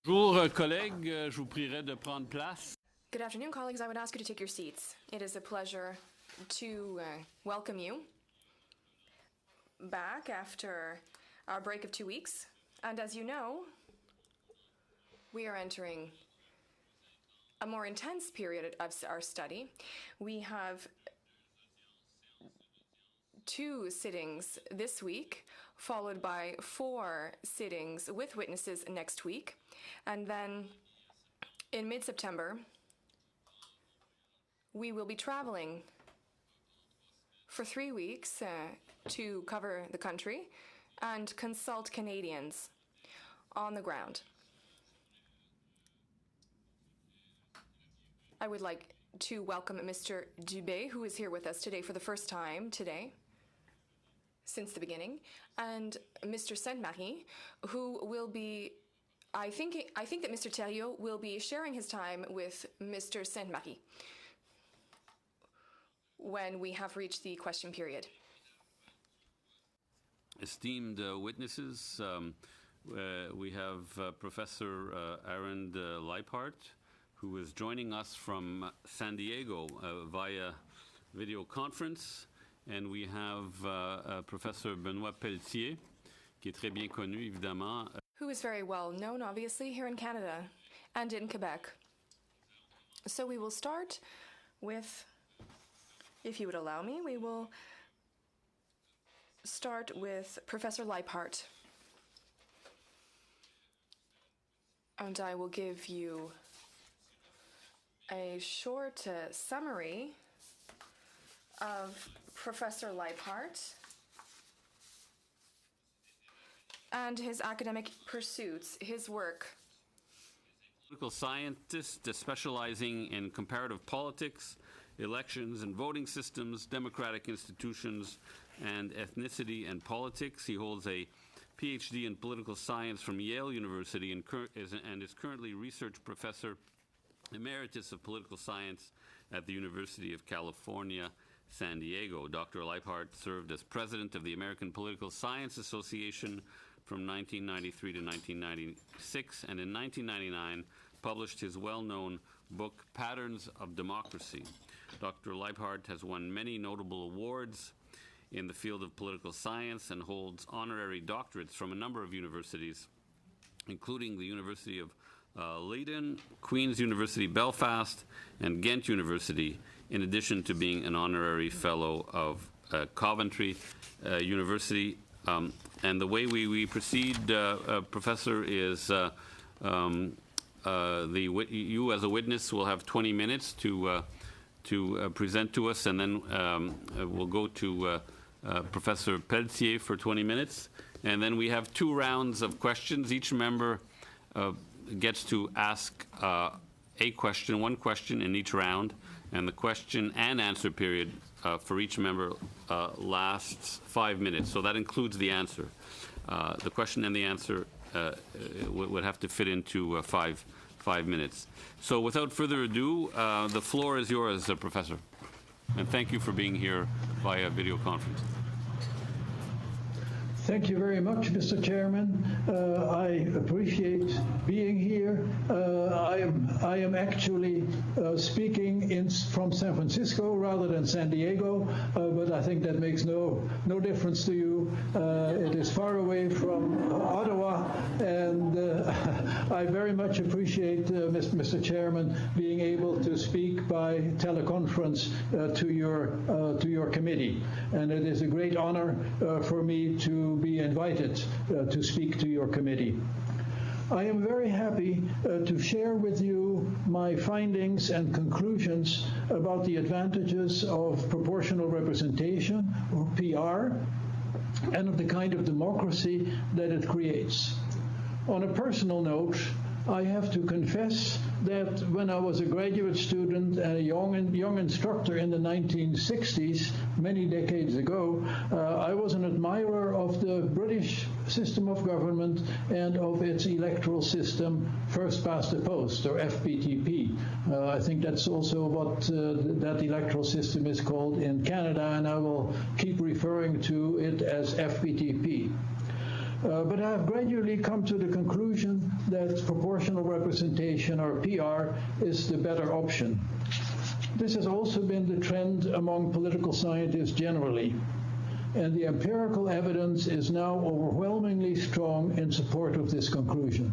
Bonjour, collègues. Je vous prierai de prendre place. Good afternoon, colleagues. I would ask you to take your seats. It is a pleasure to welcome you back after our break of 2 weeks. And as you know, we are entering a more intense period of our study. We have 2 sittings this week, followed by 4 sittings with witnesses next week. And then in mid-September, we will be traveling for 3 weeks to cover the country and consult Canadians on the ground. I would like to welcome Mr. Dubé, who is here with us today for the first time today, since the beginning, and Mr. Saint-Marie, who will be, I think that Mr. Thériault will be sharing his time with Mr. Saint-Marie when we have reached the question period. Esteemed witnesses, we have Professor Aaron Leiphardt, who is joining us from San Diego via video conference. And we have Professor Benoît Pelletier, qui est très bien connu, évidemment. Who is very well known, obviously, here in Canada and in Quebec. So we will start with, if you would allow me, we will start with Professor Leiphardt. And I will give you a short summary of Professor Leiphardt and his academic pursuits, his work. Political scientist specializing in comparative politics, elections and voting systems, democratic institutions, and ethnicity and politics. He holds a PhD in political science from Yale University and is currently research professor emeritus of political science at the University of California, San Diego. Dr. Leiphardt served as president of the American Political Science Association from 1993 to 1996, and in 1999 published his well-known book, Patterns of Democracy. Dr. Leiphardt has won many notable awards in the field of political science and holds honorary doctorates from a number of universities, including the University of Leiden, Queen's University Belfast, and Ghent University, in addition to being an honorary fellow of Coventry University. And the way we proceed, Professor, is you as a witness will have 20 minutes to present to us, and then we'll go to Professor Pelletier for 20 minutes. And then we have 2 rounds of questions. Each member gets to ask one question in each round, and the question and answer period for each member lasts 5 minutes. So that includes the answer. The question and the answer would have to fit into 5 minutes. So without further ado, the floor is yours, Professor. And thank you for being here via video conference. Thank you very much, Mr. Chairman. I appreciate being here. I am actually speaking from San Francisco rather than San Diego, but I think that makes no difference to you. It is far away from Ottawa, and I very much appreciate, Mr. Chairman, being able to speak by teleconference to your committee. And it is a great honor for me to be invited to speak to your committee. I am very happy to share with you my findings and conclusions about the advantages of proportional representation, or PR, and of the kind of democracy that it creates. On a personal note, I have to confess that when I was a graduate student and a young instructor in the 1960s, many decades ago, I was an admirer of the British system of government and of its electoral system, first past the post, or FPTP. I think that's also what that electoral system is called in Canada, and I will keep referring to it as FPTP. But I have gradually come to the conclusion that proportional representation, or PR, is the better option. This has also been the trend among political scientists generally, and the empirical evidence is now overwhelmingly strong in support of this conclusion.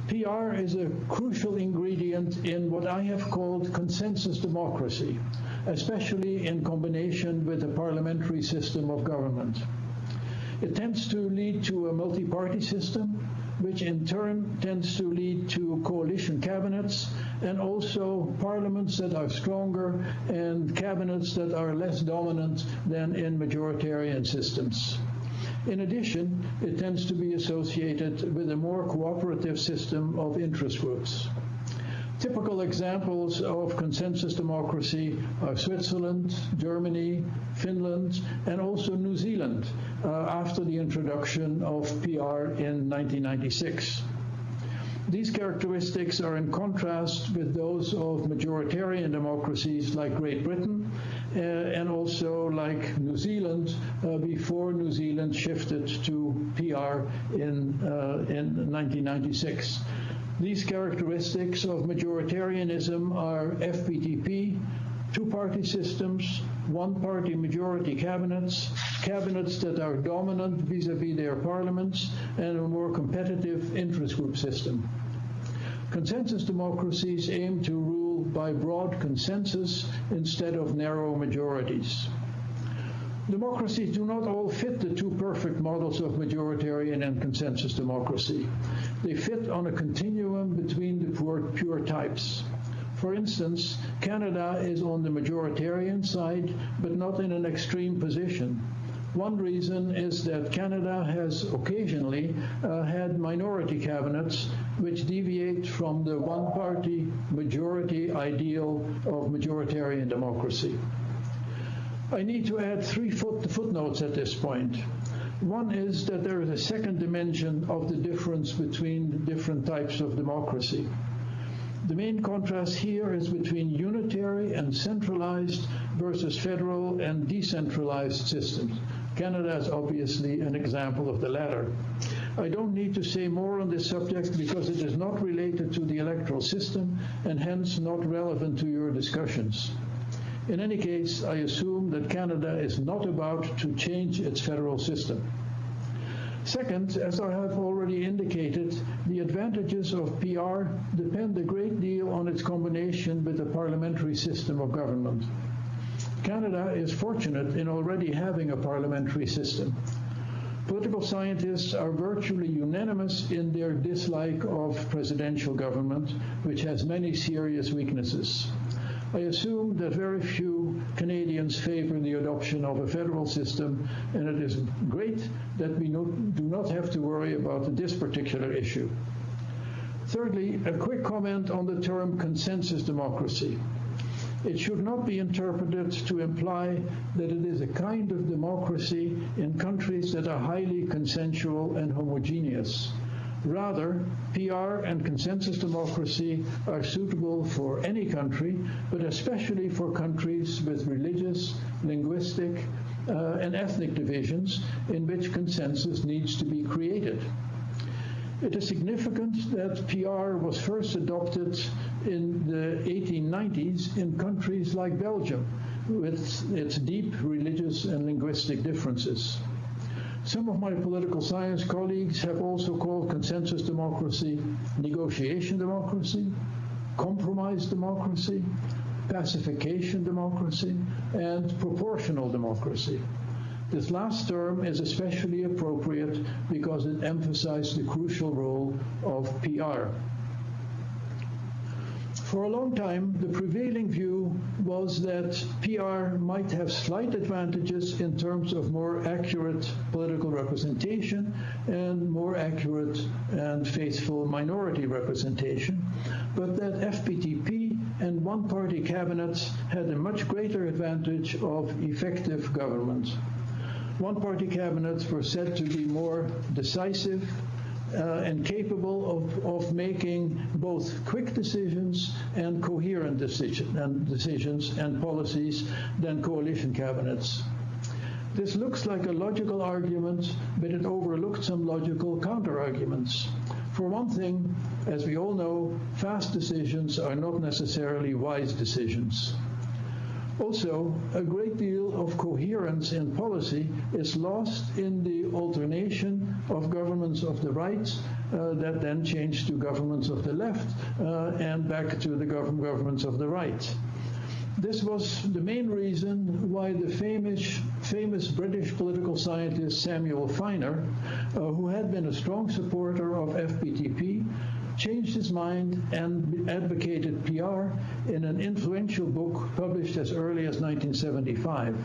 PR is a crucial ingredient in what I have called consensus democracy, especially in combination with a parliamentary system of government. It tends to lead to a multi-party system, which in turn tends to lead to coalition cabinets and also parliaments that are stronger and cabinets that are less dominant than in majoritarian systems. In addition, it tends to be associated with a more cooperative system of interest groups. Typical examples of consensus democracy are Switzerland, Germany, Finland, and also New Zealand after the introduction of PR in 1996. These characteristics are in contrast with those of majoritarian democracies like Great Britain and also like New Zealand before New Zealand shifted to PR in 1996. These characteristics of majoritarianism are FPTP, two-party systems, one-party majority cabinets, cabinets that are dominant vis-à-vis their parliaments, and a more competitive interest group system. Consensus democracies aim to rule by broad consensus instead of narrow majorities. Democracies do not all fit the two perfect models of majoritarian and consensus democracy. They fit on a continuum between the pure types. For instance, Canada is on the majoritarian side, but not in an extreme position. One reason is that Canada has occasionally had minority cabinets which deviate from the one-party majority ideal of majoritarian democracy. I need to add three footnotes at this point. One is that there is a second dimension of the difference between different types of democracy. The main contrast here is between unitary and centralized versus federal and decentralized systems. Canada is obviously an example of the latter. I don't need to say more on this subject because it is not related to the electoral system and hence not relevant to your discussions. In any case, I assume that Canada is not about to change its federal system. Second, as I have already indicated, the advantages of PR depend a great deal on its combination with a parliamentary system of government. Canada is fortunate in already having a parliamentary system. Political scientists are virtually unanimous in their dislike of presidential government, which has many serious weaknesses. I assume that very few Canadians favor the adoption of a federal system, and it is great that we do not have to worry about this particular issue. Thirdly, a quick comment on the term consensus democracy. It should not be interpreted to imply that it is a kind of democracy in countries that are highly consensual and homogeneous. Rather, PR and consensus democracy are suitable for any country, but especially for countries with religious, linguistic, and ethnic divisions in which consensus needs to be created. It is significant that PR was first adopted in the 1890s in countries like Belgium, with its deep religious and linguistic differences. Some of my political science colleagues have also called consensus democracy negotiation democracy, compromise democracy, pacification democracy, and proportional democracy. This last term is especially appropriate because it emphasized the crucial role of PR. For a long time, the prevailing view was that PR might have slight advantages in terms of more accurate political representation and more accurate and faithful minority representation, but that FPTP and one-party cabinets had a much greater advantage of effective government. One-party cabinets were said to be more decisive and capable of making both quick decisions and coherent decisions and policies than coalition cabinets. This looks like a logical argument, but it overlooked some logical counter-arguments. For one thing, as we all know, fast decisions are not necessarily wise decisions. Also, a great deal of coherence in policy is lost in the alternation of governments of the right that then change to governments of the left and back to the governments of the right. This was the main reason why the famous British political scientist Samuel Feiner, who had been a strong supporter of FPTP, changed his mind and advocated PR in an influential book published as early as 1975.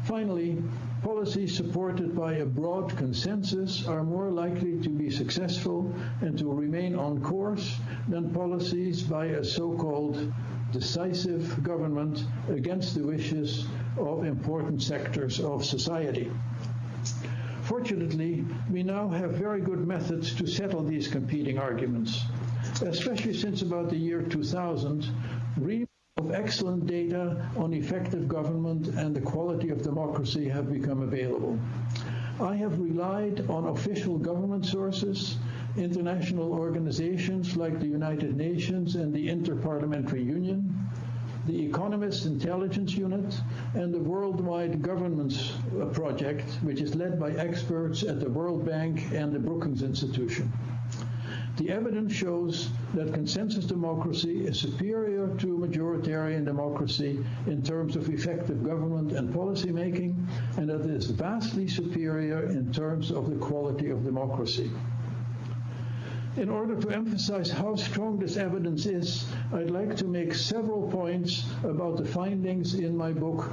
Finally, policies supported by a broad consensus are more likely to be successful and to remain on course than policies by a so-called decisive government against the wishes of important sectors of society. Fortunately, we now have very good methods to settle these competing arguments, especially since about the year 2000, of excellent data on effective government and the quality of democracy have become available. I have relied on official government sources, international organizations like the United Nations and the Interparliamentary Union, the Economist Intelligence Unit, and the Worldwide Governance Project, which is led by experts at the World Bank and the Brookings Institution. The evidence shows that consensus democracy is superior to majoritarian democracy in terms of effective government and policy making, and that it is vastly superior in terms of the quality of democracy. In order to emphasize how strong this evidence is, I'd like to make several points about the findings in my book,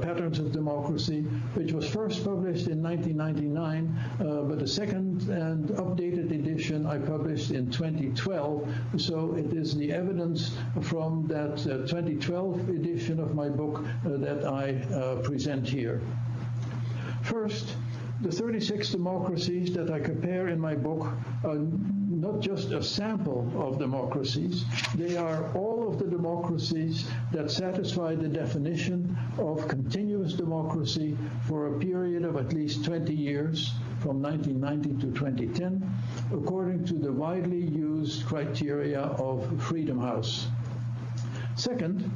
Patterns of Democracy, which was first published in 1999, but the second and updated edition I published in 2012. So it is the evidence from that 2012 edition of my book that I present here. First, the 36 democracies that I compare in my book are not just a sample of democracies, they are all of the democracies that satisfy the definition of continuous democracy for a period of at least 20 years, from 1990 to 2010, according to the widely used criteria of Freedom House. Second,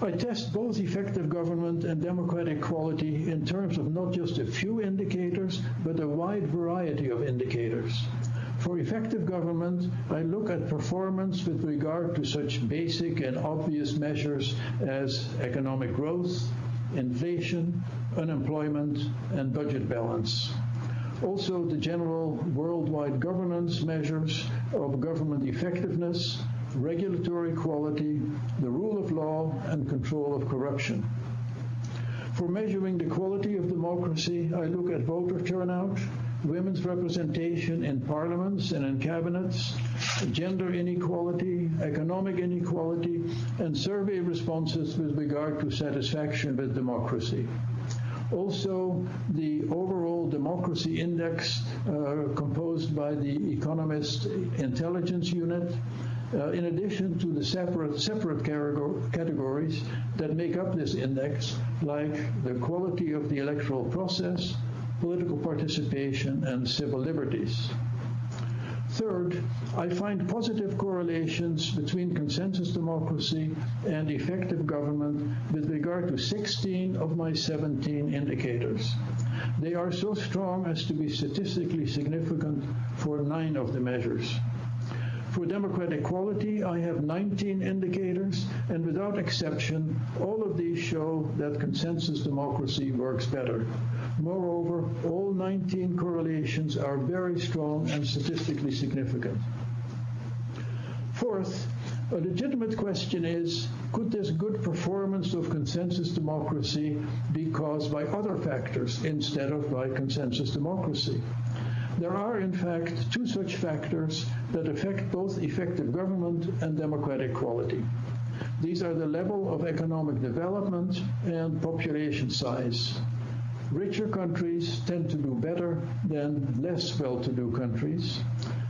I test both effective government and democratic quality in terms of not just a few indicators, but a wide variety of indicators. For effective government, I look at performance with regard to such basic and obvious measures as economic growth, inflation, unemployment, and budget balance. Also, the general worldwide governance measures of government effectiveness, regulatory quality, the rule of law, and control of corruption. For measuring the quality of democracy, I look at voter turnout, women's representation in parliaments and in cabinets, gender inequality, economic inequality, and survey responses with regard to satisfaction with democracy. Also, the overall democracy index composed by the Economist Intelligence Unit, in addition to the separate categories that make up this index, like the quality of the electoral process, political participation, and civil liberties. Third, I find positive correlations between consensus democracy and effective government with regard to 16 of my 17 indicators. They are so strong as to be statistically significant for 9 of the measures. For democratic quality, I have 19 indicators, and without exception, all of these show that consensus democracy works better. Moreover, all 19 correlations are very strong and statistically significant. Fourth, a legitimate question is, could this good performance of consensus democracy be caused by other factors instead of by consensus democracy? There are, in fact, 2 such factors that affect both effective government and democratic quality. These are the level of economic development and population size. Richer countries tend to do better than less well-to-do countries,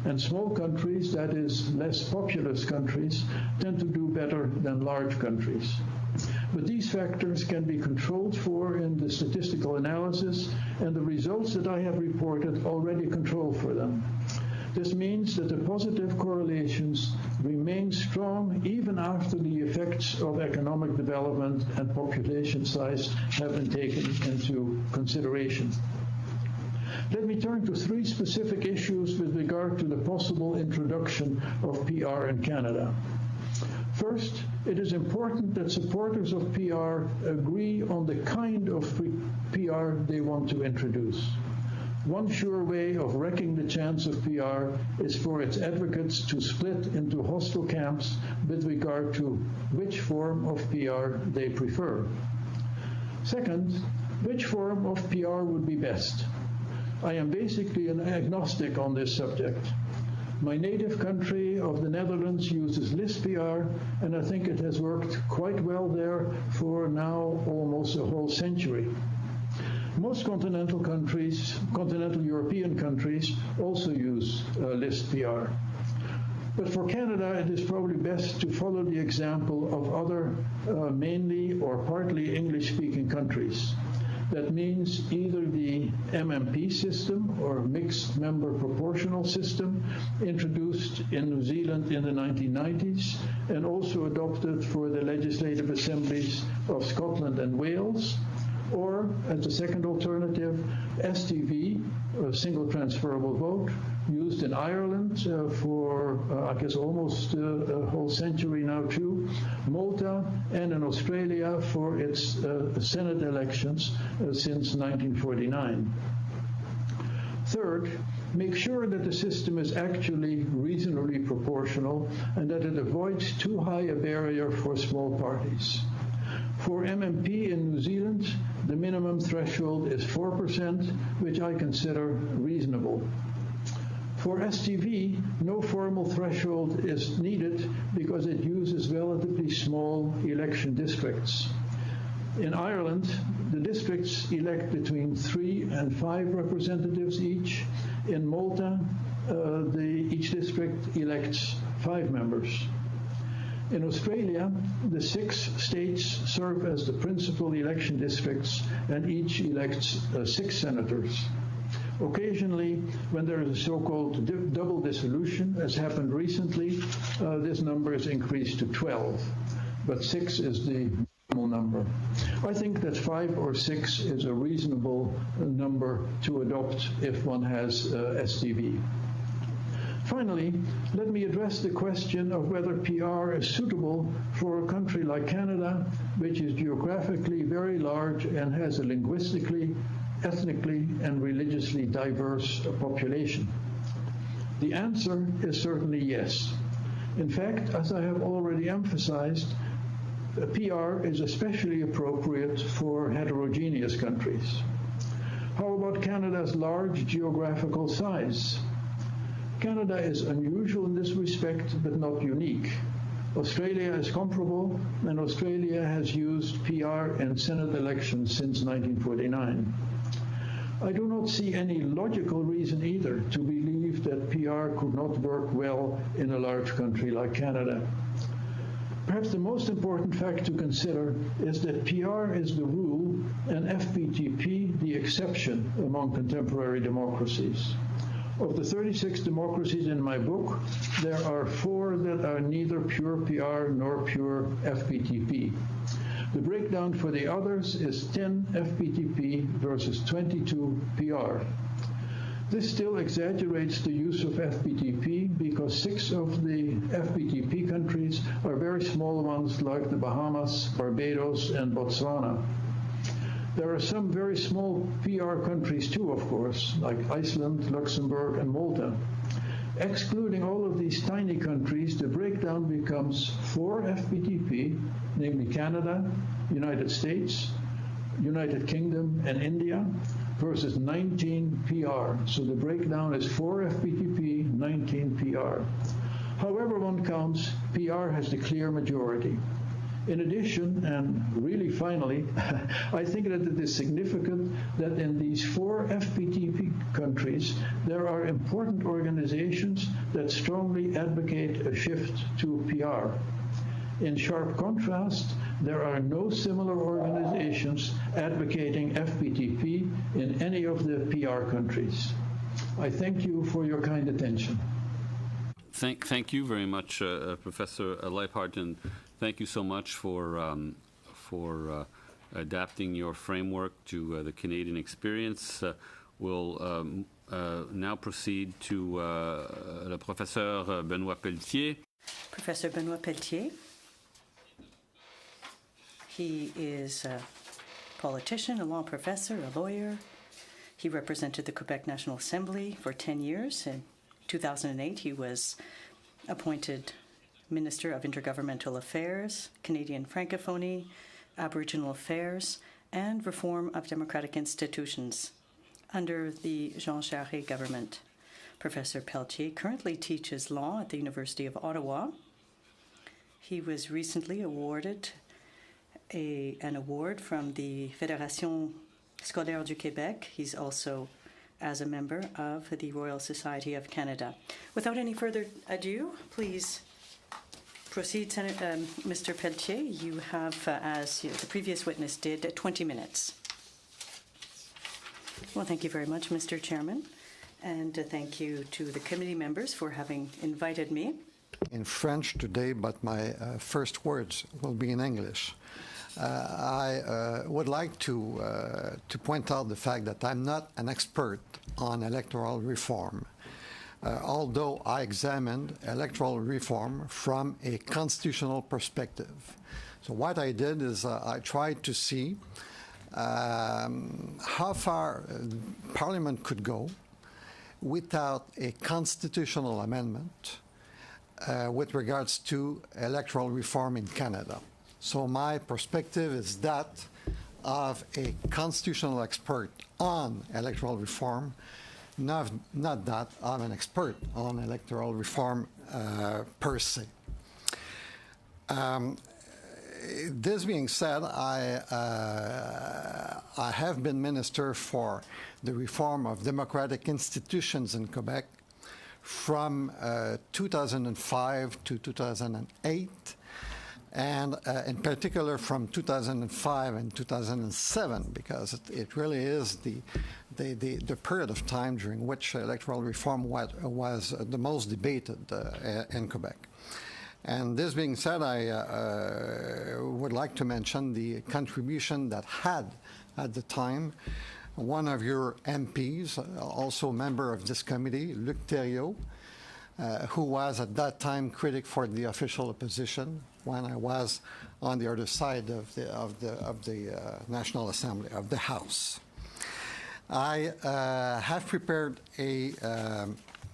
and small countries, that is, less populous countries, tend to do better than large countries. But these factors can be controlled for in the statistical analysis, and the results that I have reported already control for them. This means that the positive correlations remain strong even after the effects of economic development and population size have been taken into consideration. Let me turn to three specific issues with regard to the possible introduction of PR in Canada. First, it is important that supporters of PR agree on the kind of PR they want to introduce. One sure way of wrecking the chance of PR is for its advocates to split into hostile camps with regard to which form of PR they prefer. Second, which form of PR would be best? I am basically an agnostic on this subject. My native country of the Netherlands uses list PR, and I think it has worked quite well there for now almost a whole century. Most continental European countries also use list PR. But for Canada, it is probably best to follow the example of other mainly or partly English-speaking countries. That means either the MMP system or mixed member proportional system introduced in New Zealand in the 1990s and also adopted for the legislative assemblies of Scotland and Wales, or as a second alternative, STV, a single transferable vote, used in Ireland for, I guess, almost a whole century now too, Malta, and in Australia for its Senate elections since 1949. Third, make sure that the system is actually reasonably proportional and that it avoids too high a barrier for small parties. For MMP in New Zealand, the minimum threshold is 4%, which I consider reasonable. For STV, no formal threshold is needed because it uses relatively small election districts. In Ireland, the districts elect between 3 and 5 representatives each. In Malta, each district elects 5 members. In Australia, the 6 states serve as the principal election districts and each elects 6 senators. Occasionally, when there is a so-called double dissolution, as happened recently, this number is increased to 12, but 6 is the minimal number. I think that 5 or 6 is a reasonable number to adopt if one has STV. Finally, let me address the question of whether PR is suitable for a country like Canada, which is geographically very large and has a linguistically, ethnically, and religiously diverse population. The answer is certainly yes. In fact, as I have already emphasized, PR is especially appropriate for heterogeneous countries. How about Canada's large geographical size? Canada is unusual in this respect, but not unique. Australia is comparable, and Australia has used PR in Senate elections since 1949. I do not see any logical reason either to believe that PR could not work well in a large country like Canada. Perhaps the most important fact to consider is that PR is the rule and FPTP the exception among contemporary democracies. Of the 36 democracies in my book, there are 4 that are neither pure PR nor pure FPTP. The breakdown for the others is 10 FPTP versus 22 PR. This still exaggerates the use of FPTP because 6 of the FPTP countries are very small ones like the Bahamas, Barbados, and Botswana. There are some very small PR countries too, of course, like Iceland, Luxembourg, and Malta. Excluding all of these tiny countries, the breakdown becomes 4 FPTP, namely Canada, United States, United Kingdom, and India, versus 19 PR. So the breakdown is 4 FPTP, 19 PR. However one counts, PR has the clear majority. In addition, and really finally, I think that it is significant that in these 4 FPTP countries, there are important organizations that strongly advocate a shift to PR. In sharp contrast, There are no similar organizations advocating FPTP in any of the PR countries. I thank you for your kind attention. Thank you very much, Professor Leiphart, and thank you so much for adapting your framework to the Canadian experience. We'll now proceed to le Professeur Benoît Pelletier. Professor Benoît Pelletier. He is a politician, a law professor, a lawyer. He represented the Quebec National Assembly for 10 years. In 2008, he was appointed Minister of Intergovernmental Affairs, Canadian Francophonie, Aboriginal Affairs, and Reform of Democratic Institutions under the Jean Charest government. Professor Pelletier currently teaches law at the University of Ottawa. He was recently awarded an award from the Fédération Scolaire du Québec. He's also as a member of the Royal Society of Canada. Without any further ado, please proceed, Mr. Pelletier. You have, as the previous witness did, 20 minutes. Well, thank you very much, Mr. Chairman, and thank you to the committee members for having invited me. In French today, but my first words will be in English. I would like to point out the fact that I'm not an expert on electoral reform, although I examined electoral reform from a constitutional perspective. So what I did is I tried to see how far Parliament could go without a constitutional amendment with regards to electoral reform in Canada. So my perspective is that of a constitutional expert on electoral reform, not that of an expert on electoral reform per se. This being said, I have been minister for the reform of democratic institutions in Quebec from 2005 to 2008. And in particular from 2005 and 2007, because it really is the period of time during which electoral reform was the most debated in Quebec. And this being said, I would like to mention the contribution that had, at the time, one of your MPs, also a member of this committee, Luc Thériault, who was at that time critic for the official opposition when I was on the other side of the National Assembly, of the House. I have prepared a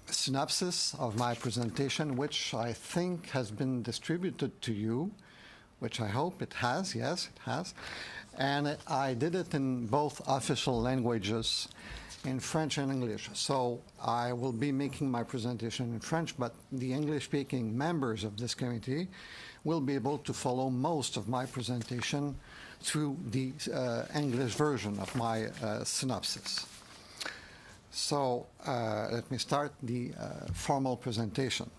synopsis of my presentation, which I think has been distributed to you, which I hope it has. Yes, it has. And I did it in both official languages, in French and English. So I will be making my presentation in French, but the English-speaking members of this committee will be able to follow most of my presentation through the English version of my synopsis. So let me start the formal presentation.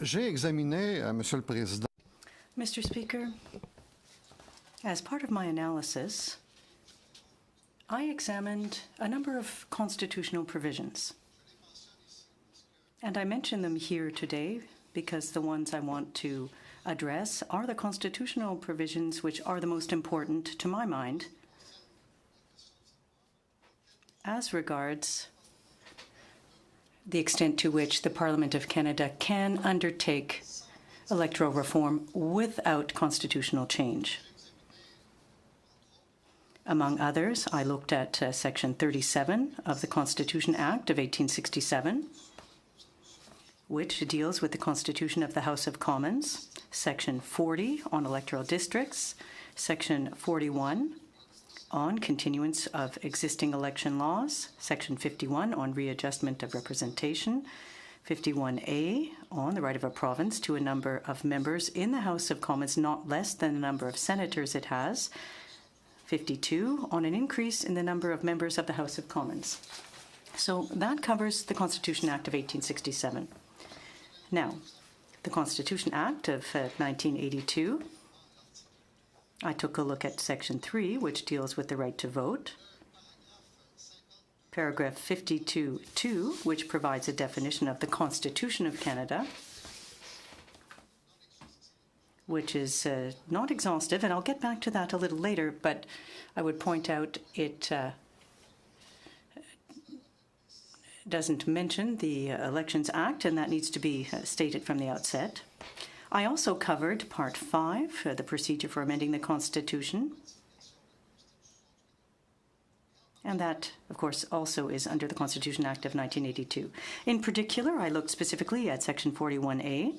J'ai examiné, Monsieur le Président. Mr. Speaker, as part of my analysis, I examined a number of constitutional provisions. And I mention them here today because the ones I want to address are the constitutional provisions which are the most important to my mind as regards the extent to which the Parliament of Canada can undertake electoral reform without constitutional change. Among others, I looked at Section 37 of the Constitution Act of 1867, which deals with the constitution of the House of Commons, Section 40 on electoral districts, Section 41 on continuance of existing election laws, Section 51 on readjustment of representation, 51A on the right of a province to a number of members in the House of Commons not less than the number of senators it has, 52 on an increase in the number of members of the House of Commons. So that covers the Constitution Act of 1867. Now, the Constitution Act of 1982 I took a look at Section 3, which deals with the right to vote. Paragraph 52.2, which provides a definition of the Constitution of Canada, which is not exhaustive, and I'll get back to that a little later, but I would point out it doesn't mention the Elections Act, and that needs to be stated from the outset. I also covered Part 5, the procedure for amending the Constitution. And that, of course, also is under the Constitution Act of 1982. In particular, I looked specifically at Section 41A,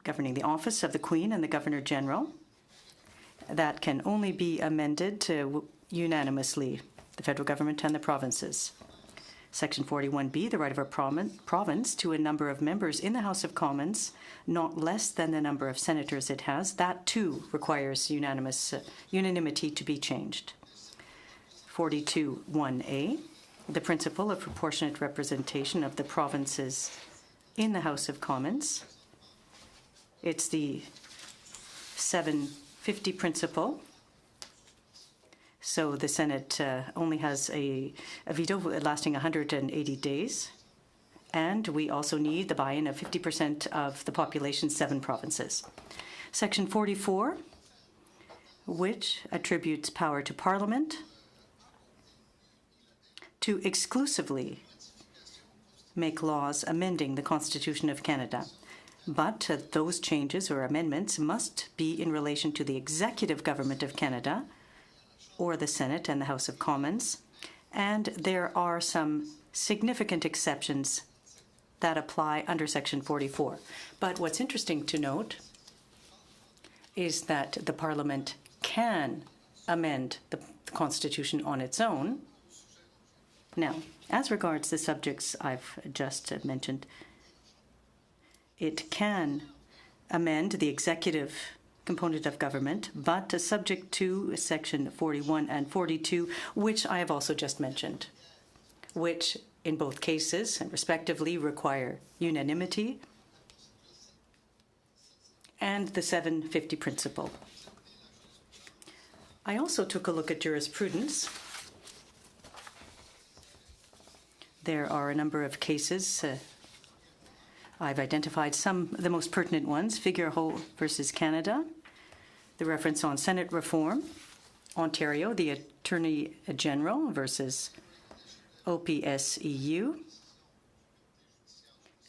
governing the office of the Queen and the Governor-General. That can only be amended unanimously, the federal government and the provinces. Section 41B, the right of a province to a number of members in the House of Commons, not less than the number of senators it has, that too requires unanimity to be changed. 42(1)A, the principle of proportionate representation of the provinces in the House of Commons. It's the 750 principle. So the Senate only has a veto lasting 180 days. And we also need the buy-in of 50% of the population's 7 provinces. Section 44, which attributes power to Parliament to exclusively make laws amending the Constitution of Canada. But those changes or amendments must be in relation to the executive government of Canada, or the Senate and the House of Commons, and there are some significant exceptions that apply under Section 44. But what's interesting to note is that the Parliament can amend the Constitution on its own. Now, as regards the subjects I've just mentioned, it can amend the executive component of government, but subject to Section 41 and 42, which I have also just mentioned, which in both cases and respectively require unanimity and the 750 principle. I also took a look at jurisprudence. There are a number of cases. I've identified some of the most pertinent ones: Figueroa versus Canada, the reference on Senate reform, Ontario, the Attorney General versus OPSEU,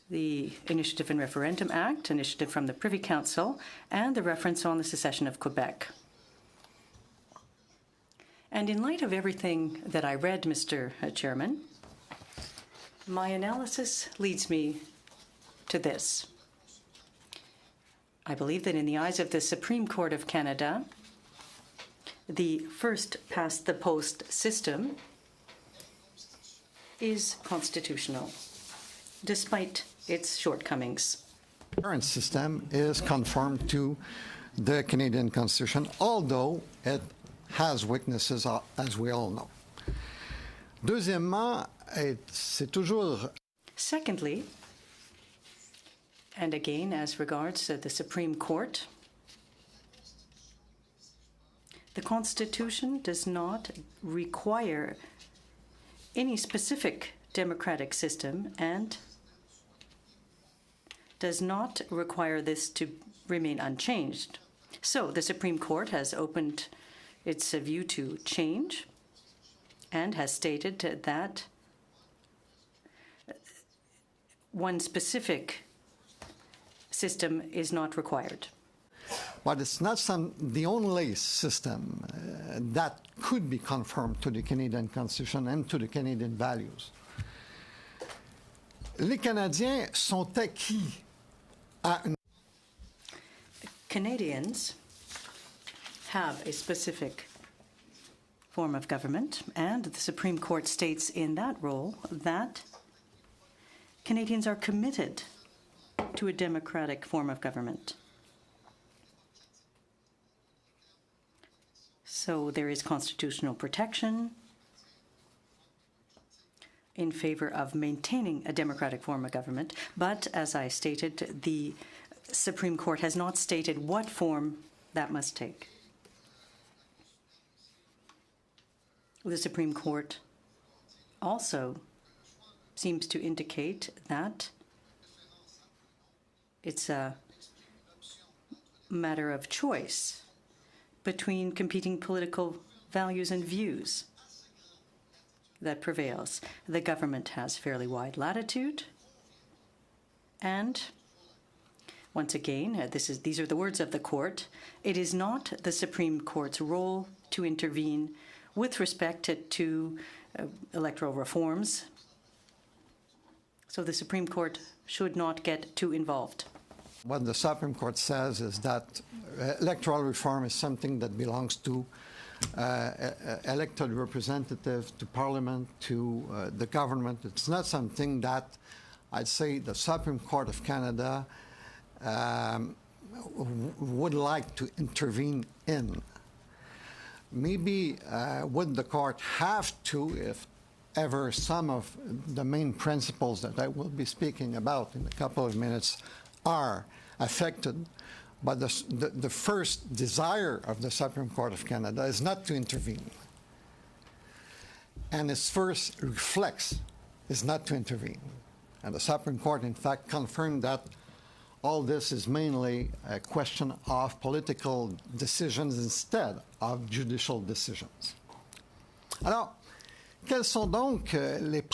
the Initiative and Referendum Act, initiative from the Privy Council, and the reference on the secession of Quebec. And in light of everything that I read, Mr. Chairman, my analysis leads me to this. I believe that in the eyes of the Supreme Court of Canada, the first-past-the-post system is constitutional, despite its shortcomings. The current system is conform to the Canadian Constitution, although it has weaknesses, as we all know. Deuxièmement, c'est toujours... Secondly, and again, as regards the Supreme Court, the Constitution does not require any specific democratic system and does not require this to remain unchanged. So the Supreme Court has opened its view to change and has stated that one specific system is not required. But it's not the only system that could be conformed to the Canadian Constitution and to the Canadian values. Les Canadiens sont acquis à une... Canadians have a specific form of government, and the Supreme Court states in that role that Canadians are committed to a democratic form of government. So there is constitutional protection in favor of maintaining a democratic form of government, but as I stated, the Supreme Court has not stated what form that must take. The Supreme Court also seems to indicate that it's a matter of choice between competing political values and views that prevails. The government has fairly wide latitude, and once again, these are the words of the court. It is not the Supreme Court's role to intervene with respect to electoral reforms. So the Supreme Court should not get too involved. What the Supreme Court says is that electoral reform is something that belongs to elected representatives, to Parliament, to the government. It's not something that I'd say the Supreme Court of Canada would like to intervene in. Maybe would the court have to, if ever some of the main principles that I will be speaking about in a couple of minutes are affected, but the first desire of the Supreme Court of Canada is not to intervene. And its first reflex is not to intervene. And the Supreme Court, in fact, confirmed that all this is mainly a question of political decisions instead of judicial decisions. Alors, quels sont donc les...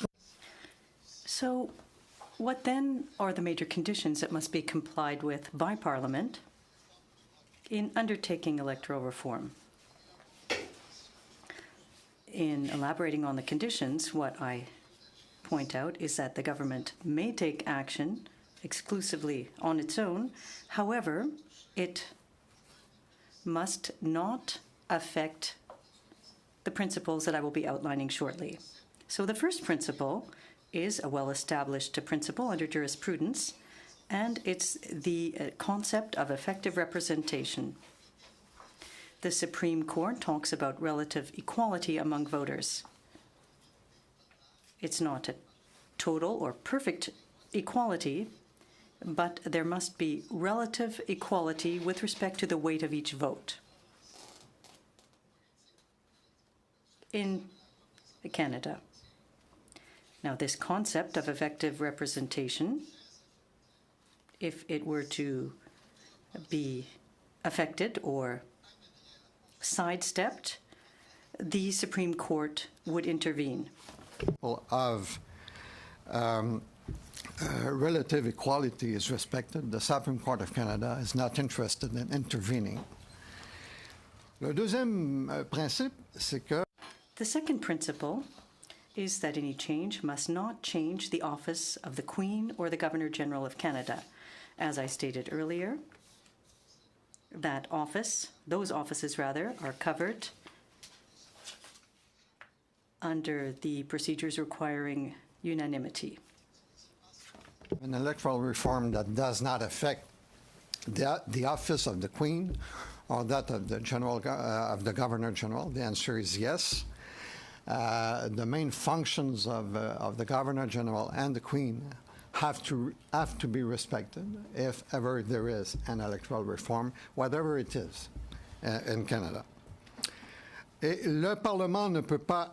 So, what then are the major conditions that must be complied with by Parliament in undertaking electoral reform? In elaborating on the conditions, what I point out is that the government may take action exclusively on its own. However, it must not affect the principles that I will be outlining shortly. So the first principle is a well-established principle under jurisprudence, and it's the concept of effective representation. The Supreme Court talks about relative equality among voters. It's not a total or perfect equality, but there must be relative equality with respect to the weight of each vote. In Canada. Now, this concept of effective representation, if it were to be affected or sidestepped, the Supreme Court would intervene. Of relative equality is respected. The Supreme Court of Canada is not interested in intervening. Le deuxième principe, c'est que the second principle is that any change must not change the office of the Queen or the Governor-General of Canada. As I stated earlier, that office, those offices rather, are covered under the procedures requiring unanimity. An electoral reform that does not affect the office of the Queen or that of the Governor-General, the answer is yes. The main functions of the Governor-General and the Queen have to be respected if ever there is an electoral reform, whatever it is, in Canada. Et le Parlement ne peut pas...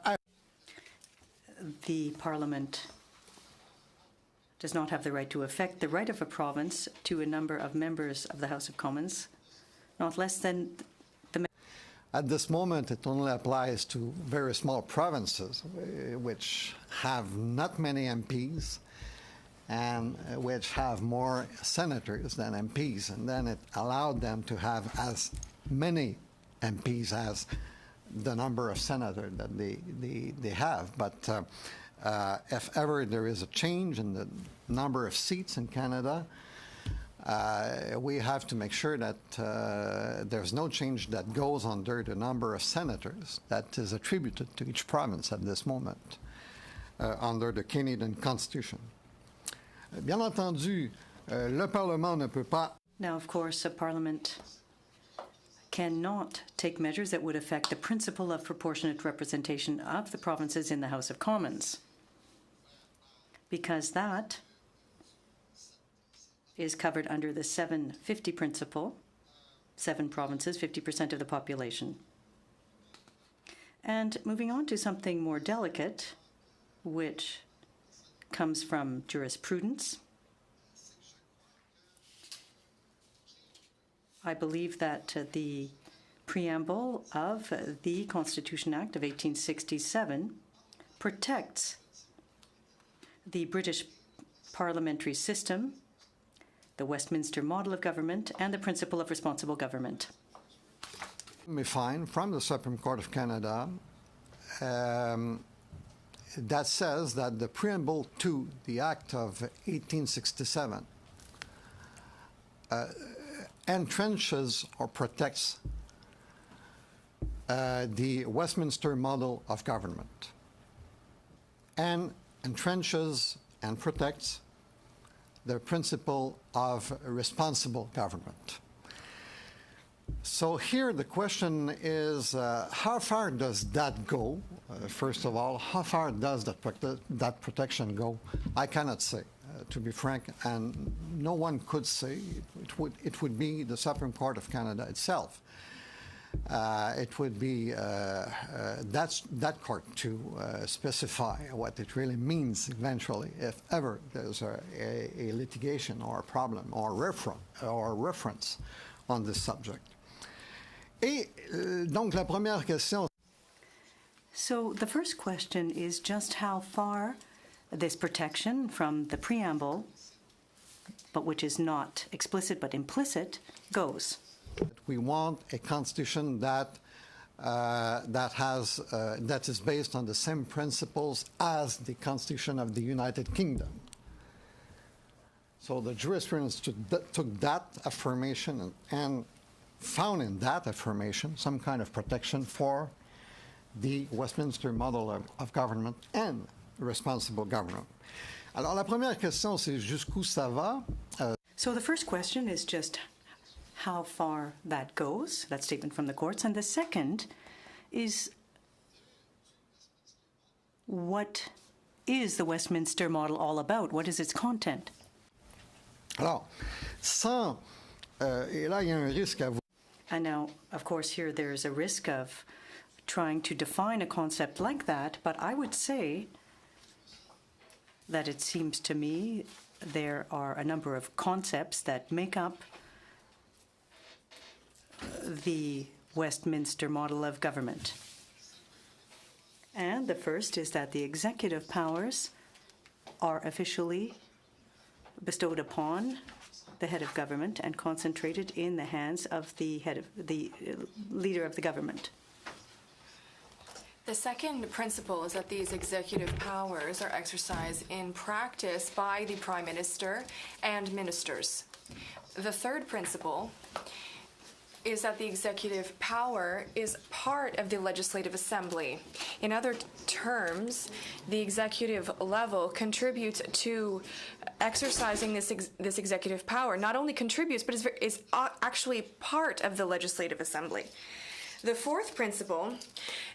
The Parliament does not have the right to affect the right of a province to a number of members of the House of Commons, not less than the... At this moment, it only applies to very small provinces, which have not many MPs and which have more senators than MPs. And then it allowed them to have as many MPs as the number of senators that they have. But if ever there is a change in the number of seats in Canada, we have to make sure that there's no change that goes under the number of senators that is attributed to each province at this moment under the Canadian Constitution. Bien entendu, le Parlement ne peut pas... Now, of course, a Parliament cannot take measures that would affect the principle of proportionate representation of the provinces in the House of Commons, because that is covered under the 750 principle, 7 provinces, 50% of the population. And moving on to something more delicate, which comes from jurisprudence. I believe that the preamble of the Constitution Act of 1867 protects the British parliamentary system, the Westminster model of government, and the principle of responsible government. We find from the Supreme Court of Canada that says that the preamble to the Act of 1867 entrenches or protects the Westminster model of government, and entrenches and protects the principle of responsible government. So here the question is, how far does that go? First of all, how far does that protection go? I cannot say, to be frank, and no one could say. It would be the Supreme Court of Canada itself. It would be that court to specify what it really means eventually, if ever there's a litigation or a problem or reference on this subject. Et donc la première question. So the first question is just how far this protection from the preamble, but which is not explicit but implicit, goes. We want a constitution that is based on the same principles as the Constitution of the United Kingdom. So the jurisprudence took that affirmation and found in that affirmation some kind of protection for the Westminster model of government and responsible government. Alors la première question, c'est jusqu'où ça va? So the first question is just how far that goes, that statement from the courts. And the second is, what is the Westminster model all about? What is its content? Alors, sans, et là, il y a un risque à vous. And now, of course, here there's a risk of trying to define a concept like that, but I would say that it seems to me there are a number of concepts that make up the Westminster model of government. And the first is that the executive powers are officially bestowed upon the head of government and concentrated in the hands of the leader of the government. The second principle is that these executive powers are exercised in practice by the Prime Minister and ministers. The third principle is that the executive power is part of the Legislative Assembly. In other terms, the executive level contributes to exercising this executive power. Not only contributes, but is actually part of the Legislative Assembly. The fourth principle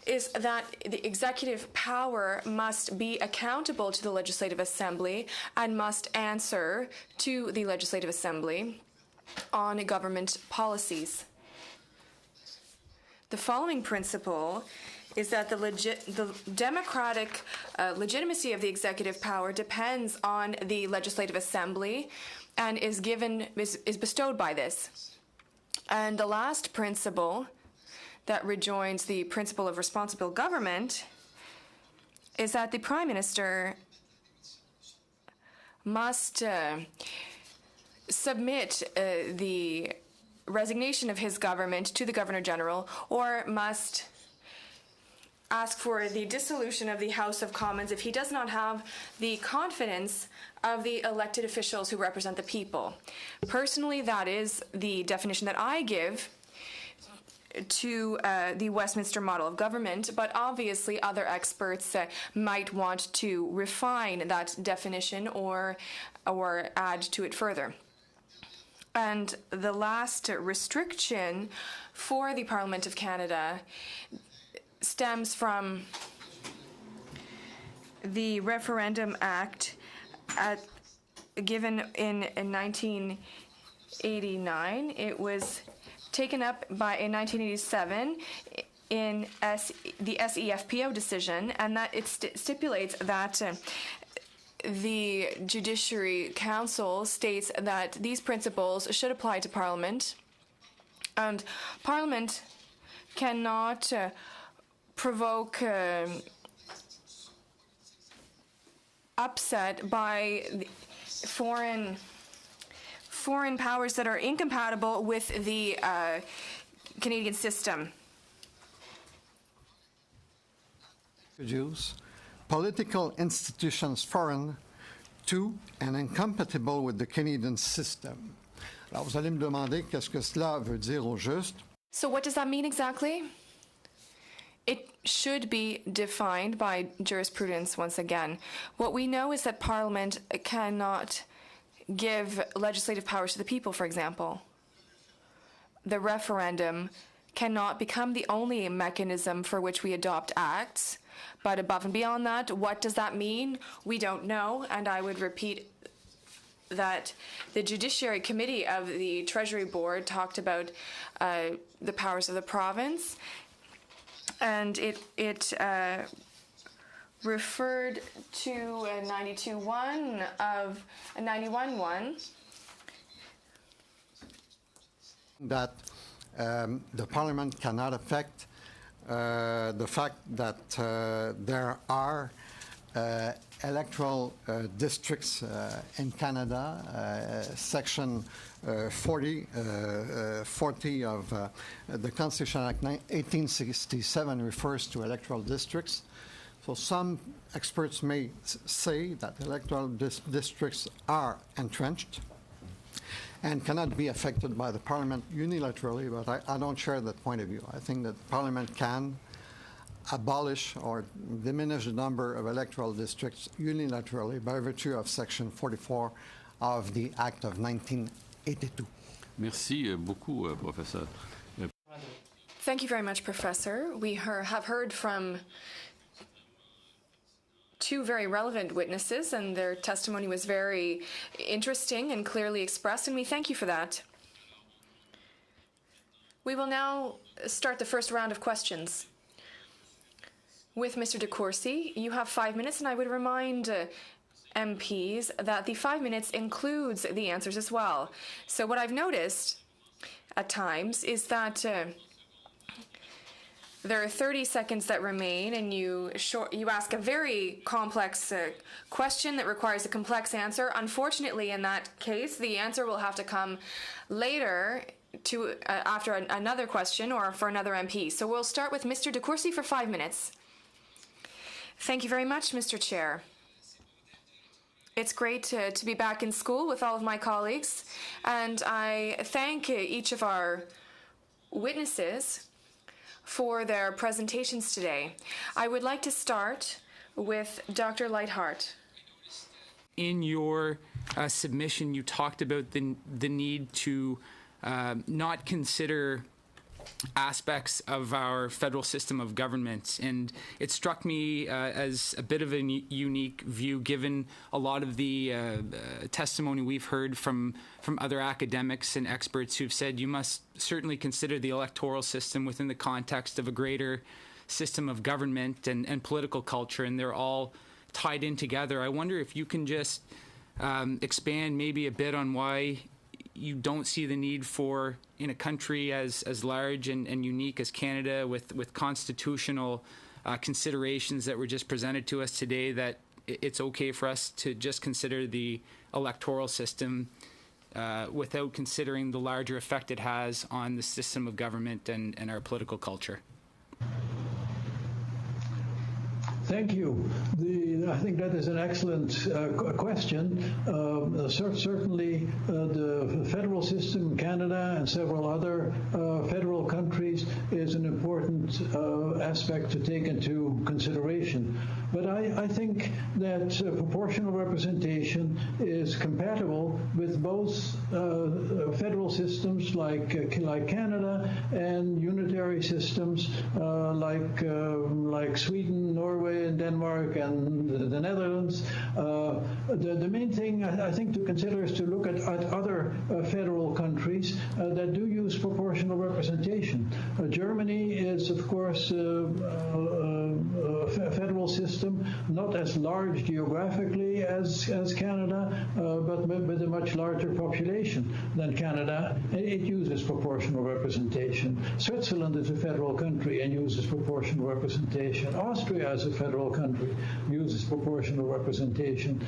is that the executive power must be accountable to the Legislative Assembly and must answer to the Legislative Assembly on government policies. The following principle is that the democratic legitimacy of the executive power depends on the Legislative Assembly and is bestowed by this. And the last principle that rejoins the principle of responsible government is that the Prime Minister must submit the resignation of his government to the Governor General, or must ask for the dissolution of the House of Commons if he does not have the confidence of the elected officials who represent the people. Personally, that is the definition that I give to the Westminster model of government, but obviously other experts might want to refine that definition or add to it further. And the last restriction for the Parliament of Canada stems from the Referendum Act given in 1989. It was taken up in 1987 in the SEFPO decision, and that it stipulates that the Judiciary Council states that these principles should apply to Parliament, and Parliament cannot provoke upset by the foreign powers that are incompatible with the Canadian system. Political institutions foreign to and incompatible with the Canadian system. Alors, vous allez me demander qu'est-ce que cela veut dire au juste. So what does that mean exactly? It should be defined by jurisprudence once again. What we know is that Parliament cannot give legislative powers to the people, for example. The referendum cannot become the only mechanism for which we adopt acts. But above and beyond that, what does that mean? We don't know, and I would repeat that the Judiciary Committee of the Treasury Board talked about the powers of the province, and it referred to 92.1 of 91.1. That the Parliament cannot affect the fact that there are electoral districts in Canada. Section 40 of the Constitution Act 1867 refers to electoral districts. So some experts may say that electoral districts are entrenched and cannot be affected by the Parliament unilaterally, but I don't share that point of view. I think that Parliament can abolish or diminish the number of electoral districts unilaterally by virtue of Section 44 of the Act of 1982. Merci beaucoup, Professor. Thank you very much, Professor. We have heard from two very relevant witnesses, and their testimony was very interesting and clearly expressed, and we thank you for that. We will now start the first round of questions. With Mr. De Courcy, you have 5 minutes, and I would remind MPs that the 5 minutes includes the answers as well. So what I've noticed at times is that there are 30 seconds that remain, and you ask a very complex question that requires a complex answer. Unfortunately, in that case, the answer will have to come later after another question or for another MP. So we'll start with Mr. De Courcy for 5 minutes. Thank you very much, Mr. Chair. It's great to be back in school with all of my colleagues, and I thank each of our witnesses for their presentations today. I would like to start with Dr. Lightheart. In your submission, you talked about the need to not consider aspects of our federal system of government, and it struck me as a bit of a unique view given a lot of the testimony we've heard from other academics and experts who've said you must certainly consider the electoral system within the context of a greater system of government and political culture, and they're all tied in together. I wonder if you can just expand maybe a bit on why you don't see the need for, in a country as large and unique as Canada, with constitutional considerations that were just presented to us today, that it's okay for us to just consider the electoral system without considering the larger effect it has on the system of government and our political culture. Thank you. I think that is an excellent question. Certainly, the federal system in Canada and several other federal countries is an important aspect to take into consideration. But I think that proportional representation is compatible with both federal systems like Canada and unitary systems like Sweden, Norway, Norway and Denmark and the Netherlands. The main thing I think to consider is to look at other federal countries that do use proportional representation. Germany is, of course, a federal system, not as large geographically as Canada, but with a much larger population than Canada. It uses proportional representation. Switzerland is a federal country and uses proportional representation. Austria, as a federal country, uses proportional representation.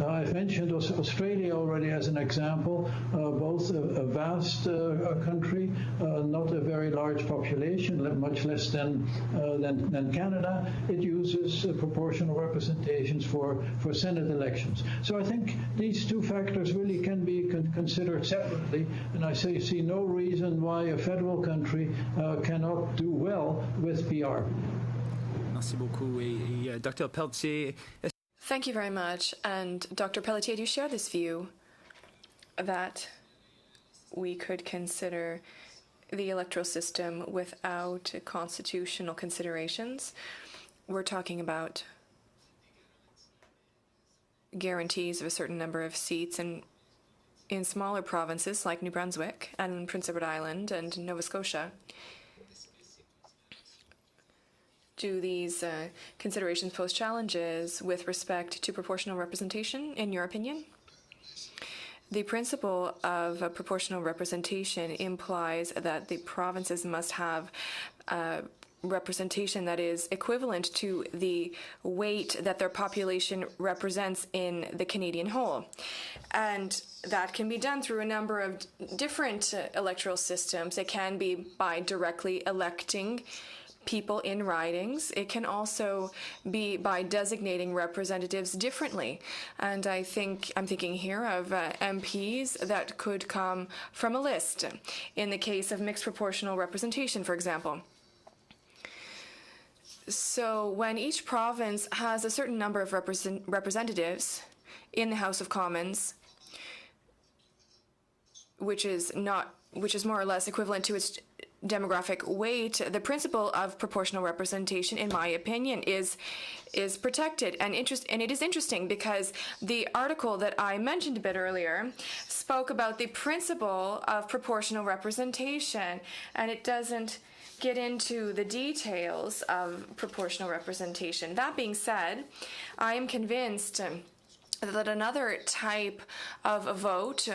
I've mentioned Australia already as an example, both a vast country, not a very large population, much less than Canada. It uses proportional representations for Senate elections. So I think these two factors really can be considered separately, and I see no reason why a federal country cannot do well with PR. Merci beaucoup. Et, Dr. Pelletier. Thank you very much. And Dr. Pelletier, do you share this view that we could consider the electoral system without constitutional considerations? We're talking about guarantees of a certain number of seats in smaller provinces like New Brunswick and Prince Edward Island and Nova Scotia. Do these considerations pose challenges with respect to proportional representation, in your opinion? The principle of proportional representation implies that the provinces must have representation that is equivalent to the weight that their population represents in the Canadian whole. And that can be done through a number of different electoral systems. It can be by directly electing people in ridings. It can also be by designating representatives differently. And I'm thinking here of MPs that could come from a list, in the case of mixed proportional representation, for example. So when each province has a certain number of representatives in the House of Commons, which is more or less equivalent to its demographic weight, the principle of proportional representation, in my opinion, is protected. And it is interesting because the article that I mentioned a bit earlier spoke about the principle of proportional representation, and it doesn't get into the details of proportional representation. That being said, I am convinced that another type of a vote,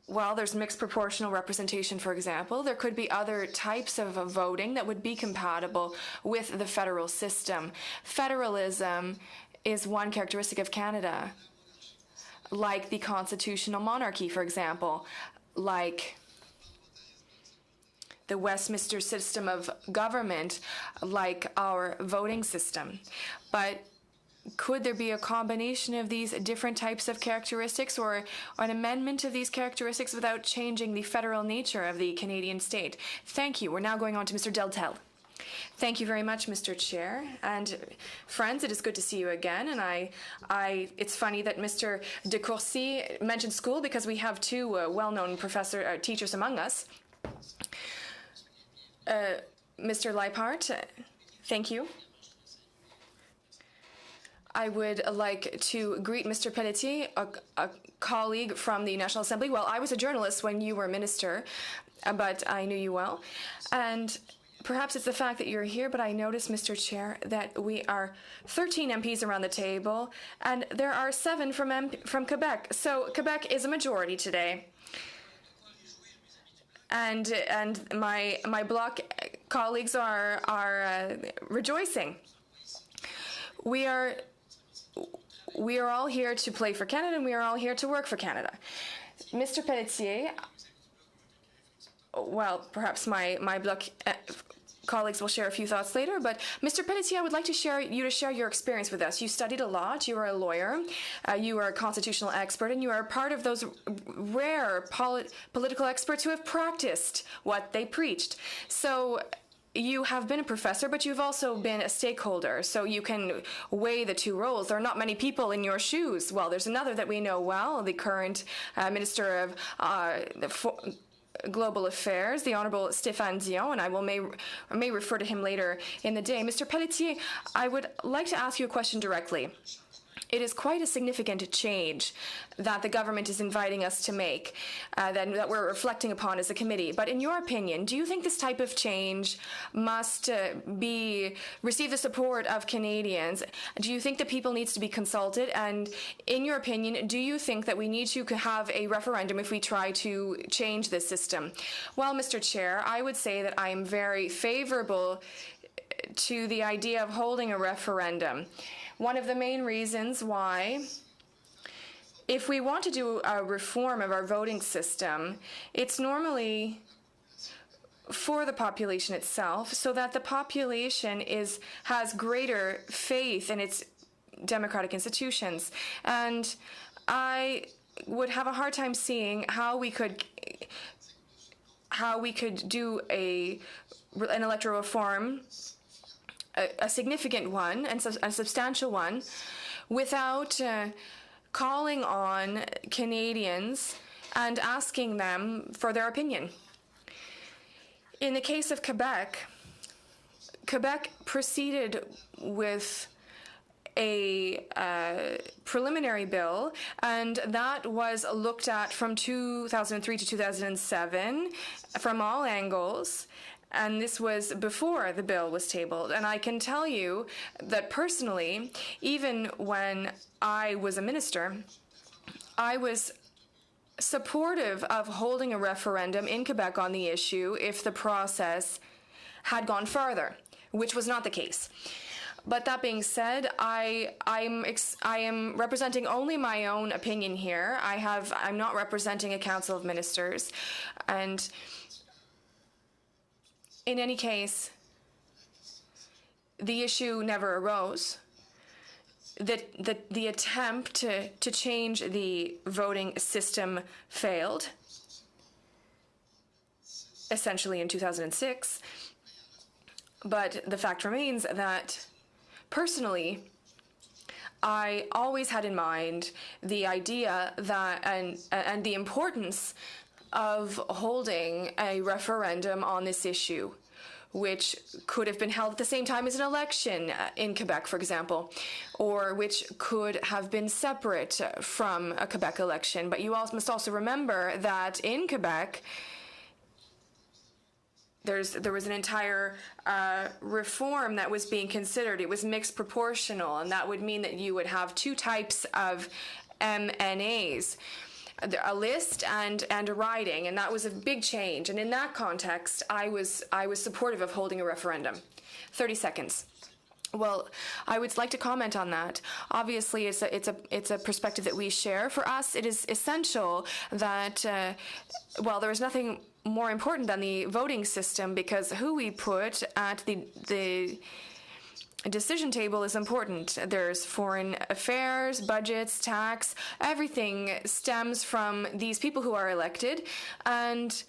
while there's mixed proportional representation, for example, there could be other types of voting that would be compatible with the federal system. Federalism is one characteristic of Canada, like the constitutional monarchy, for example, like the Westminster system of government, like our voting system. But could there be a combination of these different types of characteristics, or an amendment of these characteristics without changing the federal nature of the Canadian state? Thank you. We're now going on to Mr. Deltel. Thank you very much, Mr. Chair. And friends, it is good to see you again. And it's funny that Mr. De Courcy mentioned school, because we have two well-known teachers among us. Mr. Leipart, thank you. I would like to greet Mr. Pelletier, a colleague from the National Assembly. Well, I was a journalist when you were minister, but I knew you well. And perhaps it's the fact that you're here, but I noticed, Mr. Chair, that we are 13 MPs around the table, and there are 7 from Quebec. So Quebec is a majority today. And my bloc colleagues are rejoicing. We are all here to play for Canada, and we are all here to work for Canada. Mr. Pelletier, well, perhaps my bloc colleagues will share a few thoughts later, but Mr. Pelletier, I would like to share your experience with us. You studied a lot, you are a lawyer, you are a constitutional expert, and you are part of those rare political experts who have practiced what they preached. So you have been a professor, but you've also been a stakeholder, so you can weigh the two roles. There are not many people in your shoes. Well, there's another that we know well, the current Minister of Global Affairs, the Honorable Stéphane Dion, and I may refer to him later in the day. Mr. Pelletier, I would like to ask you a question directly. It is quite a significant change that the government is inviting us to make, that we're reflecting upon as a committee. But in your opinion, do you think this type of change must receive the support of Canadians? Do you think that people needs to be consulted? And in your opinion, do you think that we need to have a referendum if we try to change this system? Well, Mr. Chair, I would say that I am very favorable to the idea of holding a referendum. One of the main reasons why, if we want to do a reform of our voting system, it's normally for the population itself, so that the population has greater faith in its democratic institutions. And I would have a hard time seeing how we could do an electoral reform, a significant one and a substantial one, without calling on Canadians and asking them for their opinion. In the case of Quebec, Quebec proceeded with a preliminary bill, and that was looked at from 2003 to 2007 from all angles. And this was before the bill was tabled. And I can tell you that personally, even when I was a minister, I was supportive of holding a referendum in Quebec on the issue if the process had gone further, which was not the case. But that being said, I am representing only my own opinion here. I'm not representing a council of ministers, and in any case, the issue never arose. The attempt to change the voting system failed, essentially in 2006. But the fact remains that, personally, I always had in mind the idea that and the importance of holding a referendum on this issue, which could have been held at the same time as an election in Quebec, for example, or which could have been separate from a Quebec election. But you must also remember that in Quebec, there was an entire reform that was being considered. It was mixed proportional, and that would mean that you would have two types of MNAs, a list and a riding, and that was a big change. And in that context, I was supportive of holding a referendum. 30 seconds. Well, I would like to comment on that. Obviously, it's a perspective that we share. For us, it is essential that there is nothing more important than the voting system, because who we put at the decision table is important. There's foreign affairs, budgets, tax, everything stems from these people who are elected, and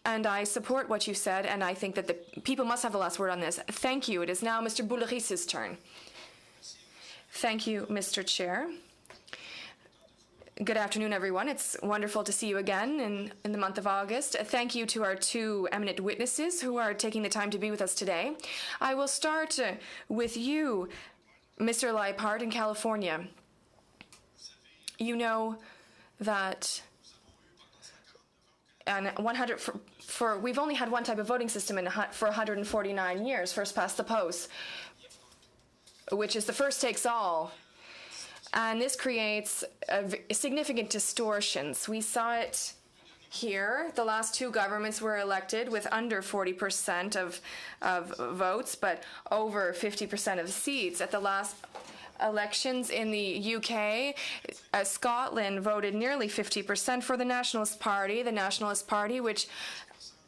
I support what you said, and I think that the people must have the last word on this. Thank you. It is now Mr. Bouleris's turn. Thank you, Mr. Chair. Good afternoon, everyone. It's wonderful to see you again in the month of August. Thank you to our two eminent witnesses who are taking the time to be with us today. I will start with you, Mr. Leipart in California. You know that we've only had one type of voting system for 149 years, first past the post, which is the first takes all. And this creates significant distortions. We saw it here. The last two governments were elected with under 40% of votes, but over 50% of the seats. At the last elections in the UK, Scotland voted nearly 50% for the Nationalist Party, which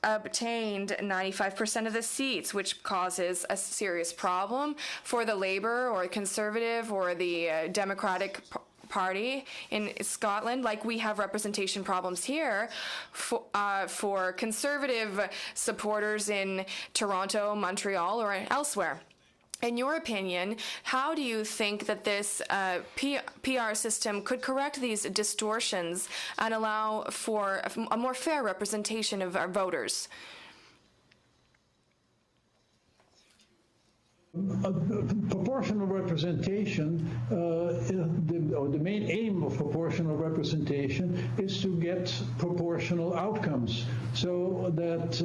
obtained 95% of the seats, which causes a serious problem for the Labour or Conservative or the Democratic Party in Scotland. Like we have representation problems here for Conservative supporters in Toronto, Montreal, or elsewhere. In your opinion, how do you think that this PR system could correct these distortions and allow for a more fair representation of our voters? Proportional representation, the main aim of proportional representation is to get proportional outcomes, so that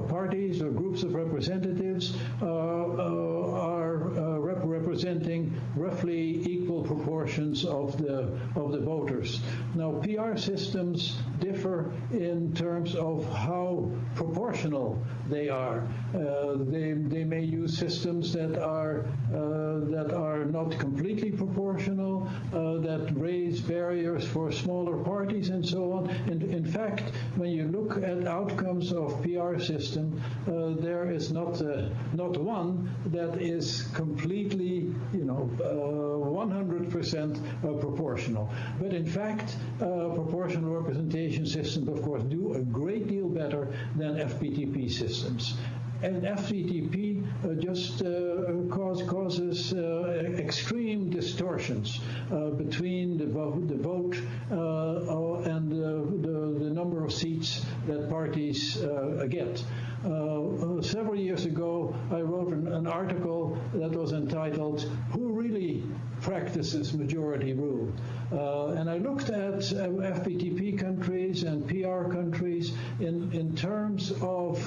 parties or groups of representatives are representing roughly equal proportions of the voters. Now, PR systems differ in terms of how proportional they are. They may use systems that are not completely proportional, that raise barriers for smaller parties, and so on. And in fact, when you look at outcomes of PR system, there is not one that is completely, 100% proportional. But in fact, proportional representation systems, of course, do a great deal better than FPTP systems. And FPTP just causes extreme distortions between the vote and the number of seats that parties get. Several years ago, I wrote an article that was entitled, "Who Really Practices Majority Rule?" And I looked at FPTP countries and PR countries in terms of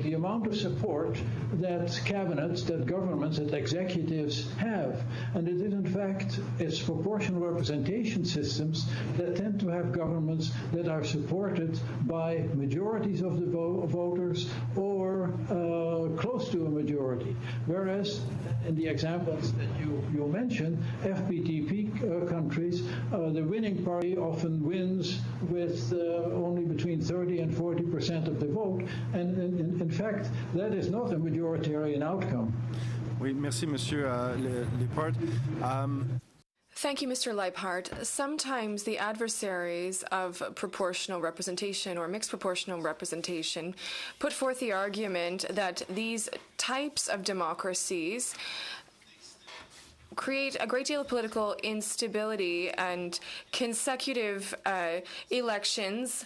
the amount of support that cabinets, that governments, that executives have. And it is, in fact, it's proportional representation systems that tend to have governments that are supported by majorities of the voters or close to a majority. Whereas in the examples that you mentioned, FPTP countries, the winning party often wins with only between 30 and 40% of the vote, and in fact, that is not a majoritarian outcome. Oui, merci, Monsieur Leppard. Thank you, Mr. Leiphardt. Sometimes the adversaries of proportional representation or mixed proportional representation put forth the argument that these types of democracies create a great deal of political instability and consecutive elections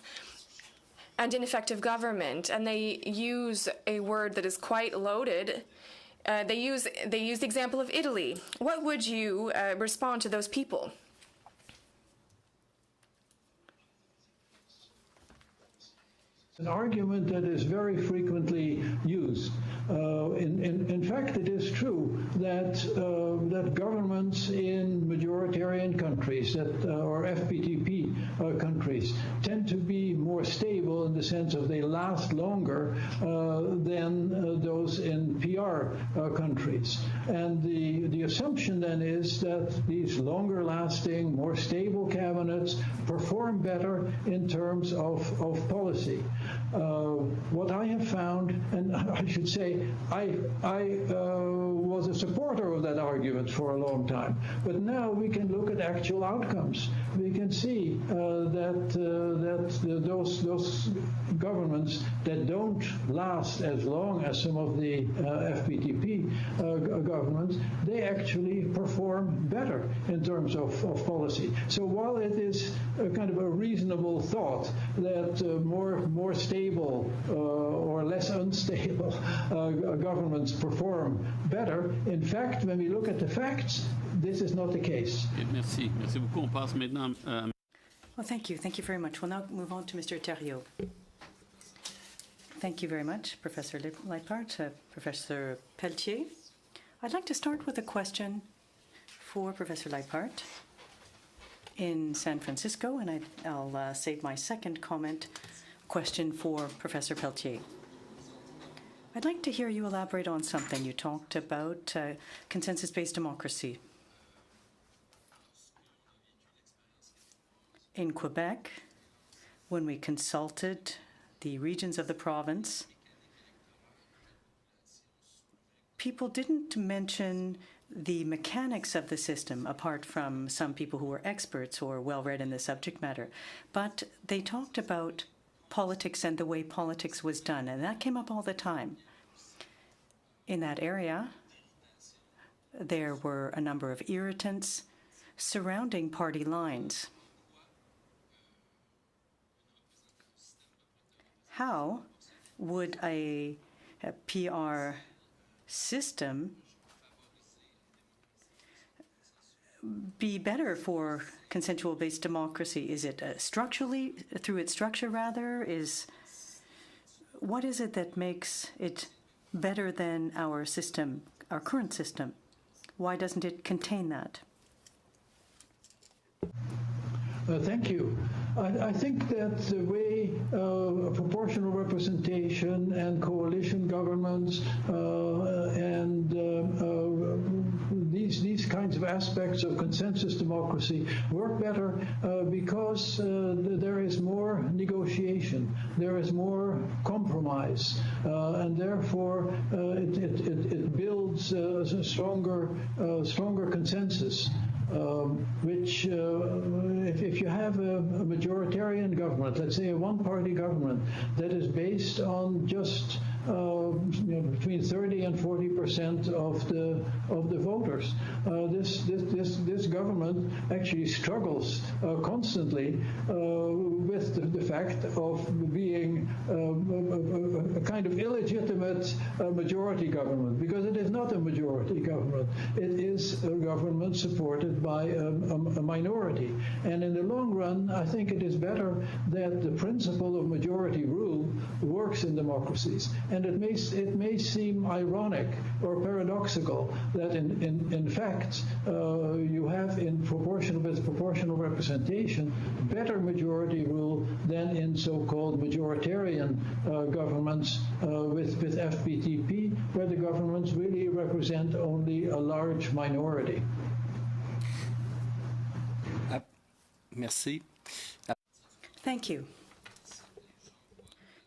and ineffective government, and they use a word that is quite loaded. They use the example of Italy. What would you respond to those people? An argument that is very frequently used. In fact, it is true that governments in majoritarian countries or FPTP countries tend to be more stable in the sense of they last longer than those in PR countries. And the assumption then is that these longer-lasting, more stable cabinets perform better in terms of policy. What I have found, and I should say, I was a supporter of that argument for a long time, but now we can look at actual outcomes. We can see that those governments that don't last as long as some of the FPTP governments, they actually perform better in terms of policy. So while it is a kind of a reasonable thought that more stable or less unstable governments perform better, in fact, when we look at the facts, this is not the case. Merci. Merci beaucoup. On passe maintenant. Well, thank you. Thank you very much. We'll now move on to Mr. Thériault. Thank you very much, Professor Leiphardt, Professor Pelletier. I'd like to start with a question for Professor Leiphardt in San Francisco, and I'll save my second question for Professor Pelletier. I'd like to hear you elaborate on something. You talked about consensus-based democracy. In Quebec, when we consulted the regions of the province, people didn't mention the mechanics of the system, apart from some people who were experts or well-read in the subject matter. But they talked about politics and the way politics was done, and that came up all the time. In that area, there were a number of irritants surrounding party lines. How would a PR system be better for consensual-based democracy? Is it structurally, through its structure rather? What is it that makes it better than our system, our current system? Why doesn't it contain that? Thank you. I think that the way proportional representation and coalition governments and these kinds of aspects of consensus democracy work better because there is more negotiation, there is more compromise, and therefore it builds a stronger consensus. Which, if you have a majoritarian government, let's say a one-party government that is based on just between 30 and 40% of the voters, this government actually struggles constantly with the fact of being a kind of illegitimate majority government, because it is not a majority government. It is a government supported by a minority. And in the long run, I think it is better that the principle of majority rule works in democracies. And it may seem ironic or paradoxical that in fact you have with proportional representation better majority rule than in so-called majoritarian governments with FPTP, where the governments really represent only a large minority. Merci. Thank you.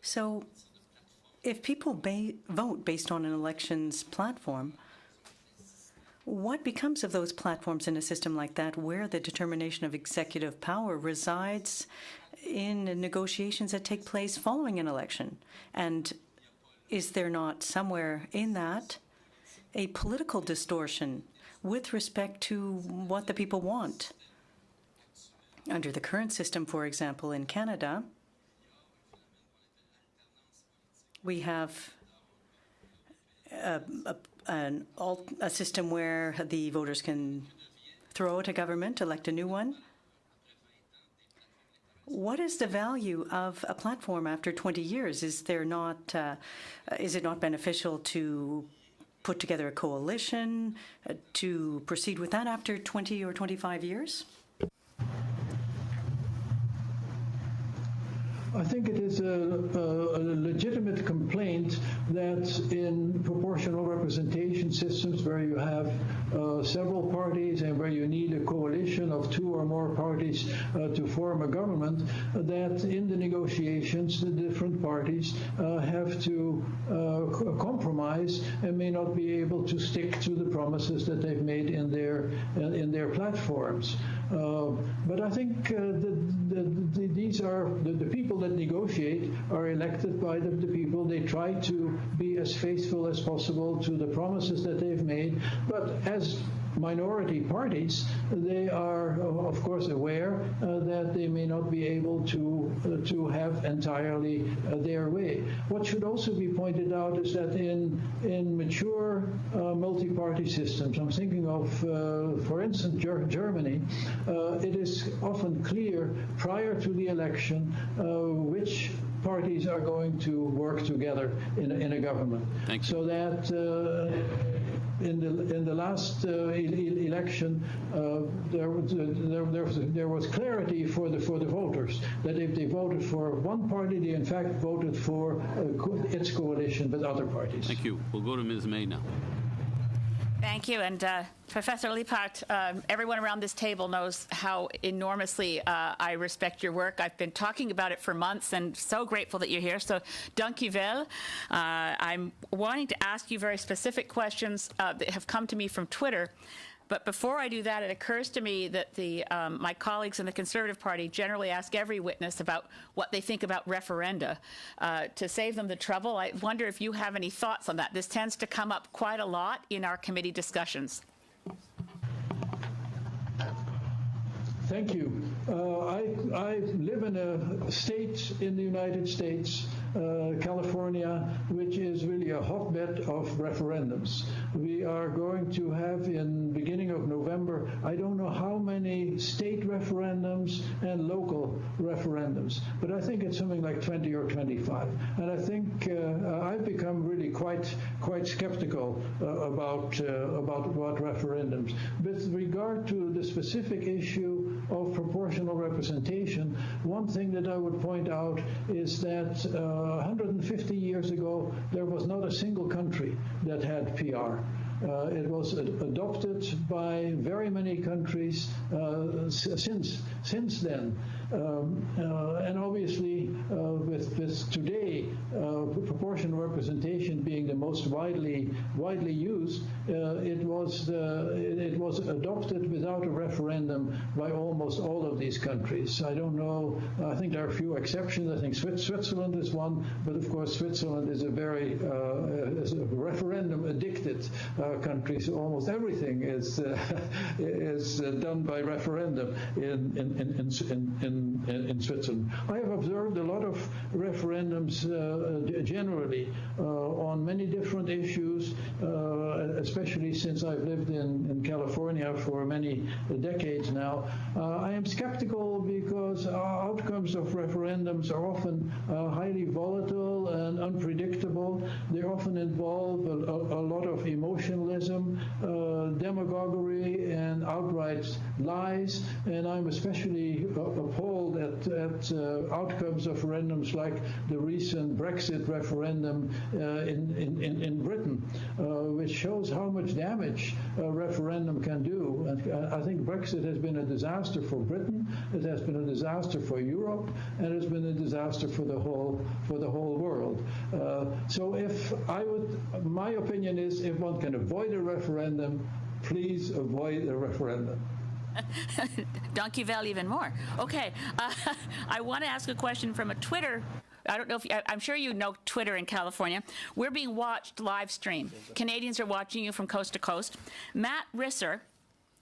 So, if people vote based on an elections platform, what becomes of those platforms in a system like that, where the determination of executive power resides in negotiations that take place following an election? And is there not somewhere in that a political distortion with respect to what the people want? Under the current system, for example, in Canada, we have a system where the voters can throw out a government, elect a new one. What is the value of a platform after 20 years? Is it not beneficial to put together a coalition, to proceed with that after 20 or 25 years? I think it is a legitimate complaint that in proportional representation systems where you have several parties and where you need a coalition of two or more parties to form a government, that in the negotiations the different parties have to compromise and may not be able to stick to the promises that they've made in their platforms. But I think these are the people that negotiate are elected by the people. They try to be as faithful as possible to the promises that they've made. But as minority parties, they are, of course, aware that they may not be able to have entirely their way. What should also be pointed out is that in mature multi-party systems, I'm thinking of, for instance, Germany, it is often clear prior to the election which parties are going to work together in a government. Thank you. So that in the last election, there was clarity for the voters that if they voted for one party, they in fact voted for its coalition with other parties. Thank you. We'll go to Ms. May now. Thank you. And Professor Lippert, everyone around this table knows how enormously I respect your work. I've been talking about it for months and so grateful that you're here. So, dank u wel. I'm wanting to ask you very specific questions that have come to me from Twitter. But before I do that, it occurs to me that my colleagues in the Conservative Party generally ask every witness about what they think about referenda. To save them the trouble, I wonder if you have any thoughts on that. This tends to come up quite a lot in our committee discussions. Thank you. I live in a state in the United States, California, which is really a hotbed of referendums. We are going to have in beginning of November, I don't know how many state referendums and local referendums, but I think it's something like 20 or 25. And I think I've become really quite skeptical about what referendums. With regard to the specific issue of proportional representation, one thing that I would point out is that 150 years ago, there was not a single country that had PR. It was adopted by very many countries since then. And obviously, with today, proportional representation being the most widely used, it was adopted without a referendum by almost all of these countries. I don't know. I think there are a few exceptions. I think Switzerland is one, but of course, Switzerland is a very referendum addicted country. So almost everything is done by referendum in Switzerland. I have observed a lot of referendums generally on many different issues, especially since I've lived in California for many decades now. I am skeptical because outcomes of referendums are often highly volatile and unpredictable. They often involve a lot of emotionalism, demagoguery, and outright lies. And I'm especially appalled at outcomes of referendums like the recent Brexit referendum in Britain, which shows how much damage a referendum can do. And I think Brexit has been a disaster for Britain, it has been a disaster for Europe, and it's been a disaster for the whole world. So my opinion is, if one can avoid a referendum, please avoid a referendum. Donkeyville even more. Okay, I want to ask a question from a Twitter. I don't know if I'm sure you know Twitter in California. We're being watched live stream. Canadians are watching you from coast to coast. Matt Risser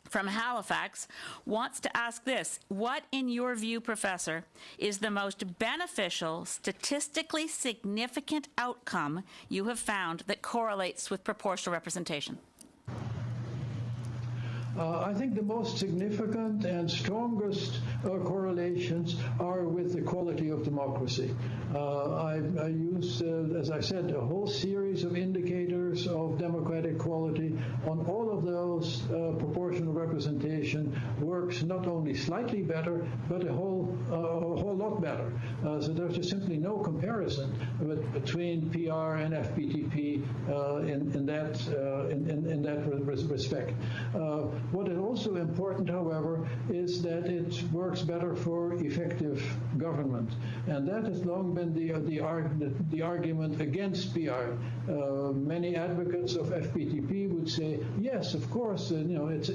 from Halifax wants to ask this: what, in your view, Professor, is the most beneficial, statistically significant outcome you have found that correlates with proportional representation? I think the most significant and strongest correlations are with the quality of democracy. I use, as I said, a whole series of indicators of democratic quality. On all of those, proportional representation works not only slightly better, but a whole lot better. So there's just simply no comparison between PR and FPTP in that respect. What is also important, however, is that it works better for effective government, and that has long been the argument against PR. Many advocates of FPTP would say, yes, of course, it's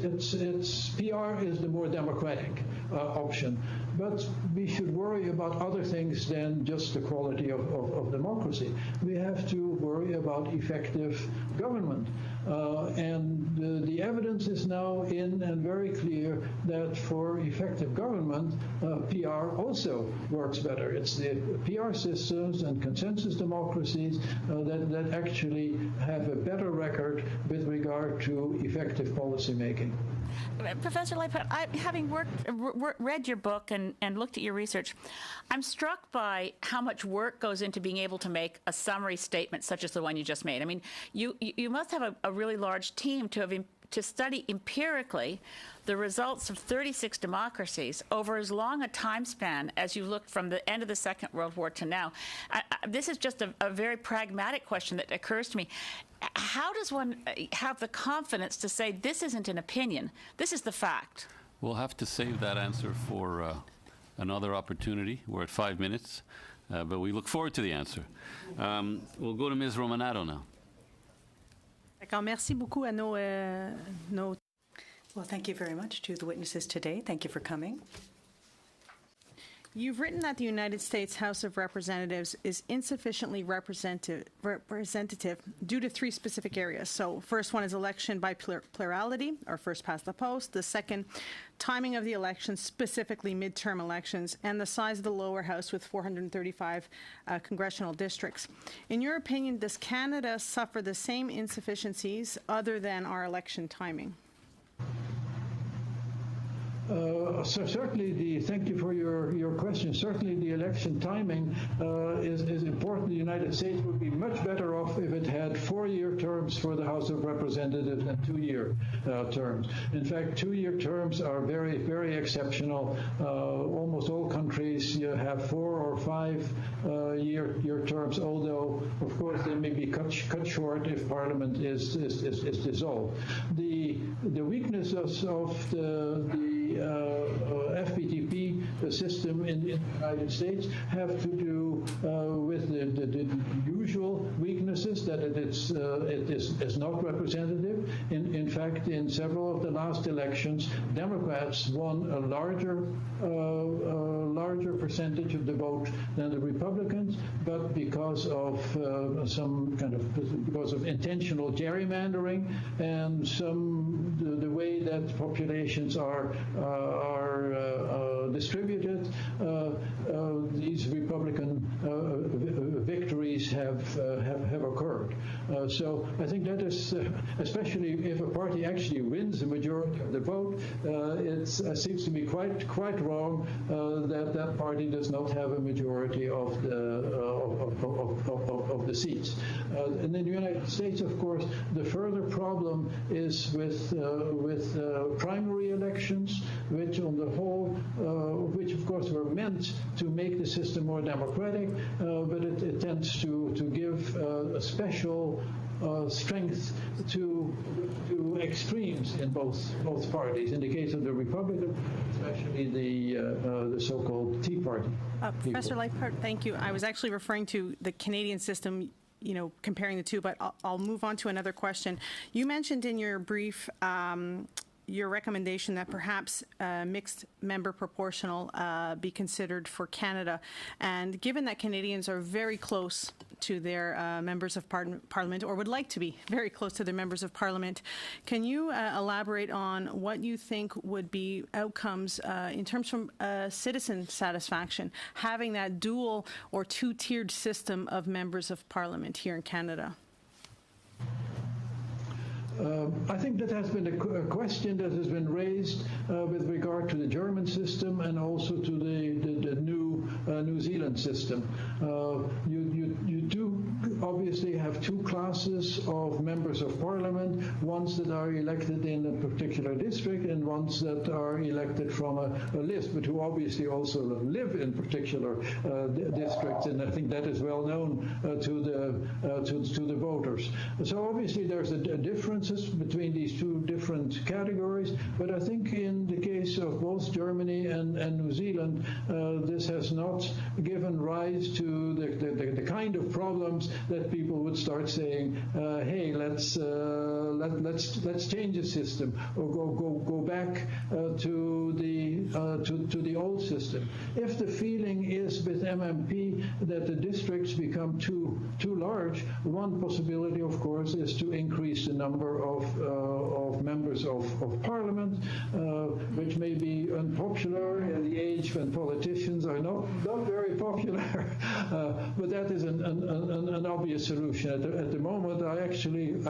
PR is the more democratic option, but we should worry about other things than just the quality of democracy. We have to worry about effective government. And the evidence is now in and very clear that for effective government, PR also works better. It's the PR systems and consensus democracies that actually have a better record with regard to effective policy making. Professor Leipert, having read your book and looked at your research, I'm struck by how much work goes into being able to make a summary statement such as the one you just made. I mean, you must have a really large team to study empirically the results of 36 democracies over as long a time span as you looked from the end of the Second World War to now. This is just a very pragmatic question that occurs to me. How does one have the confidence to say this isn't an opinion, this is the fact? We'll have to save that answer for another opportunity. We're at 5 minutes, but we look forward to the answer. We'll go to Ms. Romanato now. D'accord, merci beaucoup à nos Well, thank you very much to the witnesses today. Thank you for coming. You've written that the United States House of Representatives is insufficiently representative due to three specific areas. So first one is election by plurality, or first past the post. The second, timing of the elections, specifically midterm elections, and the size of the lower house with 435 congressional districts. In your opinion, does Canada suffer the same insufficiencies other than our election timing? So certainly, thank you for your question. Certainly, the election timing is important. The United States would be much better off if it had 4-year terms for the House of Representatives than 2-year terms. In fact, 2-year terms are very, very exceptional. Almost all countries have 4 or 5 year terms, although, of course, they may be cut short if Parliament is dissolved. The weaknesses of the FPTP system in the United States have to do with the usual weaknesses, that it is not representative. In fact, in several of the last elections, Democrats won a larger percentage of the vote than the Republicans, but because of because of intentional gerrymandering and the way that populations are distributed, these Republican victories have occurred. So I think that is, especially if a party actually wins the majority of the vote, it seems to be quite wrong that party does not have a majority of the seats. And in the United States, of course, the further problem is with primary elections, which on the whole, which of course were meant to make the system more democratic, but it tends to give a special strength to extremes in both parties. In the case of the Republican, especially the so-called Tea Party. Professor Leiphart, thank you. I was actually referring to the Canadian system, comparing the two, but I'll move on to another question. You mentioned in your brief your recommendation that perhaps mixed member proportional be considered for Canada. And given that Canadians are very close to their members of Parliament, or would like to be very close to their members of Parliament, can you elaborate on what you think would be outcomes in terms from citizen satisfaction, having that dual or two-tiered system of members of Parliament here in Canada? I think that has been a question that has been raised with regard to the German system and also to the New Zealand system. You do obviously have two classes of members of Parliament, ones that are elected in a particular district and ones that are elected from a list, but who obviously also live in particular districts, and I think that is well known to the voters. So obviously there's a difference between these two different categories, but I think in the case of both Germany and New Zealand, this has not given rise to the kind of problems that people would start saying, "Hey, let's change the system or go back to the old system." If the feeling is with MMP that the districts become too large, one possibility, of course, is to increase the number of members of Parliament, which may be unpopular in the age when politicians are not very popular, but that is an obvious solution. At the moment, I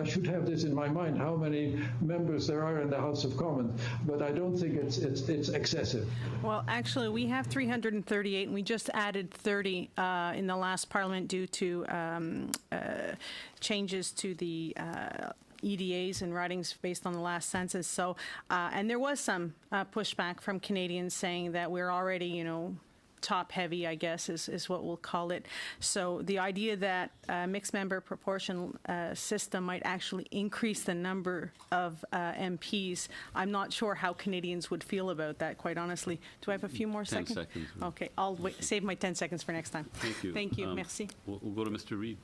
should have this in my mind, how many members there are in the House of Commons, but I don't think it's excessive. Well, actually, we have 338, and we just added 30 in the last Parliament due to changes to the EDAs and ridings based on the last census. So, and there was some pushback from Canadians saying that we're already, top heavy, I guess, is what we'll call it. So the idea that mixed member proportion system might actually increase the number of MPs, I'm not sure how Canadians would feel about that, quite honestly. Do I have a few more 10 seconds? seconds. Okay, I'll save my 10 seconds for next time. Thank you. Thank you. Merci. We'll go to Mr. Reid.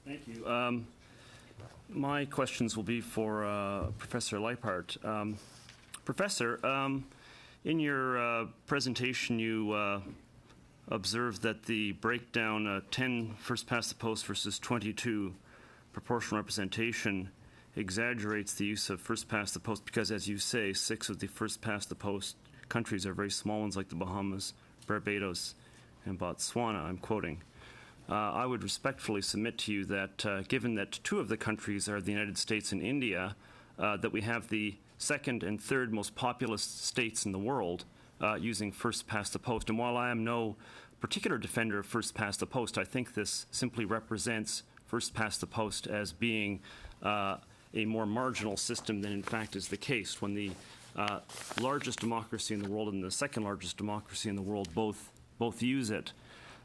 Thank you. My questions will be for Professor Leipart. Professor, in your presentation, you observed that the breakdown 10 first past the post versus 22 proportional representation exaggerates the use of first past the post because, as you say, 6 of the first past the post countries are very small ones like the Bahamas, Barbados, and Botswana, I'm quoting. I would respectfully submit to you that given that 2 of the countries are the United States and India, that we have the second and third most populous states in the world using first past the post. And while I am no particular defender of first past the post, I think this simply represents first past the post as being a more marginal system than in fact is the case when the largest democracy in the world and the second largest democracy in the world both use it.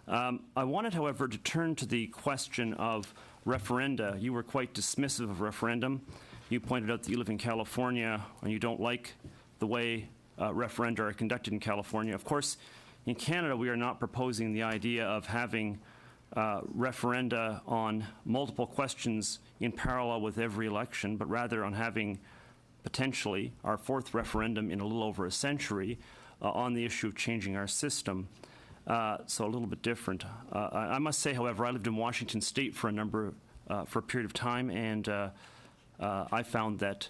I wanted, however, to turn to the question of referenda. You were quite dismissive of referendum. You pointed out that you live in California and you don't like the way referenda are conducted in California. Of course, in Canada, we are not proposing the idea of having referenda on multiple questions in parallel with every election, but rather on having potentially our 4th referendum in a little over a century on the issue of changing our system. So a little bit different. I must say, however, I lived in Washington State for a period of time, and I found that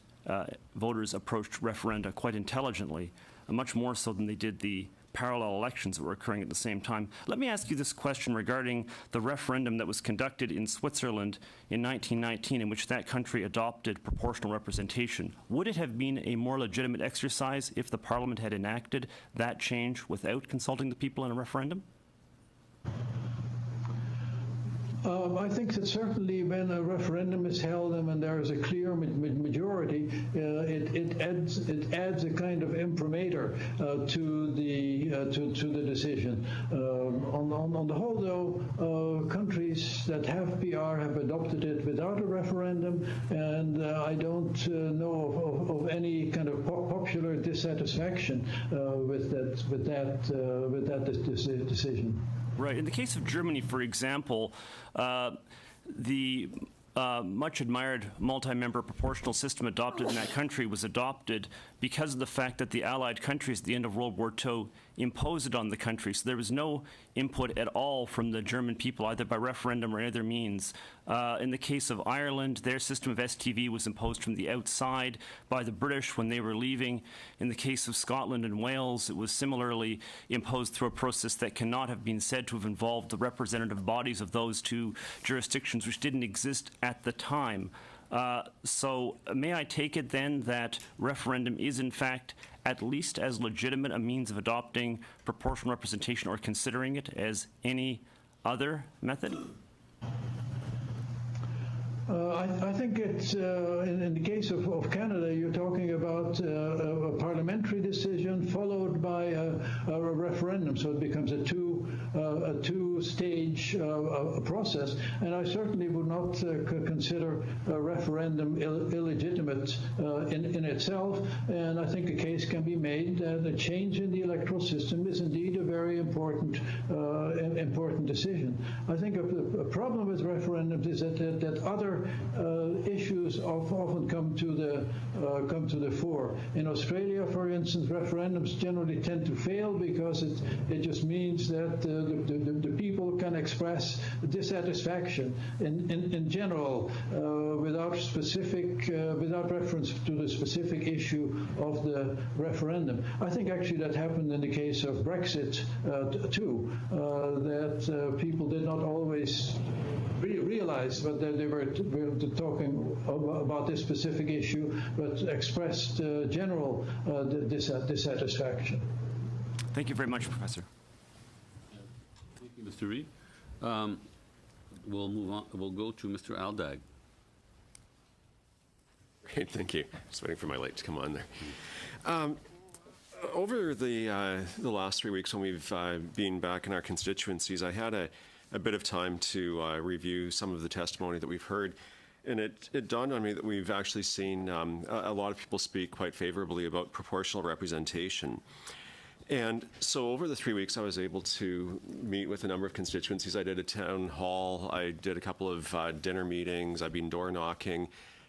voters approached referenda quite intelligently, much more so than they did the parallel elections that were occurring at the same time. Let me ask you this question regarding the referendum that was conducted in Switzerland in 1919, in which that country adopted proportional representation. Would it have been a more legitimate exercise if the Parliament had enacted that change without consulting the people in a referendum? I think that certainly when a referendum is held and when there is a clear majority, it adds a kind of imprimatur to the decision. On the whole, though, countries that have PR have adopted it without a referendum, and I don't know of any kind of popular dissatisfaction with that decision. Right. In the case of Germany, for example, the much admired multi-member proportional system adopted in that country was adopted because of the fact that the Allied countries at the end of World War II imposed it on the country. So there was no input at all from the German people, either by referendum or any other means. In the case of Ireland, their system of STV was imposed from the outside by the British when they were leaving. In the case of Scotland and Wales, it was similarly imposed through a process that cannot have been said to have involved the representative bodies of those 2 jurisdictions, which didn't exist at the time. So may I take it then that referendum is in fact at least as legitimate a means of adopting proportional representation or considering it as any other method? I think it's, in the case of Canada, you're talking about a parliamentary decision followed by a referendum, so it becomes a two-stage process, and I certainly would not consider a referendum illegitimate in itself, and I think a case can be made that a change in the electoral system is indeed a very important decision. I think a problem with referendums is that other issues often come to the fore. In Australia, for instance, referendums generally tend to fail because it just means that the people can express dissatisfaction in general without reference to the specific issue of the referendum. I think actually that happened in the case of Brexit too, that people did not always realize that they were talking about this specific issue, but expressed general dissatisfaction. Thank you very much, Professor. Thank you, Mr. Reid. We'll move on. We'll go to Mr. Aldag. Great, thank you. Just waiting for my light to come on there. Over the last 3 weeks when we've been back in our constituencies, I had a bit of time to review some of the testimony that we've heard. And it dawned on me that we've actually seen a lot of people speak quite favorably about proportional representation. And so over the 3 weeks, I was able to meet with a number of constituencies. I did a town hall. I did a couple of dinner meetings. I've been door knocking,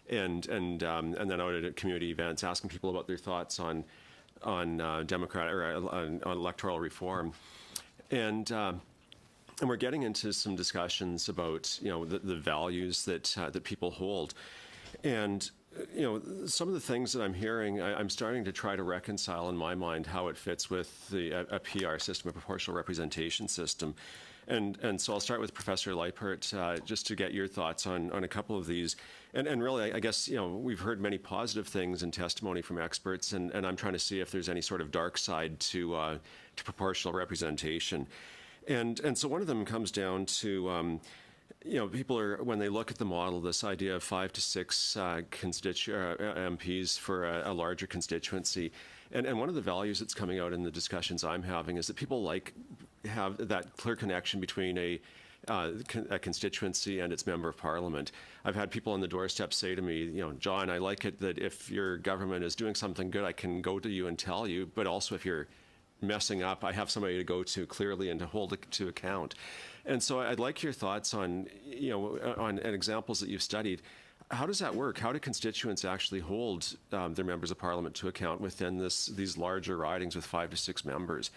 and then out at community events, asking people about their thoughts on democratic or on electoral reform, and we're getting into some discussions about the values that people hold, and some of the things that I'm hearing, I'm starting to try to reconcile in my mind how it fits with a PR system, a proportional representation system. And so I'll start with Professor Leipert, just to get your thoughts on a couple of these. And really, I guess, we've heard many positive things in testimony from experts, and I'm trying to see if there's any sort of dark side to proportional representation. And so one of them comes down to, people are, when they look at the model, this idea of 5 to 6 MPs for a larger constituency. And one of the values that's coming out in the discussions I'm having is that people have that clear connection between a constituency and its member of parliament. I've had people on the doorstep say to me, John, I like it that if your government is doing something good, I can go to you and tell you, but also if you're messing up, I have somebody to go to clearly and to hold it to account. And so I'd like your thoughts on, on examples that you've studied. How does that work? How do constituents actually hold their members of parliament to account within these larger ridings with 5 to 6 members?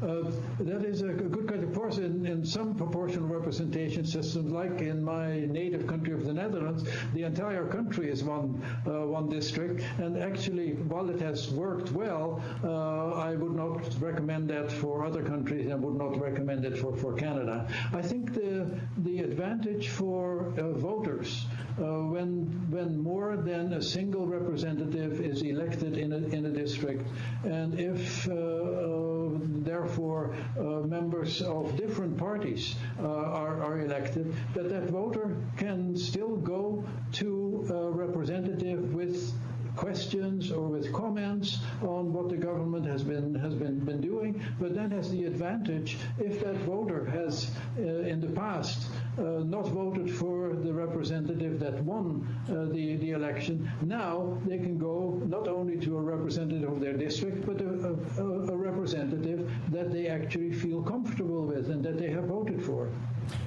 That is a good question. Of course, in some proportional representation systems, like in my native country of the Netherlands, the entire country is one district. And actually, while it has worked well, I would not recommend that for other countries and would not recommend it for Canada. I think the advantage for voters when more than a single representative is elected in a district, and if therefore members of different parties are elected, that voter can still go to a representative with questions or with comments on what the government has been doing, but then has the advantage, if that voter has in the past not voted for the representative that won the election, now they can go not only to a representative of their district, but a representative that they actually feel comfortable with and that they have voted for.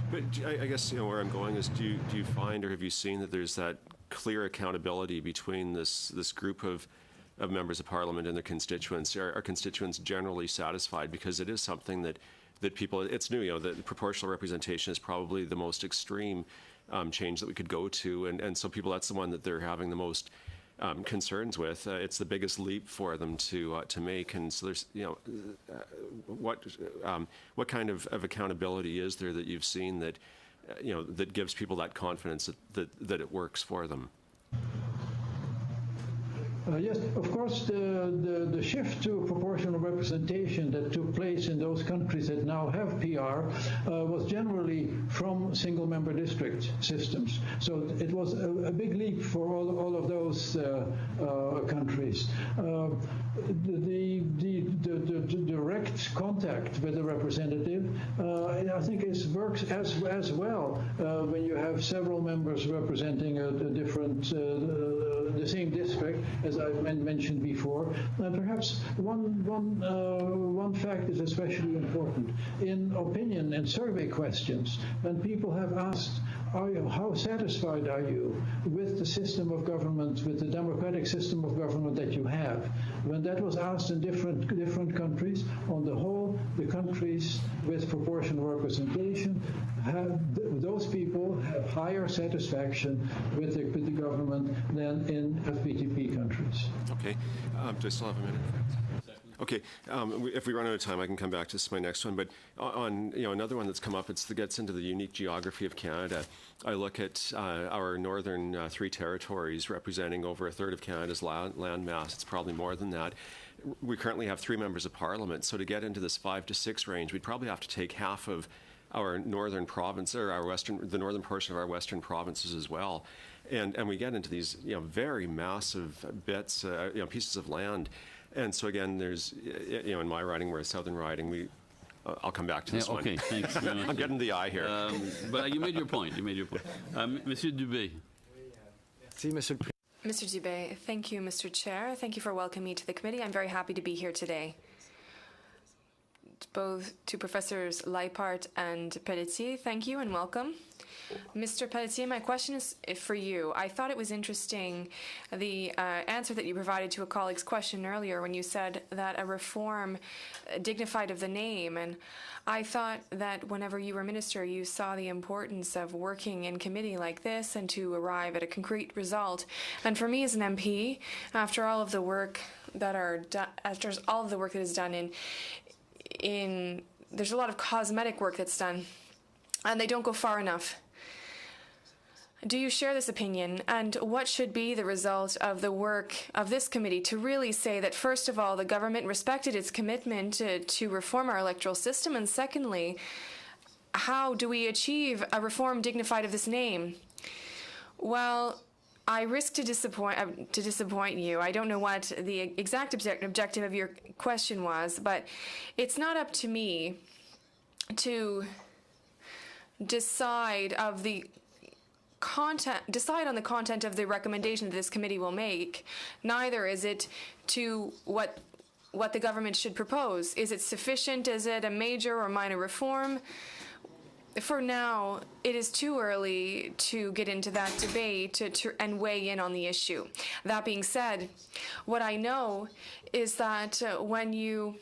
But I guess where I'm going is, do you find, or have you seen that there's that clear accountability between this group of members of parliament and their constituents? Are constituents generally satisfied? Because it is something that people, it's new, the proportional representation is probably the most extreme change that we could go to, and so people, that's the one that they're having the most concerns with. It's the biggest leap for them to make, and so there's what kind of accountability is there that you've seen that that gives people that confidence that it works for them? Yes, of course, the shift to proportional representation that took place in those countries that now have PR was generally from single-member district systems. So it was a big leap for all of those countries. The direct contact with the representative, I think, works as well when you have several members representing a different, the same district, as I mentioned before. And perhaps one fact is especially important. In opinion and survey questions, when people have asked, how satisfied are you with the system of government, with the democratic system of government that you have? When that was asked in different countries, on the whole, the countries with proportional representation, those people have higher satisfaction with the government than in FPTP countries. Okay. Do I still have a minute? Okay. If we run out of time, I can come back to my next one. But on another one that's come up, it gets into the unique geography of Canada. I look at our northern 3 territories representing over a third of Canada's land mass. It's probably more than that. We currently have 3 members of parliament. So to get into this 5 to 6 range, we'd probably have to take half of our northern province, or the northern portion of our western provinces as well. And we get into these very massive bits, pieces of land. And so again, there's, in my riding, we're a southern riding. I'll come back to this one. Okay, thanks very much. I'm getting the eye here. But you made your point. Monsieur Dubé. Mr. Dubé, thank you, Mr. Chair. Thank you for welcoming me to the committee. I'm very happy to be here today. Both to Professors Leipart and Pelletier, thank you and welcome. Mr. Pelletier, my question is for you. I thought it was interesting the answer that you provided to a colleague's question earlier when you said that a reform dignified of the name. And I thought that whenever you were minister, you saw the importance of working in committee like this and to arrive at a concrete result. And for me as an MP, after all of the work that is done in there's a lot of cosmetic work that's done, and they don't go far enough. Do you share this opinion? And what should be the result of the work of this committee to really say that, first of all, the government respected its commitment to reform our electoral system, and secondly, how do we achieve a reform dignified of this name? Well, I risk to disappoint you. I don't know what the exact objective of your question was, but it's not up to me to decide on the content of the recommendation that this committee will make. Neither is it to what the government should propose. Is it sufficient? Is it a major or minor reform? For now, it is too early to get into that debate and weigh in on the issue. That being said, what I know is that when you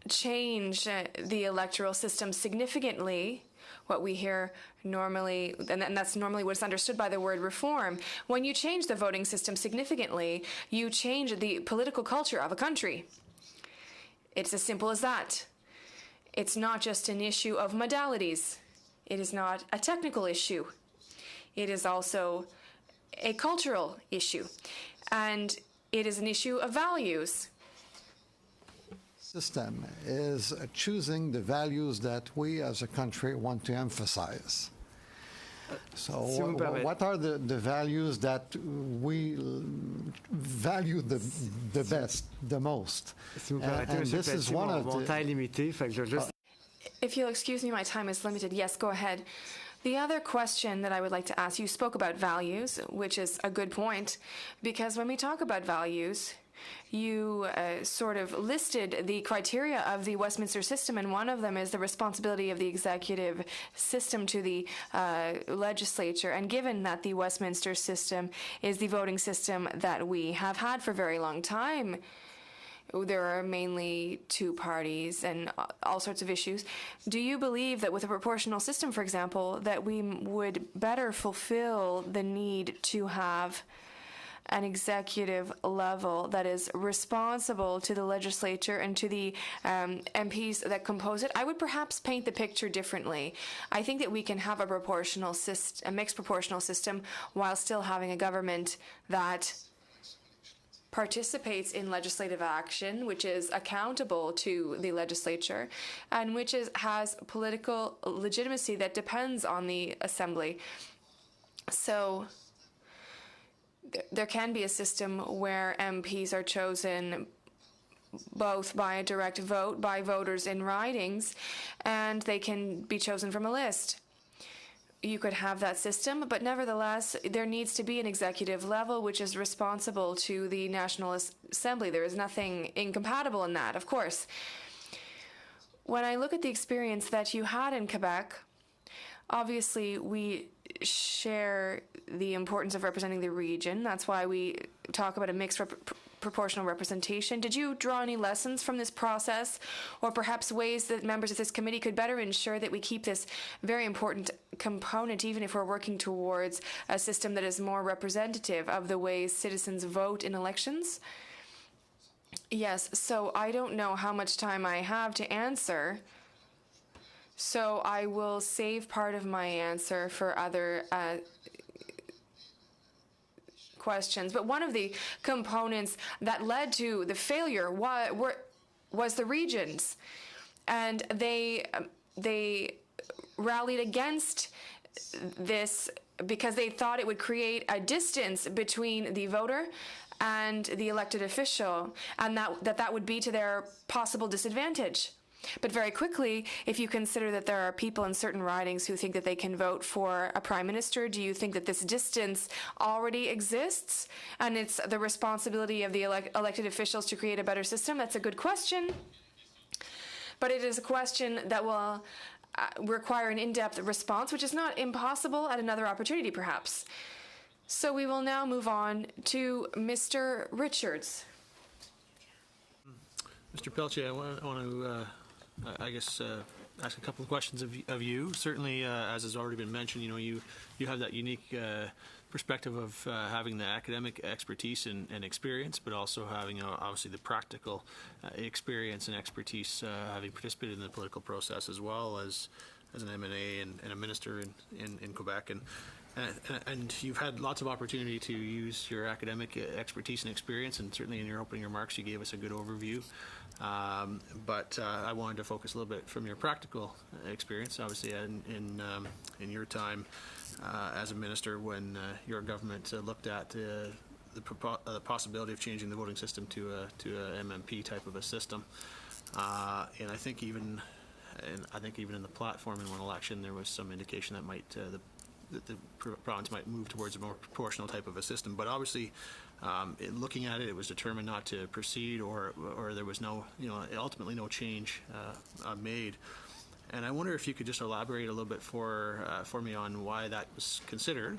change the electoral system significantly, what we hear normally, and that's normally what's understood by the word reform, when you change the voting system significantly, you change the political culture of a country. It's as simple as that. It's not just an issue of modalities. It is not a technical issue. It is also a cultural issue. And it is an issue of values. System is choosing the values that we as a country want to emphasize. So what are the values that we value the best, the most? And this is one of the... If you'll excuse me, my time is limited. Yes, go ahead. The other question that I would like to ask, you spoke about values, which is a good point, because when we talk about values, you sort of listed the criteria of the Westminster system, and one of them is the responsibility of the executive system to the legislature. And given that the Westminster system is the voting system that we have had for a very long time, there are mainly two parties and all sorts of issues. Do you believe that with a proportional system, for example, that we would better fulfill the need to have an executive level that is responsible to the legislature and to the MPs that compose it? I would perhaps paint the picture differently. I think that we can have a mixed proportional system while still having a government that participates in legislative action, which is accountable to the legislature, and which has political legitimacy that depends on the assembly. So there can be a system where MPs are chosen both by a direct vote by voters in ridings, and they can be chosen from a list. You could have that system, but nevertheless, there needs to be an executive level which is responsible to the National Assembly. There is nothing incompatible in that, of course. When I look at the experience that you had in Quebec, obviously we share the importance of representing the region. That's why we talk about a mixed proportional representation. Did you draw any lessons from this process, or perhaps ways that members of this committee could better ensure that we keep this very important component, even if we're working towards a system that is more representative of the ways citizens vote in elections? Yes, so I don't know how much time I have to answer, so I will save part of my answer for other questions. But one of the components that led to the failure was the regions, and they rallied against this because they thought it would create a distance between the voter and the elected official, and that would be to their possible disadvantage. But very quickly, if you consider that there are people in certain ridings who think that they can vote for a prime minister, do you think that this distance already exists and it's the responsibility of the elected officials to create a better system? That's a good question. But it is a question that will require an in-depth response, which is not impossible at another opportunity, perhaps. So we will now move on to Mr. Richards. Mr. Pelche, I want to, ask a couple of questions of you. Certainly, as has already been mentioned, you have that unique perspective of having the academic expertise and experience, but also having obviously the practical experience and expertise, having participated in the political process as well as an MNA and a minister in Quebec. And you've had lots of opportunity to use your academic expertise and experience, and certainly in your opening remarks you gave us a good overview. But I wanted to focus a little bit from your practical experience, obviously in your time as a minister when your government looked at the possibility of changing the voting system to a MMP type of a system. And I think even in the platform in one election there was some indication that the province might move towards a more proportional type of a system. But obviously, looking at it, it was determined not to proceed, or there was ultimately no change made. And I wonder if you could just elaborate a little bit for me on why that was considered,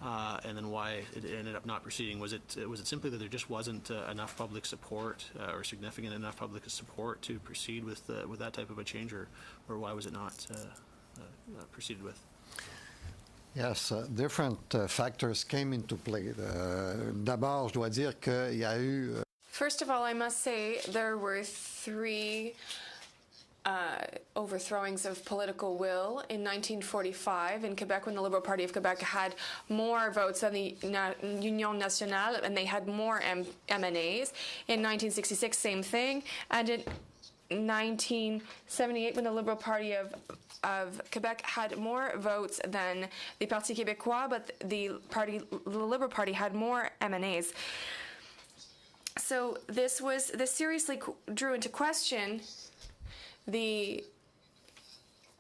and then why it ended up not proceeding. Was it simply that there just wasn't enough public support, or significant enough public support to proceed with that type of a change, or why was it not proceeded with? Yes, different factors came into play. D'abord, je dois dire qu'il y a eu... First of all, I must say there were 3 overthrowings of political will in 1945 in Quebec, when the Liberal Party of Quebec had more votes than the Union Nationale, and they had more MNAs. In 1966, same thing. And in 1978, when the Liberal Party of Quebec had more votes than the Parti Québécois, but the Liberal Party had more MNAs. So this seriously drew into question the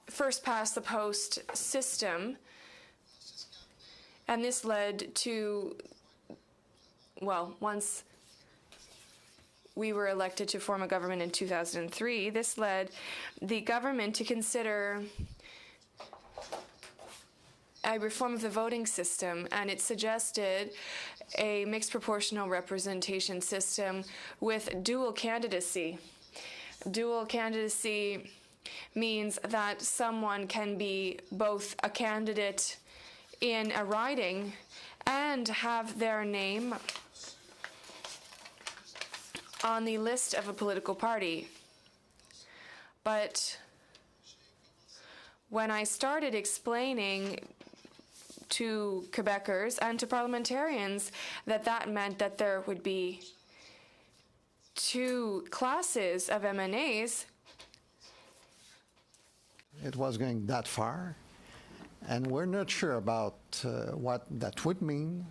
first past the post system, and this led to, well, once we were elected to form a government in 2003, this led the government to consider a reform of the voting system, and it suggested a mixed proportional representation system with dual candidacy. Dual candidacy means that someone can be both a candidate in a riding and have their name on the list of a political party. But when I started explaining to Quebecers and to parliamentarians that meant that there would be 2 classes of MNAs, it was going that far, and we're not sure about what that would mean,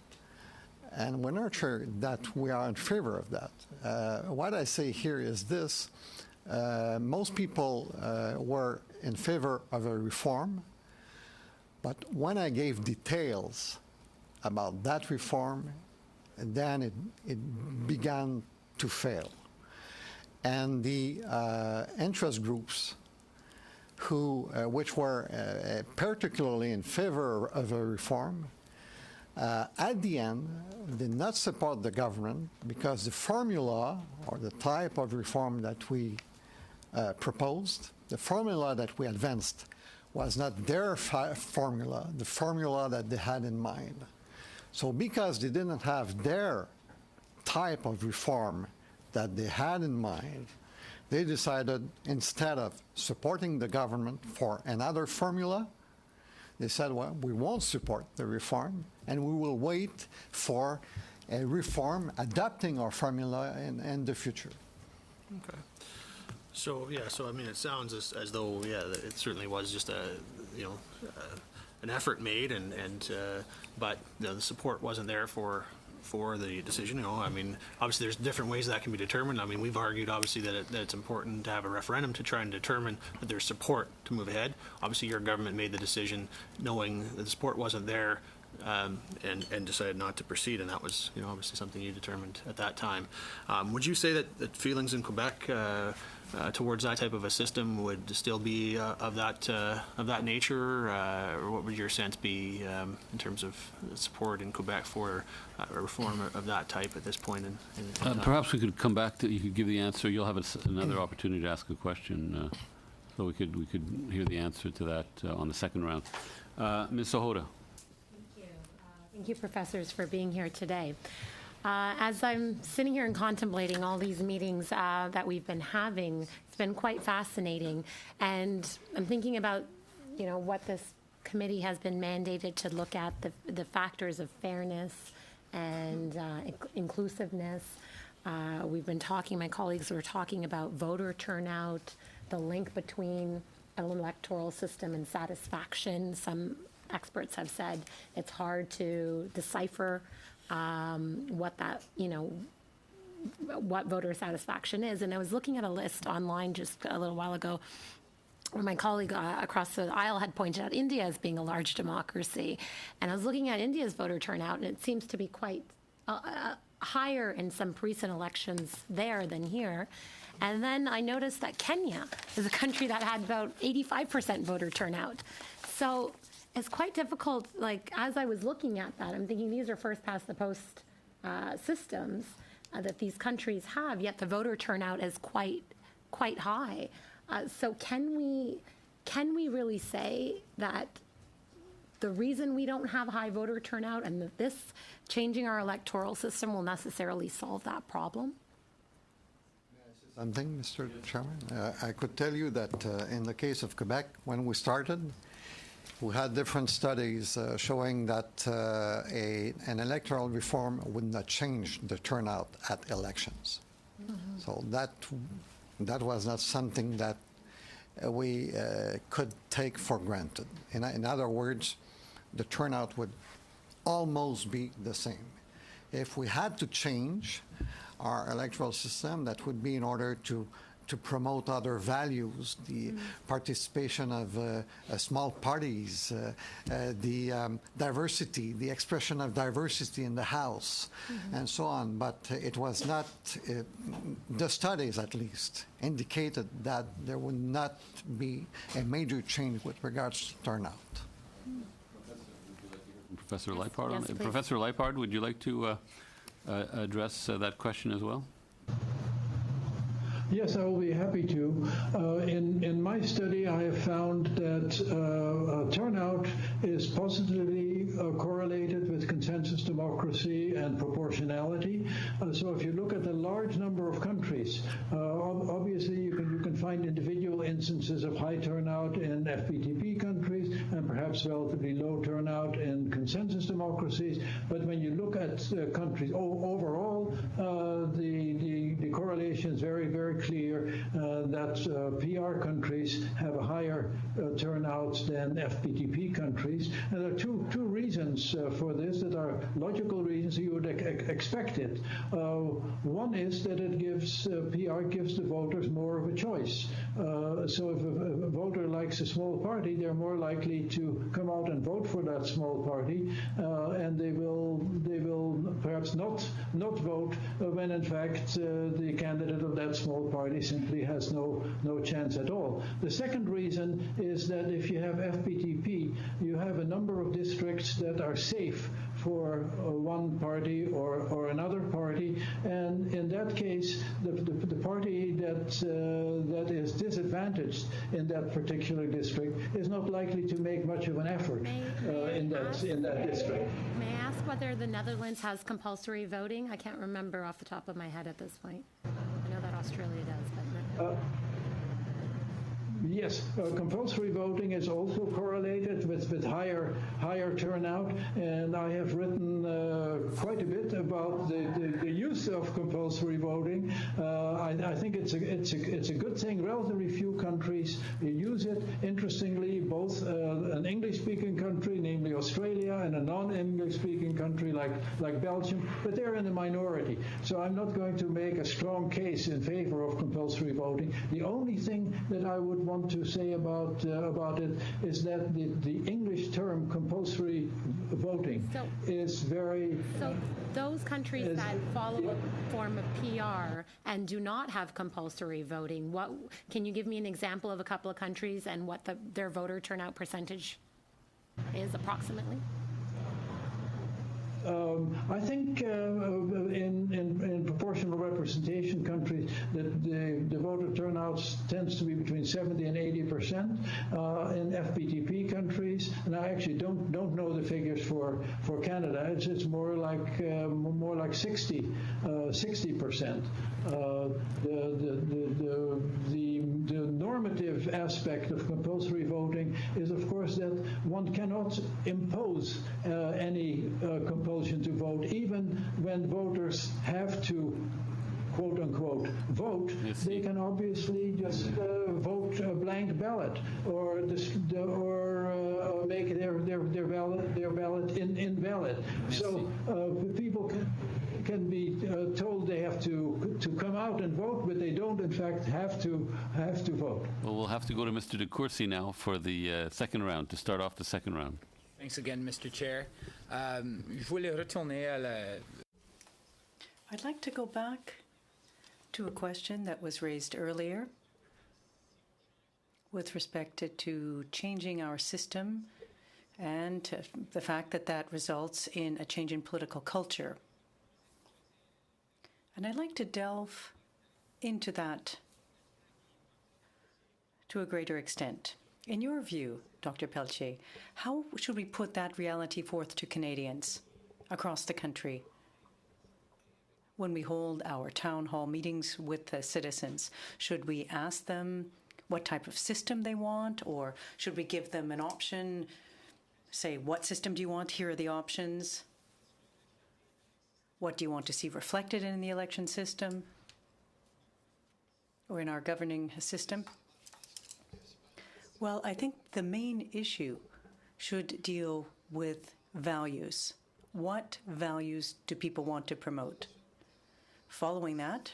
and we're not sure that we are in favor of that. What I say here is this: most people were in favor of a reform, but when I gave details about that reform, then it began to fail. And the interest groups which were particularly in favor of a reform, at the end did not support the government because the formula or the type of reform that we proposed, the formula that we advanced, was not their formula, the formula that they had in mind. So because they didn't have their type of reform that they had in mind, they decided, instead of supporting the government for another formula, they said, well, we won't support the reform, and we will wait for a reform adapting our formula in the future. Okay. So, I mean, it sounds as though, it certainly was just an effort made, but the support wasn't there for for the decision. You know, I mean, obviously there's different ways that can be determined. I mean, we've argued obviously that it's important to have a referendum to try and determine that there's support to move ahead. Obviously, your government made the decision knowing that the support wasn't there, and decided not to proceed, and that was, you know, obviously something you determined at that time. Would you say that feelings in Quebec towards that type of a system would still be of that nature, or what would your sense be in terms of support in Quebec for a reform of that type at this point in time? Perhaps we could come back to, you could give the answer. You'll have another opportunity to ask a question, so we could hear the answer to that on the second round. Ms. Sahota. Thank you, professors, for being here today. As I'm sitting here and contemplating all these meetings that we've been having, it's been quite fascinating. And I'm thinking about, you know, what this committee has been mandated to look at, the factors of fairness and inclusiveness. We've been talking, my colleagues were talking about voter turnout, the link between an electoral system and satisfaction. Some experts have said it's hard to decipher what that, you know, what voter satisfaction is. And I was looking at a list online just a little while ago where my colleague across the aisle had pointed out India as being a large democracy. And I was looking at India's voter turnout, and it seems to be quite higher in some recent elections there than here. And then I noticed that Kenya is a country that had about 85% voter turnout. So it's quite difficult, like, as I was looking at that, I'm thinking these are first past the post systems that these countries have, yet the voter turnout is quite high. So can we really say that the reason we don't have high voter turnout and that this changing our electoral system will necessarily solve that problem? Something, Mr. Chairman? I could tell you that in the case of Quebec, when we started, we had different studies showing that an electoral reform would not change the turnout at elections. Mm-hmm. So that was not something that we could take for granted. In other words, the turnout would almost be the same. If we had to change our electoral system, that would be in order to promote other values, the participation of small parties, the diversity, the expression of diversity in the House, and so on. But it was not, the studies at least, indicated that there would not be a major change with regards to turnout. Professor Leipard? Yes, Professor Leipard, would you like to address that question as well? Yes, I will be happy to. In my study, I have found that turnout is positively correlated with consensus democracy and proportionality. So if you look at the large number of countries, obviously you can find individual instances of high turnout in FPTP countries and perhaps relatively low turnout in consensus democracies. But when you look at countries overall, the correlation is very, very clear that PR countries have a higher turnout than FPTP countries. And there are two reasons for this that are logical reasons you would expect it. One is that it gives, PR gives the voters more of a choice. So if a voter likes a small party, they're more likely to come out and vote for that small party, and they will perhaps not vote when in fact the candidate of that small party simply has no chance at all. The second reason is that if you have FPTP, you have a number of districts that are safe for one party or another party, and in that case, the party that is disadvantaged in that particular district is not likely to make much of an effort in that district. May I ask whether the Netherlands has compulsory voting? I can't remember off the top of my head at this point. I know that Australia does, but Yes, compulsory voting is also correlated with higher turnout, and I have written quite a bit about the use of compulsory voting. I think it's a good thing. Relatively few countries use it. Interestingly, both an English-speaking country, namely Australia, and a non-English-speaking country like Belgium, but they're in the minority. So I'm not going to make a strong case in favor of compulsory voting. The only thing that I would want to say about it is that the English term compulsory voting is very... So those countries that follow a form of PR and do not have compulsory voting, can you give me an example of a couple of countries and what their voter turnout percentage is approximately? I think in proportional representation countries, that the voter turnout tends to be between 70 and 80%. In FPTP countries, and I actually don't know the figures for Canada. It's more like 60%. The normative aspect of compulsory voting is, of course, that one cannot impose any compulsion to vote, even when voters have to, quote unquote, vote. They can obviously just vote a blank ballot, or make their ballot invalid. So people can be told they have to come out and vote, but they don't, in fact, have to vote. Well, we'll have to go to Mr. De Courcy now for the second round, to start off the second round. Thanks again, Mr. Chair. Je voulais retourner à la... I'd like to go back to a question that was raised earlier with respect to changing our system and the fact that that results in a change in political culture. And I'd like to delve into that to a greater extent. In your view, Dr. Pelletier, how should we put that reality forth to Canadians across the country when we hold our town hall meetings with the citizens? Should we ask them what type of system they want, or should we give them an option, say, what system do you want? Here are the options. What do you want to see reflected in the election system or in our governing system? Well, I think the main issue should deal with values. What values do people want to promote? Following that,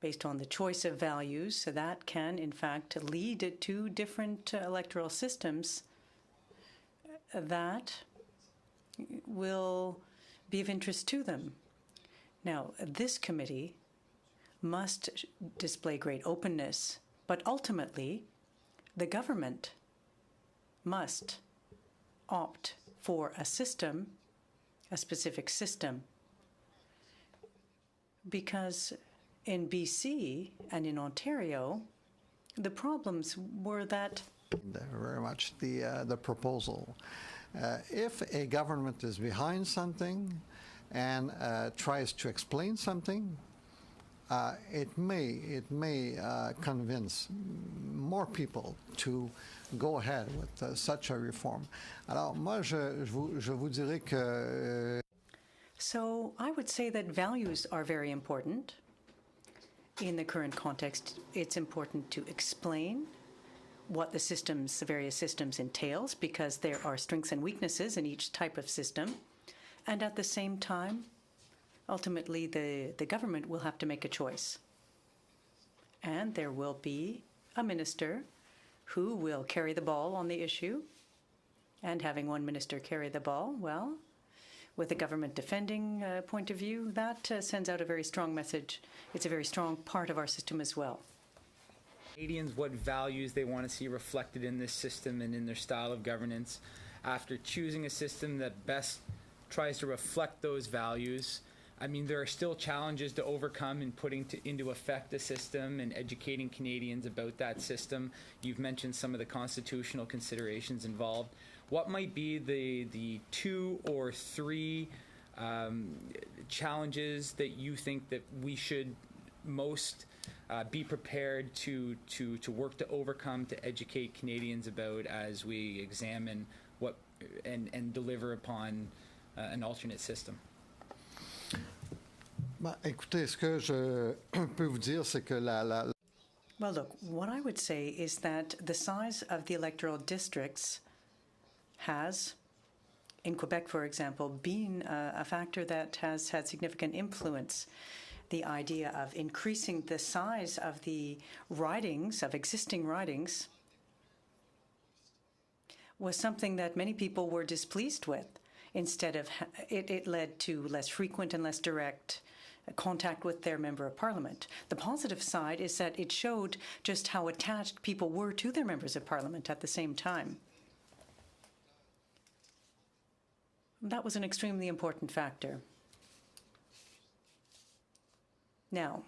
based on the choice of values, that can, in fact, lead to different electoral systems that will be of interest to them. Now, this committee must display great openness, but ultimately, the government must opt for a system, a specific system, because in BC and in Ontario, the problems were that... Very much the proposal. If a government is behind something and tries to explain something, it may convince more people to go ahead with such a reform. Alors, moi, je vous dirais que... So I would say that values are very important. In the current context, it's important to explain what the systems, the various systems entails, because there are strengths and weaknesses in each type of system. And at the same time, ultimately, the government will have to make a choice. And there will be a minister who will carry the ball on the issue. And having one minister carry the ball, well, with the government defending point of view, that sends out a very strong message. It's a very strong part of our system as well. Canadians, what values they want to see reflected in this system and in their style of governance. After choosing a system that best tries to reflect those values, I mean, there are still challenges to overcome in putting into effect a system and educating Canadians about that system. You've mentioned some of the constitutional considerations involved. What might be the 2 or 3 challenges that you think that we should most be prepared to work to overcome, to educate Canadians about as we examine what and deliver upon an alternate system? Écoutez, ce que je peux vous dire, c'est que Well, look, what I would say is that the size of the electoral districts has, in Quebec, for example, been a factor that has had significant influence. The idea of increasing the size of the ridings, of existing ridings, was something that many people were displeased with. Instead of, it led to less frequent and less direct contact with their member of parliament. The positive side is that it showed just how attached people were to their members of parliament at the same time. That was an extremely important factor. Now,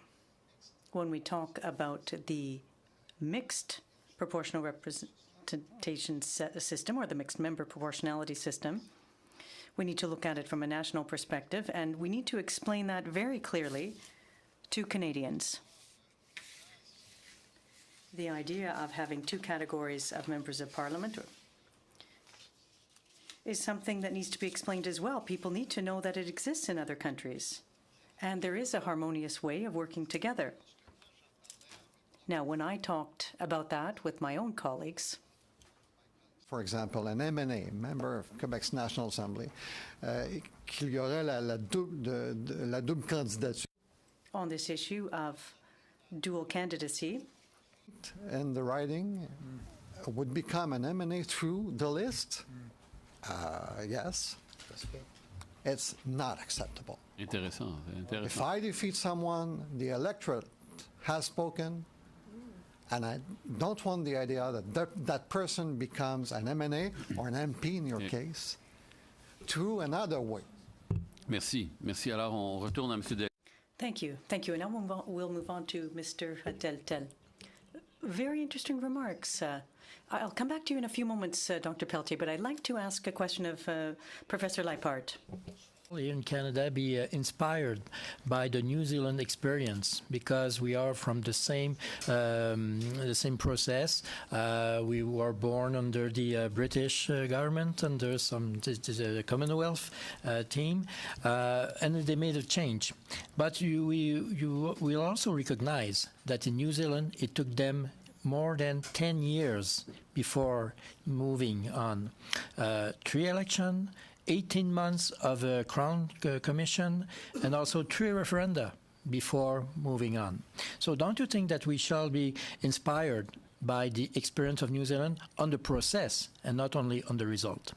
when we talk about the mixed proportional representation system, or the mixed member proportionality system, we need to look at it from a national perspective, and we need to explain that very clearly to Canadians. The idea of having two categories of members of parliament is something that needs to be explained as well. People need to know that it exists in other countries, and there is a harmonious way of working together. Now, when I talked about that with my own colleagues, for example, an MNA, member of Quebec's National Assembly, qu'il y aurait la double candidature. On this issue of dual candidacy. And the riding would become an MNA through the list? Yes. It's not acceptable. Intéressant. If I defeat someone, the electorate has spoken, and I don't want the idea that that person becomes an MNA or an MP in your case through another way. Merci. Merci. Alors, on retourne à M. Del. Thank you. Thank you. And now we'll move on to Mr. Deltel. Very interesting remarks. I'll come back to you in a few moments, Dr. Pelletier, but I'd like to ask a question of Professor Leipart. Here in Canada, be inspired by the New Zealand experience, because we are from the same process. We were born under the British government, under the Commonwealth team, and they made a change. But you will also recognize that in New Zealand, it took them more than 10 years before moving on. 3 elections, 18 months of a Crown Commission, and also 3 referenda before moving on. So don't you think that we shall be inspired by the experience of New Zealand on the process and not only on the result?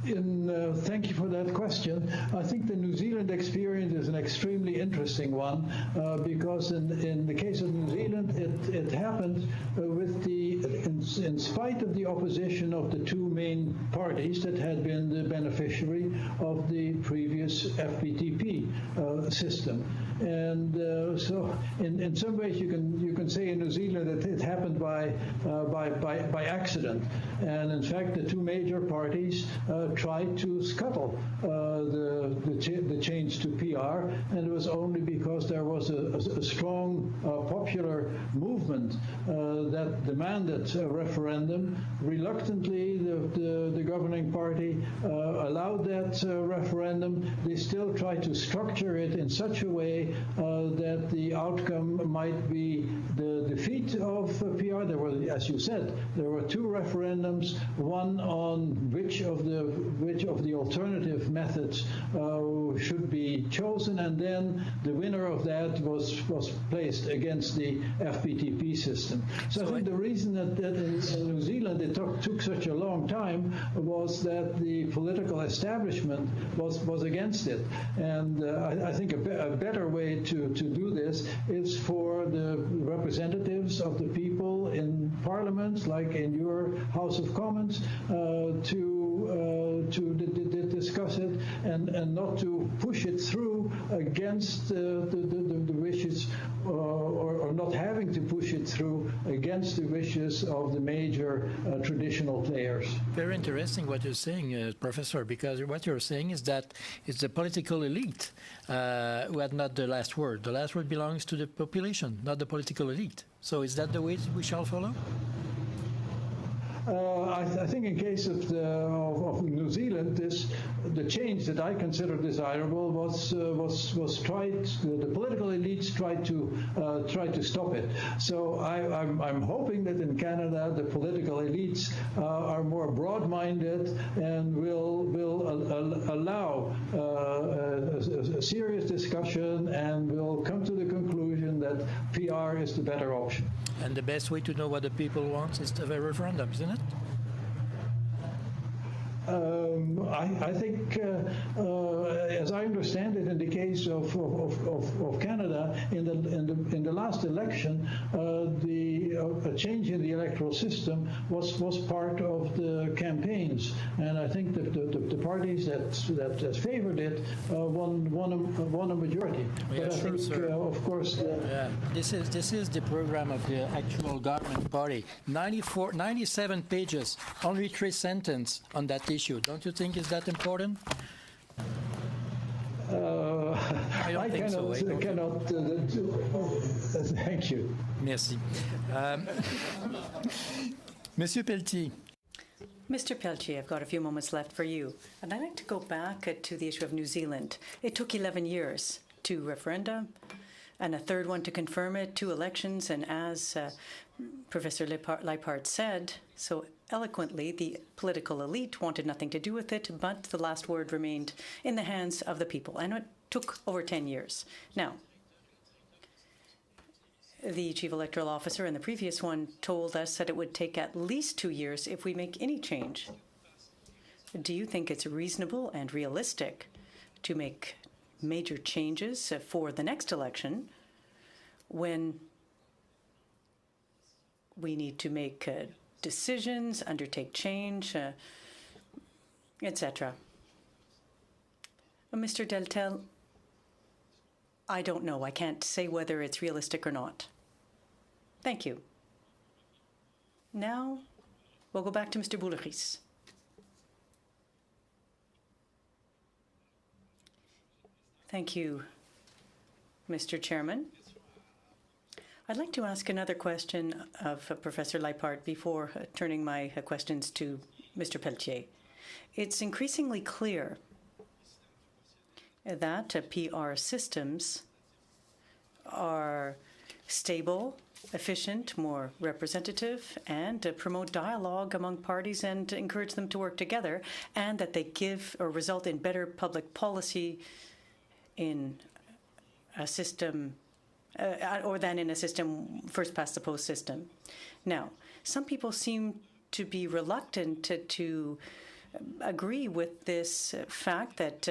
Thank you for that question. I think the New Zealand experience is an extremely interesting one because in the case of New Zealand, it happened in spite of the opposition of the two main parties that had been the beneficiary of the previous FPTP system. And so in some ways you can say in New Zealand that it happened by accident. And in fact, the two major parties tried to scuttle the change to PR, and it was only because there was a strong popular movement that demanded a referendum. Reluctantly, the governing party allowed that referendum. They still tried to structure it in such a way that the outcome might be the defeat of PR. There were, as you said, there were 2 referendums, one on which of the alternative methods should be chosen, and then the winner of that was placed against the FPTP system. So I think the reason that in New Zealand it took such a long time was that the political establishment was against it. And I think a better way to do this is for the representatives of the people in Parliament, like in your House of Commons, to discuss it and not to push it through against the wishes or not having to push it through against the wishes of the major traditional players. Very interesting what you're saying, Professor, because what you're saying is that it's the political elite who had not the last word. The last word belongs to the population, not the political elite. So is that the way we shall follow? I think in case of New Zealand, the change that I consider desirable was tried. The political elites tried to stop it. So I'm hoping that in Canada the political elites are more broad-minded and will allow a serious discussion and will come to the conclusion that PR is the better option. And the best way to know what the people want is the referendum, isn't it? I think, as I understand it, in the case of Canada, in the last election, a change in the electoral system was part of the campaigns, and I think that the parties that favored it won a majority. Yeah, but I think, of course, this is the program of the actual government party. 97 pages, only 3 sentences on that issue. Don't you think is that important? I don't think so. Thank you. Merci. Monsieur Pelletier. Mr. Pelletier, I've got a few moments left for you. And I'd like to go back to the issue of New Zealand. It took 11 years, 2 referenda, and a third one to confirm it, 2 elections, and as Professor Leipart said so eloquently, the political elite wanted nothing to do with it, but the last word remained in the hands of the people, and it took over 10 years. Now, the chief electoral officer in the previous one told us that it would take at least 2 years if we make any change. Do you think it's reasonable and realistic to make major changes for the next election when we need to make decisions, undertake change, etc.? Mr. Deltel, I don't know. I can't say whether it's realistic or not. Thank you. Now, we'll go back to Mr. Bouleris. Thank you, Mr. Chairman. I'd like to ask another question of Professor Leipart before turning my questions to Mr. Pelletier. It's increasingly clear that PR systems are stable, efficient, more representative, and promote dialogue among parties and encourage them to work together, and that they give or result in better public policy in a system or than in a system first past the post system. Now, some people seem to be reluctant to agree with this fact that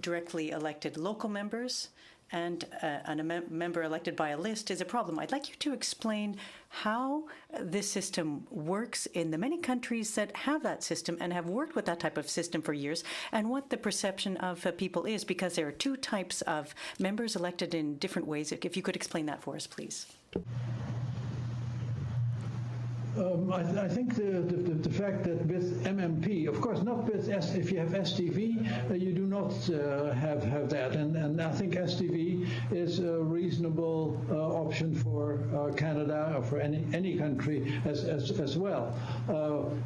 directly elected local members and a member elected by a list is a problem. I'd like you to explain how this system works in the many countries that have that system and have worked with that type of system for years, and what the perception of people is, because there are 2 types of members elected in different ways. If you could explain that for us, please. I think the fact that with MMP, of course, not with if you have STV, you do not have that, and I think STV is a reasonable option for Canada or for any country as well.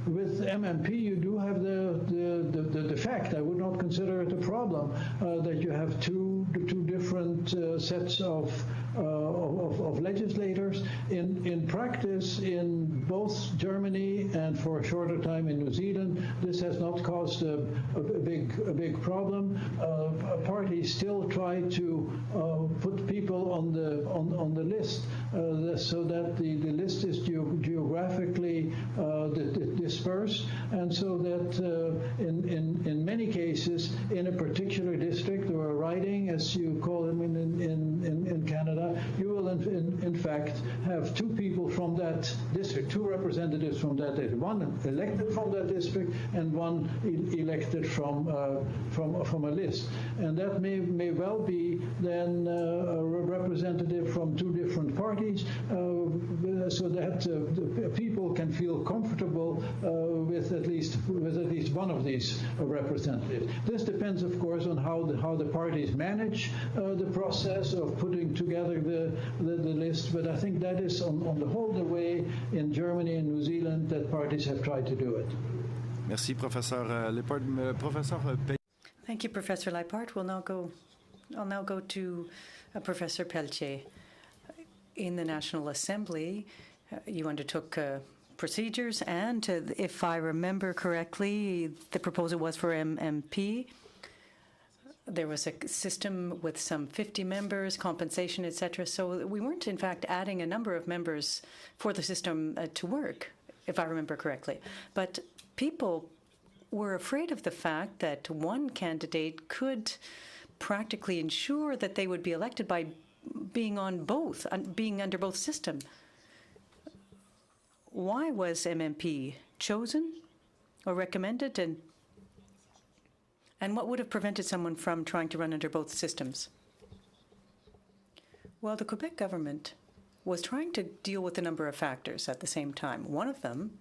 With MMP, you do have the fact, I would not consider it a problem, that you have two different sets of legislators. In practice, in both Germany and for a shorter time in New Zealand, this has not caused a big problem. Parties still try to put people on the list so that the list is geographically dispersed, and so that in many cases in a particular district or a riding, as you call them in Canada, you will in fact, have two people from that district, two representatives from that district, one elected from that district and one elected from a list. And that may well be then a representative from two different parties, so that the people can feel comfortable with at least one of these representatives. This depends, of course, on how the parties manage the process of putting together the list. But I think that is on the whole the way in Germany and New Zealand that parties have tried to do it. Merci, Professor Lippert. Professor Thank you, Professor Leipart. I'll now go to Professor Pelletier. In the National Assembly, you undertook procedures, and if I remember correctly, the proposal was for MMP. There was a system with some 50 members, compensation, etc. So we weren't, in fact, adding a number of members for the system to work, if I remember correctly. But people were afraid of the fact that one candidate could practically ensure that they would be elected by being on both, being under both systems. Why was MMP chosen or recommended, and what would have prevented someone from trying to run under both systems? Well, the Quebec government was trying to deal with a number of factors at the same time. One of them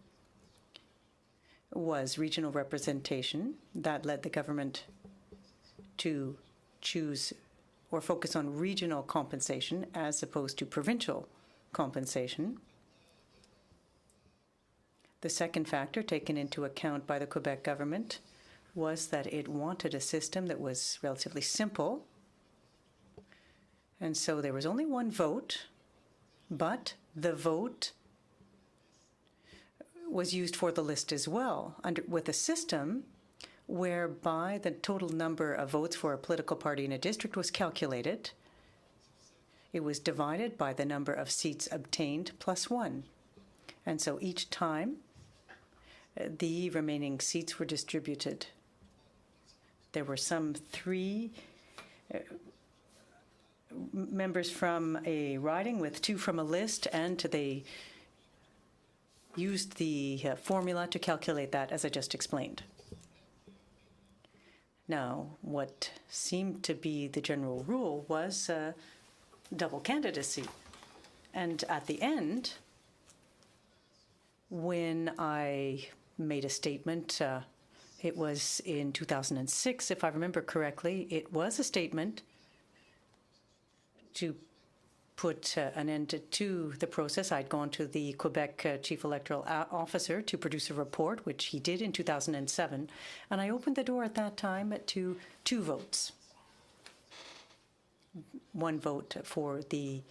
was regional representation. That led the government to choose or focus on regional compensation as opposed to provincial compensation. The second factor taken into account by the Quebec government was that it wanted a system that was relatively simple. And so there was only one vote, but the vote was used for the list as well, with a system whereby the total number of votes for a political party in a district was calculated. It was divided by the number of seats obtained plus one. And so each time, the remaining seats were distributed. There were some 3 members from a riding with 2 from a list, and they used the formula to calculate that, as I just explained. Now, what seemed to be the general rule was double candidacy. And at the end, when I made a statement, it was in 2006, if I remember correctly, it was a statement to put an end to the process. I'd gone to the Quebec Chief Electoral Officer to produce a report, which he did in 2007, and I opened the door at that time to 2 votes. 1 vote for the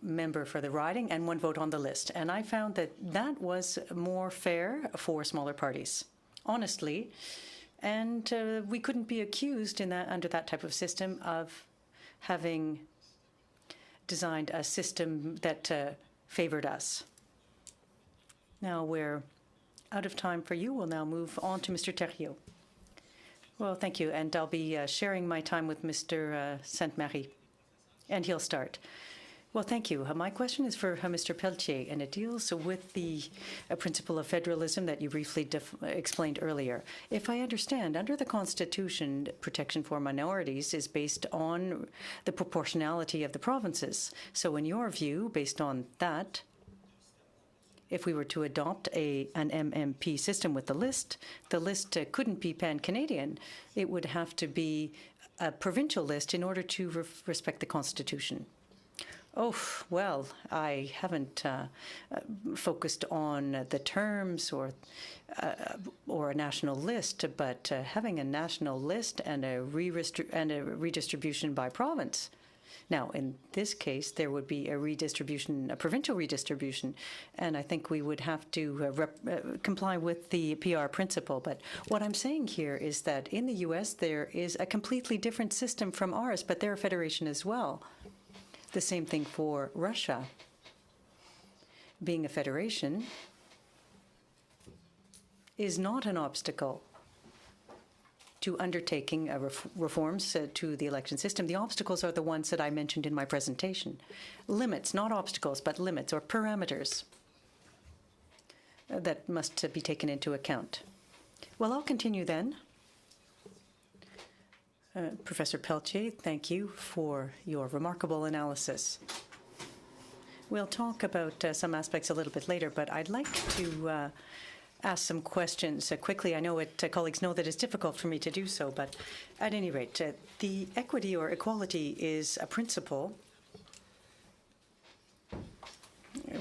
member for the riding and 1 vote on the list. And I found that that was more fair for smaller parties, honestly. And we couldn't be accused under that type of system of having designed a system that favored us. Now we're out of time for you. We'll now move on to Mr. Thériault. Well, thank you. And I'll be sharing my time with Mr. Sainte-Marie. And he'll start. Well, thank you. My question is for Mr. Pelletier, and it deals with the principle of federalism that you briefly explained earlier. If I understand, under the Constitution, protection for minorities is based on the proportionality of the provinces. So in your view, based on that, if we were to adopt an MMP system with the list couldn't be pan-Canadian. It would have to be a provincial list in order to respect the Constitution. Oh, well, I haven't focused on the terms or a national list, but having a national list and a redistribution by province. Now, in this case, there would be a provincial redistribution, and I think we would have to comply with the PR principle. But what I'm saying here is that in the U.S., there is a completely different system from ours, but they're a federation as well. The same thing for Russia. Being a federation is not an obstacle to undertaking reforms to the election system. The obstacles are the ones that I mentioned in my presentation. Limits, not obstacles, but limits or parameters that must be taken into account. Well, I'll continue then. Professor Pelletier, thank you for your remarkable analysis. We'll talk about some aspects a little bit later, but I'd like to ask some questions quickly. I know colleagues know that it's difficult for me to do so, but at any rate, the equity or equality is a principle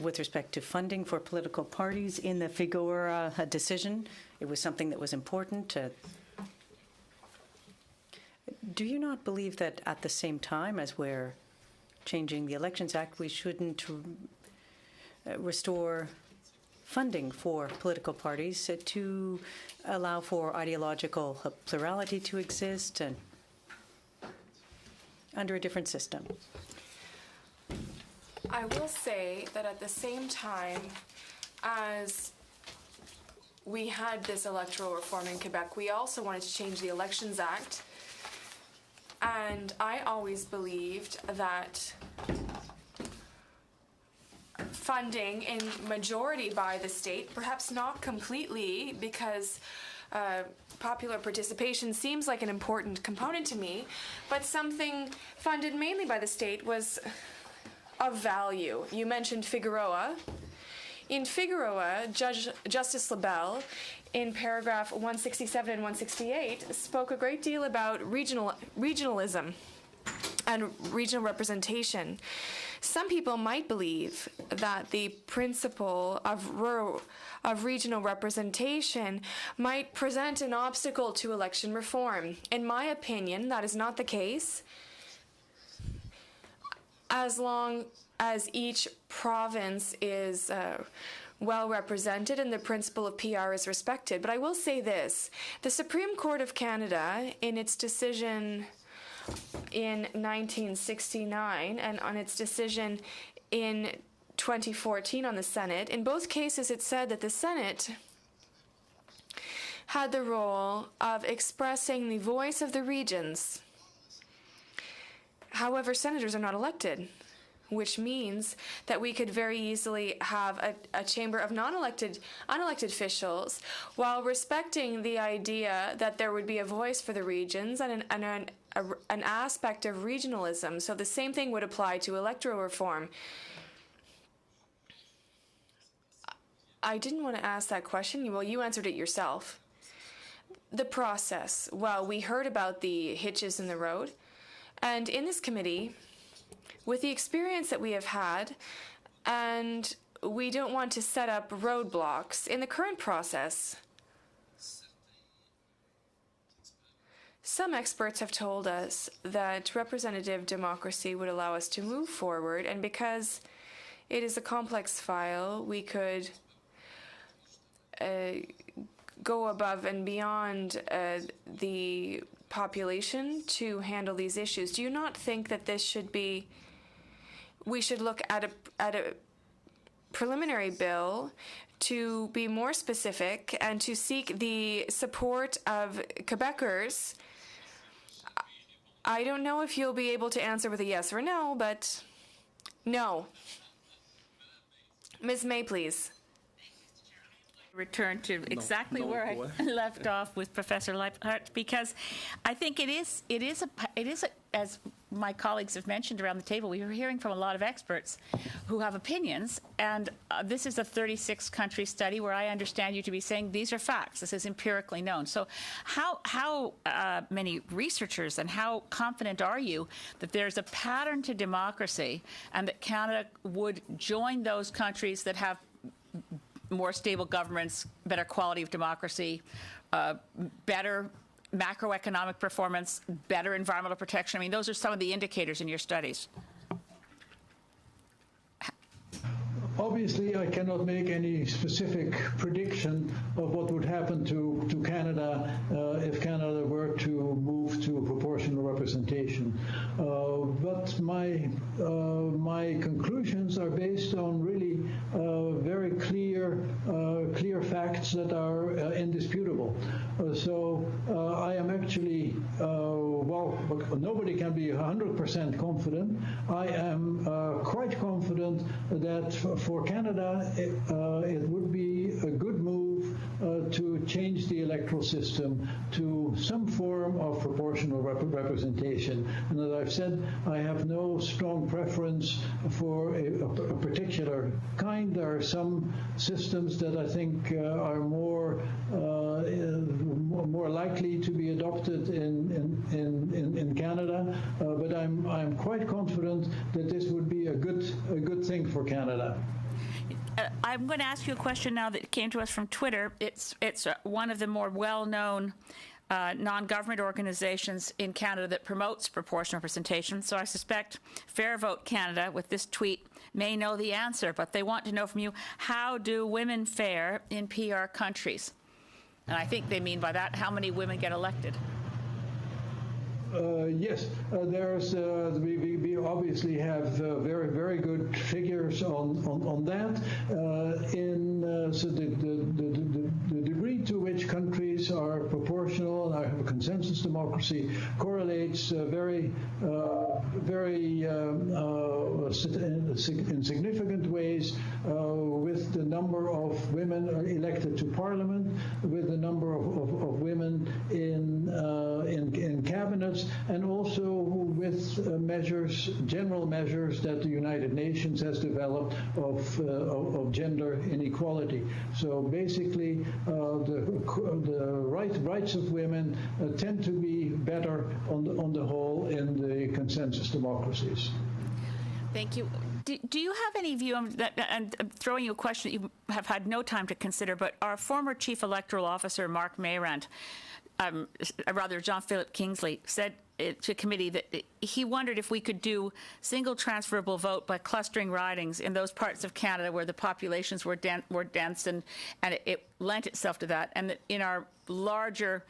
with respect to funding for political parties. In the Figueroa decision, it was something that was important. Do you not believe that at the same time as we're changing the Elections Act, we shouldn't restore funding for political parties to allow for ideological plurality to exist and under a different system? I will say that at the same time as we had this electoral reform in Quebec, we also wanted to change the Elections Act. And I always believed that funding in majority by the state, perhaps not completely, because popular participation seems like an important component to me, but something funded mainly by the state was of value. You mentioned Figueroa. In Figueroa, Justice LaBelle, in paragraph 167 and 168, spoke a great deal about regionalism and regional representation. Some people might believe that the principle of regional representation might present an obstacle to election reform. In my opinion, that is not the case. As long as each province is well represented and the principle of PR is respected. But I will say this, the Supreme Court of Canada, in its decision in 1969 and on its decision in 2014 on the Senate, in both cases it said that the Senate had the role of expressing the voice of the regions. However, senators are not elected, which means that we could very easily have a chamber of unelected officials while respecting the idea that there would be a voice for the regions and an aspect of regionalism. So the same thing would apply to electoral reform. I didn't want to ask that question. Well, you answered it yourself. The process. Well, we heard about the hitches in the road. And in this committee, with the experience that we have had, and we don't want to set up roadblocks in the current process. Some experts have told us that representative democracy would allow us to move forward, and because it is a complex file, we could go above and beyond the population to handle these issues. Do you not think that this should be, we should look at a preliminary bill to be more specific and to seek the support of Quebecers? I don't know if you'll be able to answer with a yes or no, but no. Ms. May, please. Return to exactly where I left off with Professor Leiphart, because I think it is as my colleagues have mentioned around the table, we are hearing from a lot of experts who have opinions, and this is a 36-country study where I understand you to be saying these are facts. This is empirically known. So how many researchers and how confident are you that there's a pattern to democracy and that Canada would join those countries that have more stable governments, better quality of democracy, better macroeconomic performance, better environmental protection? I mean, those are some of the indicators in your studies. Obviously, I cannot make any specific prediction of what would happen to Canada if Canada were to move to a proportional representation. But my conclusions are based on really very clear facts that are indisputable. So I am actually, well, nobody can be 100% confident. I am quite confident that for Canada, it would be a good move to change the electoral system to some form of proportional representation. And as I've said, I have no strong preference for a particular kind. There are some systems that I think are more likely to be adopted in Canada, but I'm quite confident that this would be a good thing for Canada. I'm going to ask you a question now that came to us from Twitter. It's one of the more well-known non-government organizations in Canada that promotes proportional representation. So I suspect Fair Vote Canada, with this tweet, may know the answer, but they want to know from you, how do women fare in PR countries? And I think they mean by that, how many women get elected? Yes, we obviously have very good figures on that. So the degree to which countries are proportional and have a consensus democracy correlates in significant ways with the number of women elected to Parliament, with the number of women in cabinets, and also with general measures that the United Nations has developed of gender inequality. So basically, the rights of women tend to be better on the whole in the consensus democracies. Thank you. Do you have any view, and I'm throwing you a question that you have had no time to consider, but our former Chief Electoral Officer, Mark Mayrand, John-Philip Kingsley, said to committee that he wondered if we could do single transferable vote by clustering ridings in those parts of Canada where the populations were dense, and it lent itself to that, and that in our larger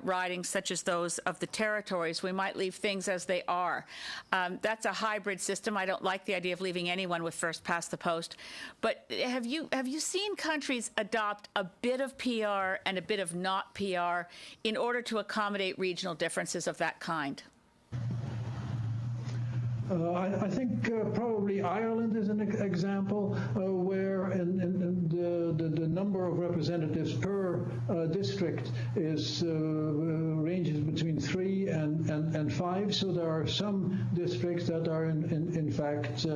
ridings, such as those of the territories, we might leave things as they are. That's a hybrid system. I don't like the idea of leaving anyone with first past the post. But have you seen countries adopt a bit of PR and a bit of not PR in order to accommodate regional differences of that kind? I think probably Ireland is an example where the number of representatives per district ranges between 3 and 5. So there are some districts that are in fact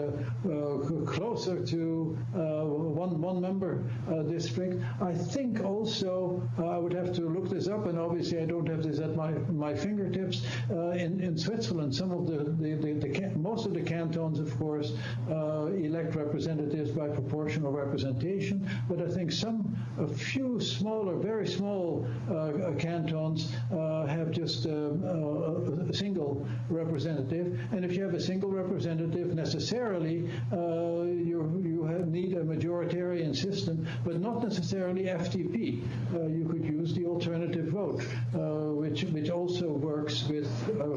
closer to one member district. I think also I would have to look this up, and obviously I don't have this at my fingertips. In Switzerland, some of most of the cantons, of course, elect representatives by proportional representation, but I think a few smaller, very small cantons have just a single representative. And if you have a single representative, necessarily you need a majoritarian system, but not necessarily FTP. You could use the alternative vote, which also works with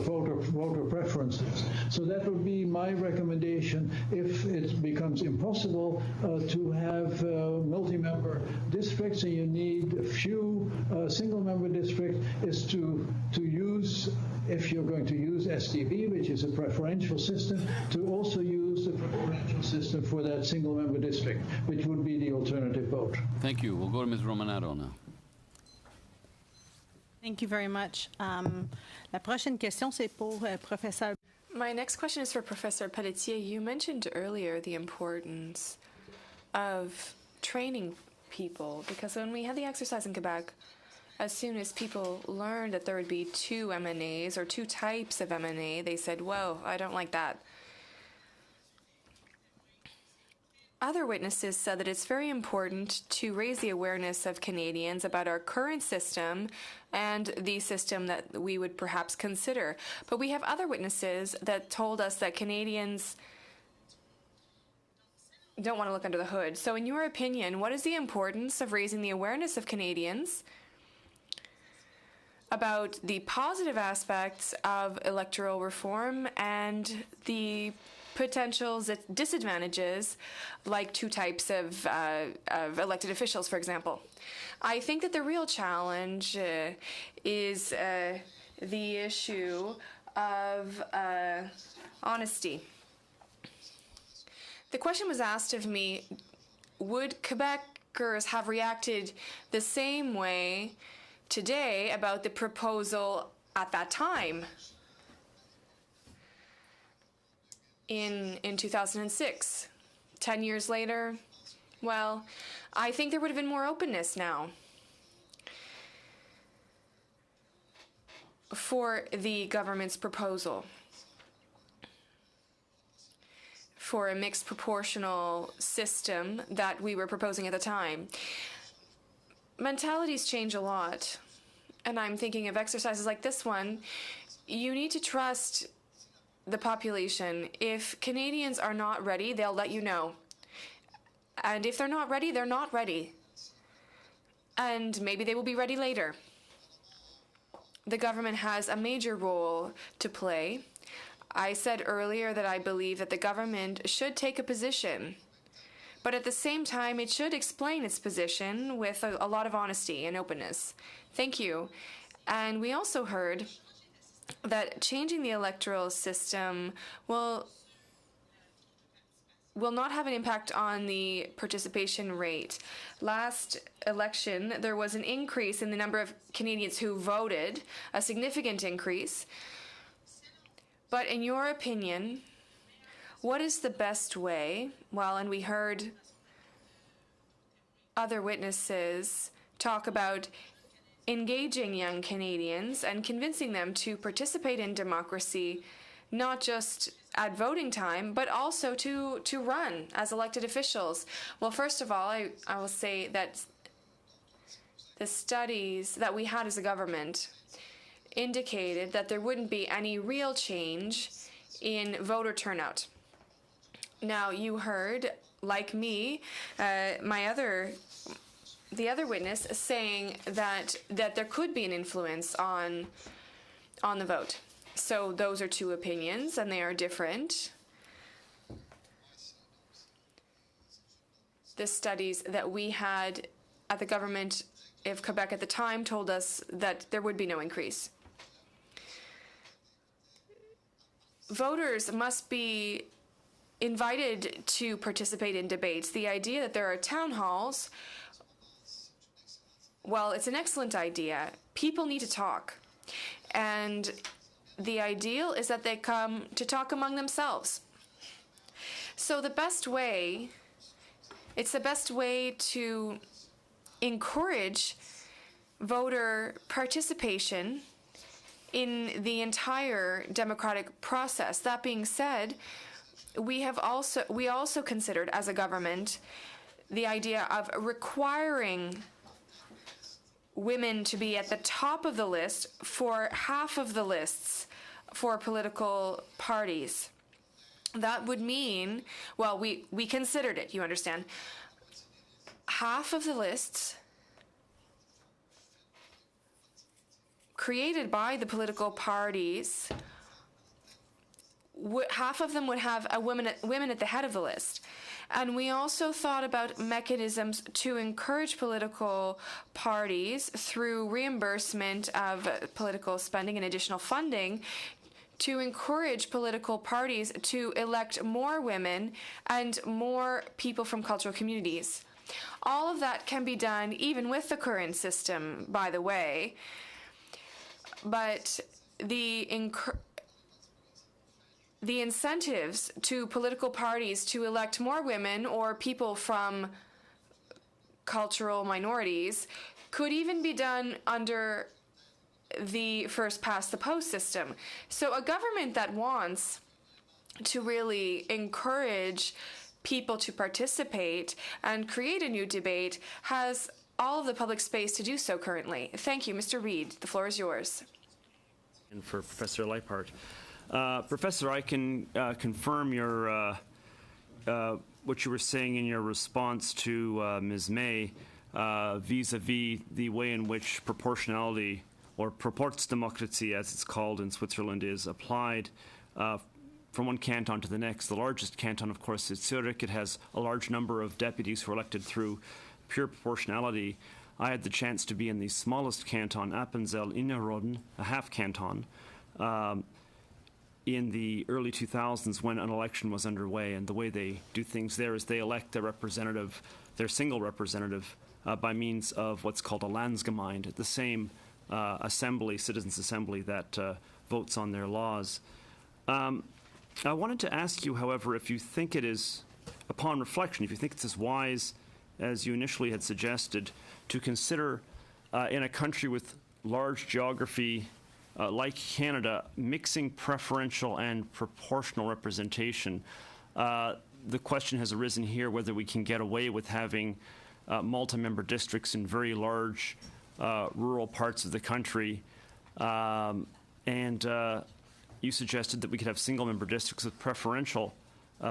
voter preferences. So that would be my recommendation if it becomes impossible to have multi-member districts and you need a few single-member districts, is to use, if you're going to use STV, which is a preferential system, to also use the preferential system for that single-member district, which would be the alternative vote. Thank you. We'll go to Ms. Romanato now. Thank you very much. La prochaine question, c'est pour Professeur. My next question is for Professor Pelletier. You mentioned earlier the importance of training people, because when we had the exercise in Quebec, as soon as people learned that there would be 2 MNAs or 2 types of MNA, they said, whoa, I don't like that. Other witnesses said that it's very important to raise the awareness of Canadians about our current system and the system that we would perhaps consider. But we have other witnesses that told us that Canadians don't want to look under the hood. So in your opinion, what is the importance of raising the awareness of Canadians about the positive aspects of electoral reform and the potential disadvantages, like two types of elected officials, for example. I think that the real challenge is the issue of honesty. The question was asked of me, would Quebecers have reacted the same way today about the proposal at that time in 2006? 10 years later, well, I think there would have been more openness now for the government's proposal for a mixed proportional system that we were proposing at the time. Mentalities change a lot, and I'm thinking of exercises like this one. You need to trust the population. If Canadians are not ready, they'll let you know. And if they're not ready, they're not ready. And maybe they will be ready later. The government has a major role to play. I said earlier that I believe that the government should take a position, but at the same time, it should explain its position with a lot of honesty and openness. Thank you. And we also heard that changing the electoral system will not have an impact on the participation rate. Last election, there was an increase in the number of Canadians who voted, a significant increase. But in your opinion, what is the best way? Well, and we heard other witnesses talk about engaging young Canadians and convincing them to participate in democracy, not just at voting time, but also to run as elected officials. Well, first of all, I will say that the studies that we had as a government indicated that there wouldn't be any real change in voter turnout. Now, you heard, like me, the other witness saying that there could be an influence on the vote. So those are two opinions, and they are different. The studies that we had at the government of Quebec at the time told us that there would be no increase. Voters must be invited to participate in debates. The idea that there are town halls, well, it's an excellent idea. People need to talk. And the ideal is that they come to talk among themselves. So it's the best way to encourage voter participation in the entire democratic process. That being said, we also considered as a government the idea of requiring women to be at the top of the list for half of the lists for political parties. That would mean, well, we considered it, you understand. Half of the lists created by the political parties, half of them would have women at the head of the list. And we also thought about mechanisms to encourage political parties through reimbursement of political spending and additional funding to encourage political parties to elect more women and more people from cultural communities. All of that can be done even with the current system, by the way. But the incentives to political parties to elect more women or people from cultural minorities could even be done under the first past the post system. So a government that wants to really encourage people to participate and create a new debate has all of the public space to do so currently. Thank you, Mr. Reid. The floor is yours. And for Professor Leipart. Professor, I can confirm your what you were saying in your response to Ms. May vis-a-vis the way in which proportionality or Proportsdemokratie, as it's called in Switzerland, is applied from one canton to the next. The largest canton, of course, is Zurich. It has a large number of deputies who are elected through pure proportionality. I had the chance to be in the smallest canton, Appenzell-Innerrhoden, a half canton, in the early 2000s when an election was underway. And the way they do things there is they elect their representative, their single representative, by means of what's called a Landsgemeinde, the same assembly, citizens' assembly that votes on their laws. I wanted to ask you, however, if you think it is, upon reflection, if you think it's as wise as you initially had suggested, to consider in a country with large geography like Canada, mixing preferential and proportional representation. The question has arisen here whether we can get away with having multi-member districts in very large rural parts of the country. You suggested that we could have single-member districts with preferential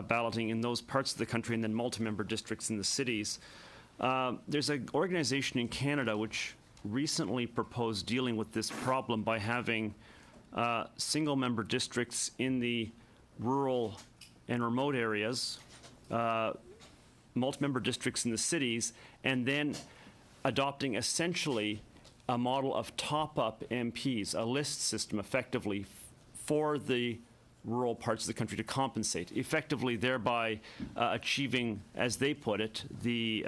balloting in those parts of the country and then multi-member districts in the cities. There's an organization in Canada which recently proposed dealing with this problem by having single-member districts in the rural and remote areas, multi-member districts in the cities, and then adopting essentially a model of top-up MPs, a list system effectively for the rural parts of the country to compensate, effectively thereby achieving, as they put it, the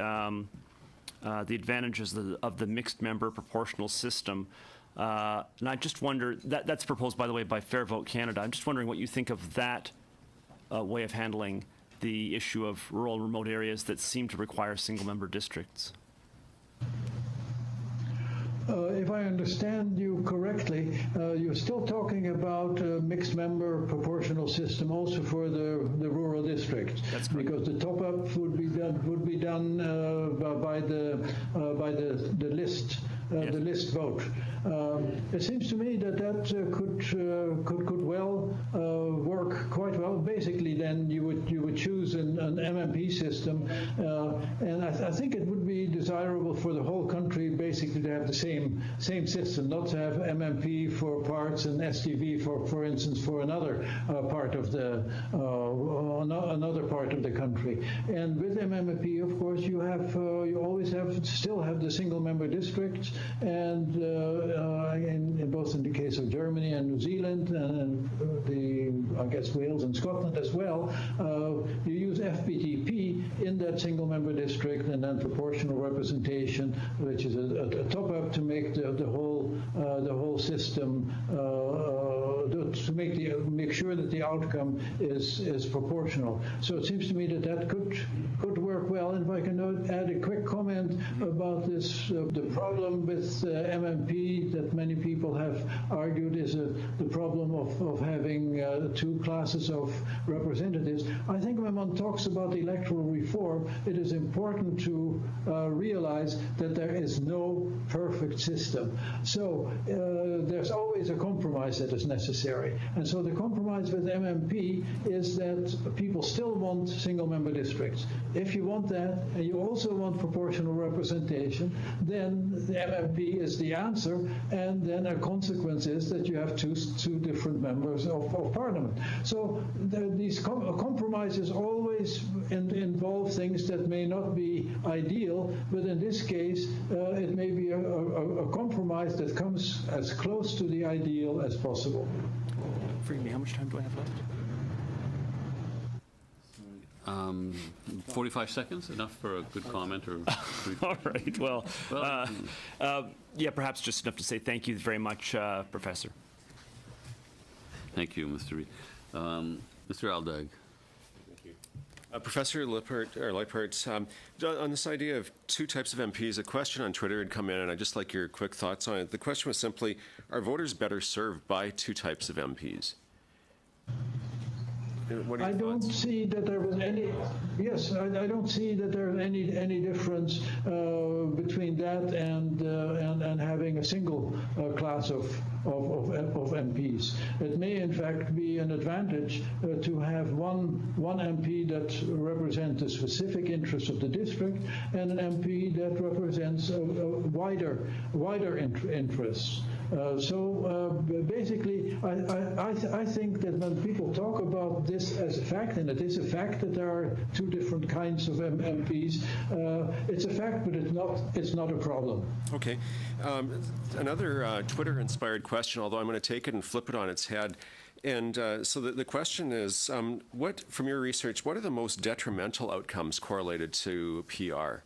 advantages of the mixed member proportional system. And I just wonder, that's proposed, by the way, by Fair Vote Canada. I'm just wondering what you think of that way of handling the issue of rural and remote areas that seem to require single-member districts. If I understand you correctly, you're still talking about a mixed member proportional system also for the rural districts. That's correct. Because the top up would be done by the list. Yes. The list vote. It seems to me that could well work quite well. Basically, then you would choose an MMP system, and I think it would be desirable for the whole country basically to have the same system, not to have MMP for parts and STV for instance for another part of the country. And with MMP, of course, you always still have the single member districts. And in both in the case of Germany and New Zealand, and I guess Wales and Scotland as well, you use FBTP in that single-member district, and then proportional representation, which is a top-up to make the whole system to make sure that the outcome is proportional. So it seems to me that could work well. And if I can add a quick comment about this, the problem with MMP that many people have argued is the problem of having two classes of representatives. I think when one talks about electoral reform, it is important to realize that there is no perfect system. So there's always a compromise that is necessary. And so the compromise with MMP is that people still want single-member districts. If you want that, and you also want proportional representation, then the MMP is the answer, and then a consequence is that you have two different members of parliament. So these compromises always involve things that may not be ideal, but in this case, it may be a compromise that comes as close to the ideal as possible. Forgive me, how much time do I have left? 45 seconds, enough for a good comment? Or all right, well yeah, perhaps just enough to say thank you very much, Professor. Thank you, Mr. Reid. Mr. Aldag. Professor Leipart, on this idea of two types of MPs, a question on Twitter had come in, and I'd just like your quick thoughts on it. The question was simply, are voters better served by two types of MPs? I don't see that there was any. Yes, I don't see that there's any difference between that and having a single class of MPs. It may in fact be an advantage to have one MP that represents the specific interests of the district and an MP that represents wider interests. Basically, I think that when people talk about this as a fact, and it is a fact that there are two different kinds of MPs, it's a fact, but it's not a problem. Okay. Another Twitter-inspired question, although I'm going to take it and flip it on its head. And so the question is, from your research, what are the most detrimental outcomes correlated to PR?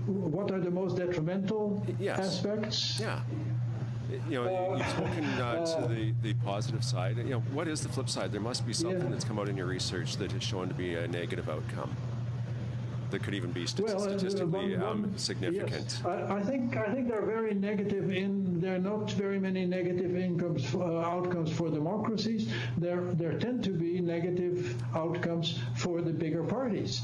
What are the most detrimental aspects? Yeah. You've spoken to the positive side. What is the flip side? There must be something that's come out in your research that has shown to be a negative outcome that could even be statistically significant. Yes. I think they're very negative. There are not very many negative outcomes for democracies. There tend to be negative outcomes for the bigger parties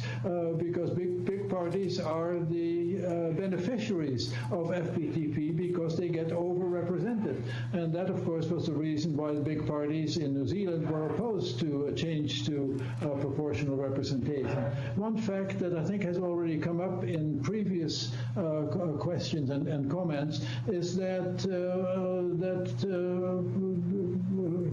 because big parties are the beneficiaries of FPTP because they get overrepresented, and that of course was the reason why the big parties in New Zealand were opposed to a change to proportional representation. One fact that I think has already come up in previous questions and comments is that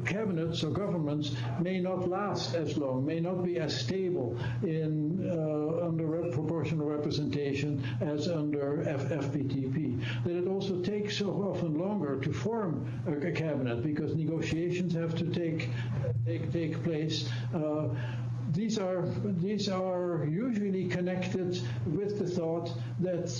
cabinets or governments may not last as long, may not be as stable under proportional representation as under FPTP. That it also takes so often longer to form a cabinet because negotiations have to take place. These are usually connected with the thought that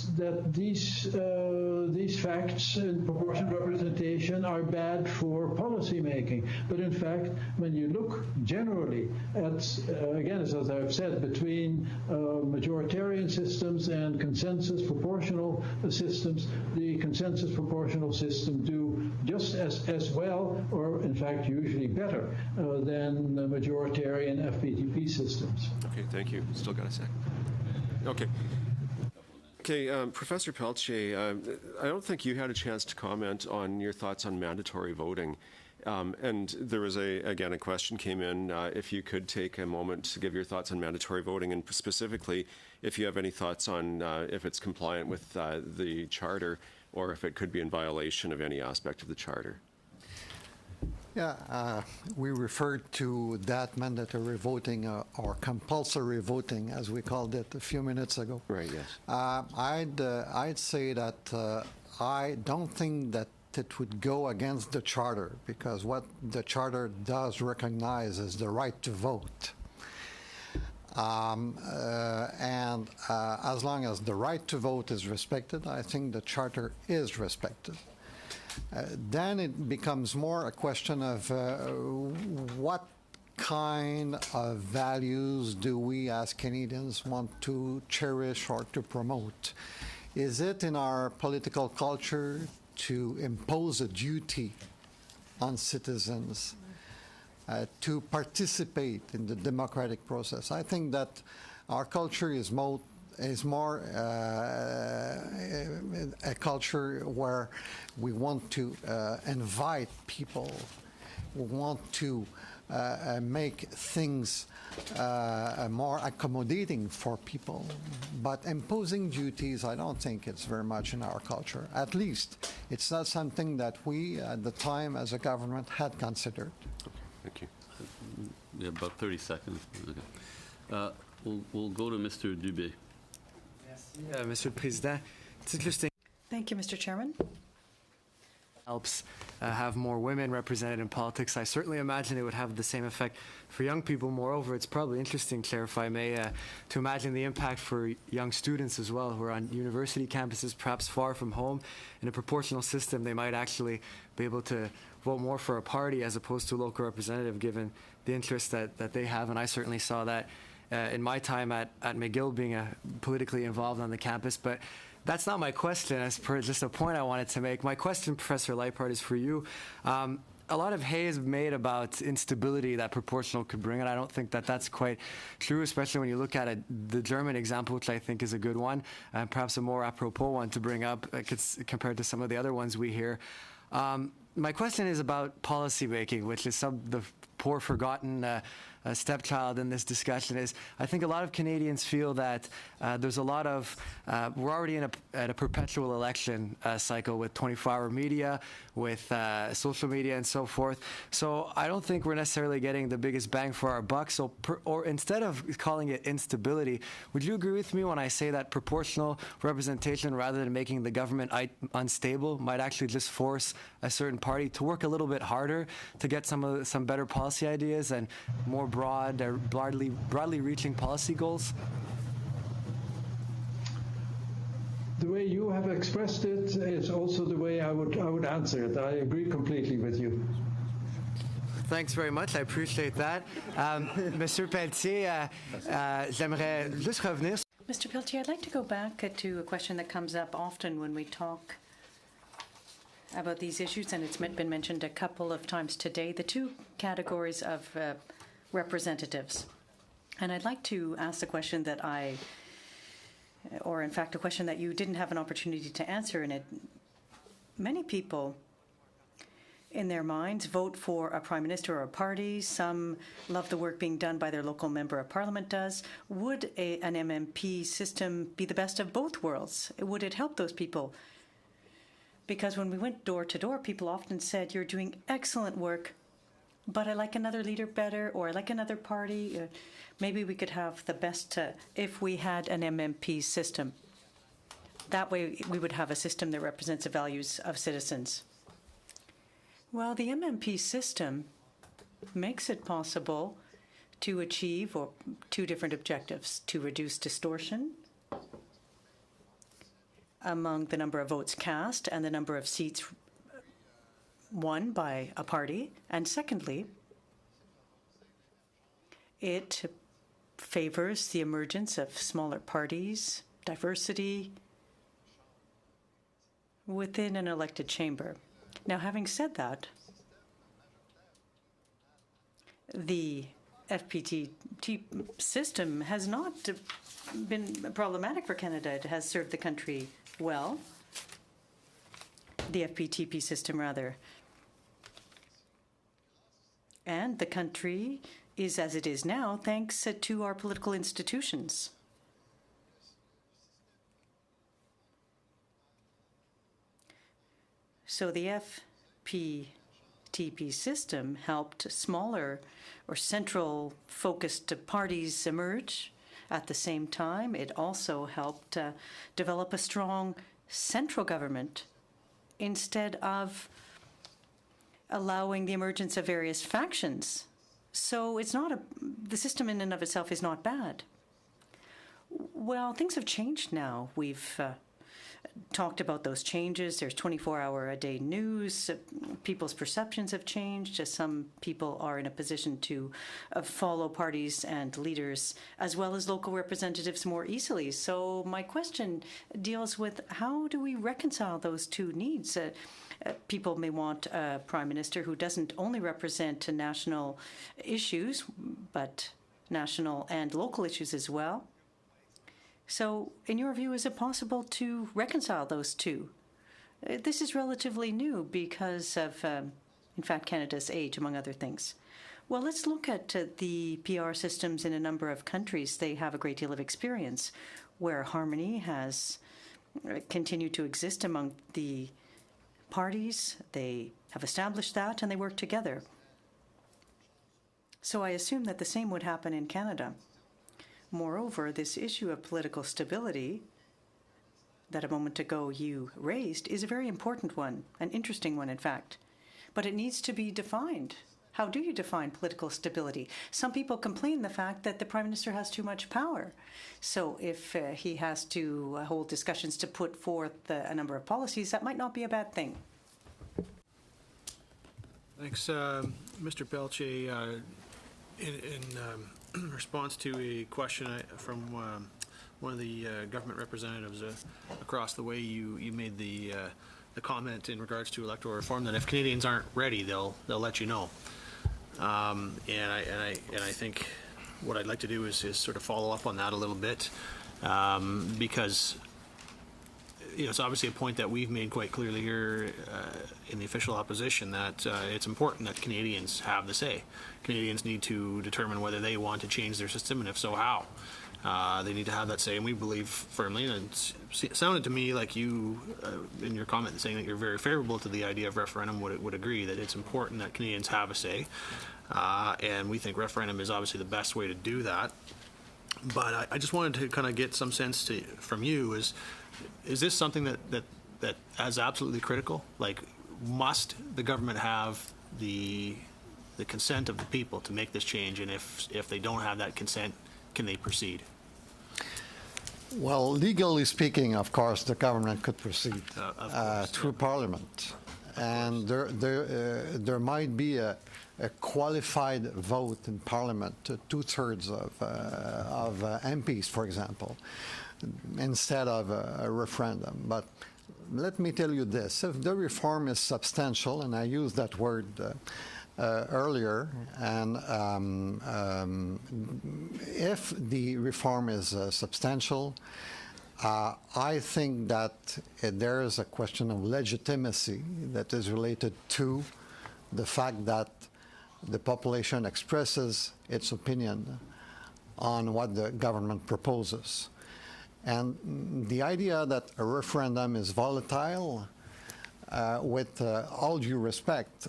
these facts in proportional representation are bad for policy making. But in fact, when you look generally at, again, as I've said, between majoritarian systems and consensus proportional systems, the consensus proportional system do just as well, or in fact usually better than majoritarian FPTP systems. Okay, thank you. Still got a second. Okay, Professor Pelletier, I don't think you had a chance to comment on your thoughts on mandatory voting. And there was, again, a question came in, if you could take a moment to give your thoughts on mandatory voting, and specifically if you have any thoughts on if it's compliant with the Charter or if it could be in violation of any aspect of the Charter. Yeah, we referred to that mandatory voting or compulsory voting, as we called it a few minutes ago. Right, yes. I'd say that I don't think that it would go against the Charter, because what the Charter does recognize is the right to vote. And as long as the right to vote is respected, I think the Charter is respected. Then it becomes more a question of what kind of values do we as Canadians want to cherish or to promote? Is it in our political culture to impose a duty on citizens to participate in the democratic process? I think that our culture is more a culture where we want to invite people, we want to make things more accommodating for people. But imposing duties, I don't think it's very much in our culture. At least, it's not something that we, at the time, as a government, had considered. Thank you. Yeah, about 30 seconds. Okay. We'll go to Mr. Dubé. Merci, Monsieur le Président. Thank you, Mr. Chairman. Helps have more women represented in politics. I certainly imagine it would have the same effect for young people. Moreover, it's probably interesting, Claire, if I may, to imagine the impact for young students as well, who are on university campuses, perhaps far from home. In a proportional system, they might actually be able to vote more for a party as opposed to a local representative, given the interest that they have. And I certainly saw that in my time at McGill, being politically involved on the campus. But that's not my question. As per just a point I wanted to make. My question, Professor Leipart, is for you. A lot of hay is made about instability that proportional could bring, and I don't think that that's quite true, especially when you look at the German example, which I think is a good one, and perhaps a more apropos one to bring up compared to some of the other ones we hear. My question is about policy making, which is the poor forgotten stepchild in this discussion is I think a lot of Canadians feel that there's a lot of, we're already at a perpetual election cycle with 24-hour media, with social media and so forth. So I don't think we're necessarily getting the biggest bang for our buck. So, or instead of calling it instability, would you agree with me when I say that proportional representation, rather than making the government unstable, might actually just force a certain party to work a little bit harder to get some better policy ideas and more broadly reaching policy goals? The way you have expressed it is also the way I would answer it. I agree completely with you. Thanks very much. I appreciate that. Monsieur Pelletier, j'aimerais juste revenir. Mr. Pelletier, I'd like to go back to a question that comes up often when we talk about these issues, and it's been mentioned a couple of times today, the two categories of representatives. And I'd like to ask the question that or in fact a question that you didn't have an opportunity to answer in it. Many people in their minds vote for a prime minister or a party. Some love the work being done by their local member of parliament does. Would an MMP system be the best of both worlds? Would it help those people? Because when we went door to door, people often said, you're doing excellent work, but I like another leader better, or I like another party. Maybe we could have the best if we had an MMP system. That way we would have a system that represents the values of citizens. Well, the MMP system makes it possible to achieve two different objectives: to reduce distortion among the number of votes cast and the number of seats won by a party. And secondly, it favors the emergence of smaller parties, diversity within an elected chamber. Now, having said that, the FPT system has not been problematic for Canada. It has served the country well, the FPTP system rather. And the country is as it is now thanks to our political institutions. So the FPTP system helped smaller or central-focused parties emerge. At the same time, it also helped develop a strong central government instead of allowing the emergence of various factions. So it's not the system in and of itself is not bad. Well, things have changed now. We've talked about those changes. There's 24-hour-a-day news. People's perceptions have changed. Some people are in a position to follow parties and leaders as well as local representatives more easily. So my question deals with how do we reconcile those two needs? People may want a prime minister who doesn't only represent national issues, but national and local issues as well. So, in your view, is it possible to reconcile those two? This is relatively new because of, in fact, Canada's age, among other things. Well, let's look at the PR systems in a number of countries. They have a great deal of experience where harmony has continued to exist among the parties. They have established that and they work together. So I assume that the same would happen in Canada. Moreover, this issue of political stability that a moment ago you raised is a very important one, an interesting one, in fact. But it needs to be defined. How do you define political stability? Some people complain the fact that the Prime Minister has too much power. So if he has to hold discussions to put forth a number of policies, that might not be a bad thing. Thanks, Mr. Pelletier. In response to a question from one of the government representatives across the way, you made the comment in regards to electoral reform that if Canadians aren't ready, they'll let you know. And I think what I'd like to do is sort of follow up on that a little bit, because it's obviously a point that we've made quite clearly here in the official opposition, that it's important that Canadians have the say. Canadians need to determine whether they want to change their system, and if so, how. They need to have that say, and we believe firmly, and it sounded to me like you, in your comment, saying that you're very favorable to the idea of referendum, would agree that it's important that Canadians have a say, and we think referendum is obviously the best way to do that. But I just wanted to kind of get some sense from you, is this something that is absolutely critical? Like, must the government have the consent of the people to make this change, and if they don't have that consent, can they proceed? Well, legally speaking, of course, the government could proceed through Parliament, and there might be a qualified vote in Parliament, 2/3 of MPs, for example, instead of a referendum. But let me tell you this: if the reform is substantial, and I used that word earlier, and if the reform is substantial, I think that there is a question of legitimacy that is related to the fact that the population expresses its opinion on what the government proposes. And the idea that a referendum is volatile, with all due respect,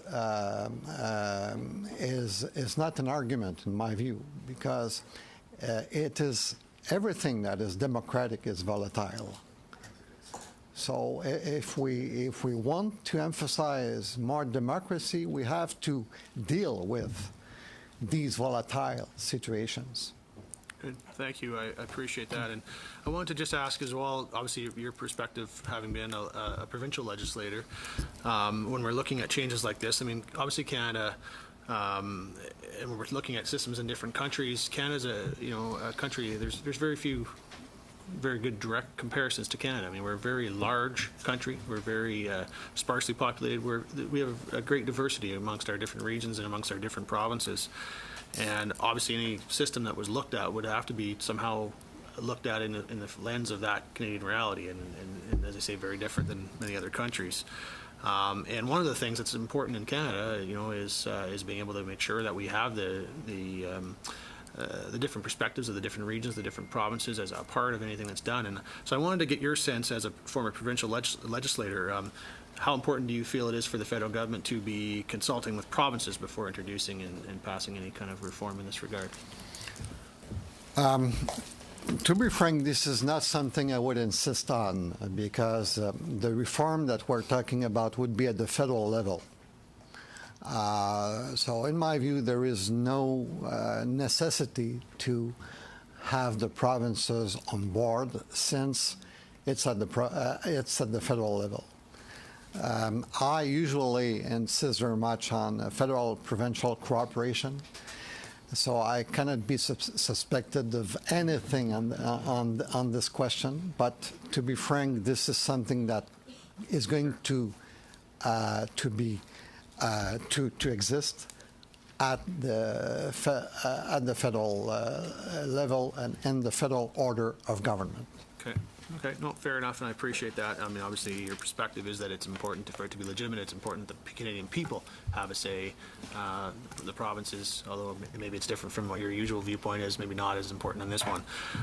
is not an argument in my view, because it is everything that is democratic is volatile. So if we want to emphasize more democracy, we have to deal with these volatile situations. Good. Thank you. I appreciate that. And I wanted to just ask as well, obviously your perspective, having been a provincial legislator, when we're looking at changes like this, I mean, obviously Canada, and when we're looking at systems in different countries, Canada's a country, there's very few very good direct comparisons to Canada. I mean, we're a very large country. We're very sparsely populated. We have a great diversity amongst our different regions and amongst our different provinces. And obviously any system that was looked at would have to be somehow looked at in the lens of that Canadian reality, and as I say, very different than many other countries. And one of the things that's important in Canada, is being able to make sure that we have the different perspectives of the different regions, the different provinces as a part of anything that's done. And so I wanted to get your sense as a former provincial legislator, how important do you feel it is for the federal government to be consulting with provinces before introducing and passing any kind of reform in this regard? To be frank, this is not something I would insist on, because the reform that we're talking about would be at the federal level. So in my view, there is no necessity to have the provinces on board, since it's at the federal level. I usually insist very much on federal-provincial cooperation, so I cannot be suspected of anything on this question. But to be frank, this is something that is going to exist at the federal level and in the federal order of government. Okay, no, fair enough, and I appreciate that. I mean, obviously, your perspective is that it's important for it to be legitimate. It's important that the Canadian people have a say. The provinces, although maybe it's different from what your usual viewpoint is, maybe not as important on this one.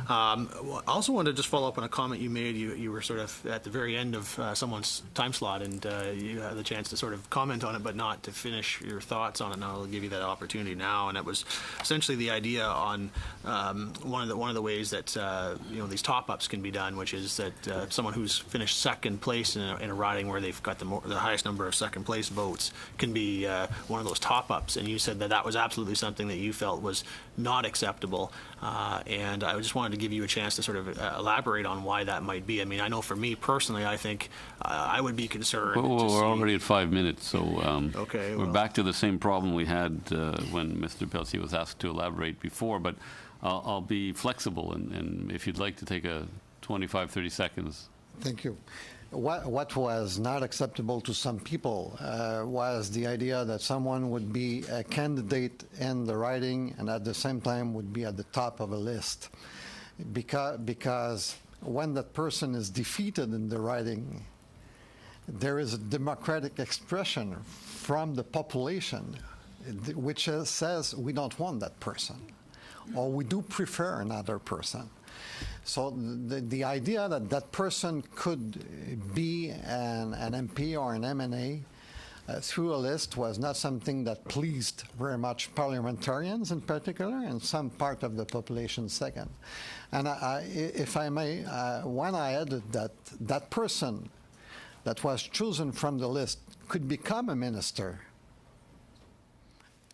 I also wanted to just follow up on a comment you made. You were sort of at the very end of someone's time slot, and you had the chance to sort of comment on it, but not to finish your thoughts on it. And I'll give you that opportunity now. And it was essentially the idea on one of the ways that these top-ups can be done, which is that someone who's finished second place in a riding where they've got the highest number of second place votes can be one of those top-ups. And you said that was absolutely something that you felt was not acceptable. And I just wanted to give you a chance to sort of elaborate on why that might be. I mean, I know for me personally, I think I would be concerned. Well, we're already at 5 minutes, so okay, we're back to the same problem we had when Mr. Pelletier was asked to elaborate before. But I'll be flexible, and if you'd like to take a 25, 30 seconds. Thank you. What was not acceptable to some people was the idea that someone would be a candidate in the riding and at the same time would be at the top of a list, because when that person is defeated in the riding, there is a democratic expression from the population which says we don't want that person, or we do prefer another person. So the idea that that person could be an MP or an MNA through a list was not something that pleased very much parliamentarians in particular, and some part of the population second. And if I may, when I added that that person that was chosen from the list could become a minister,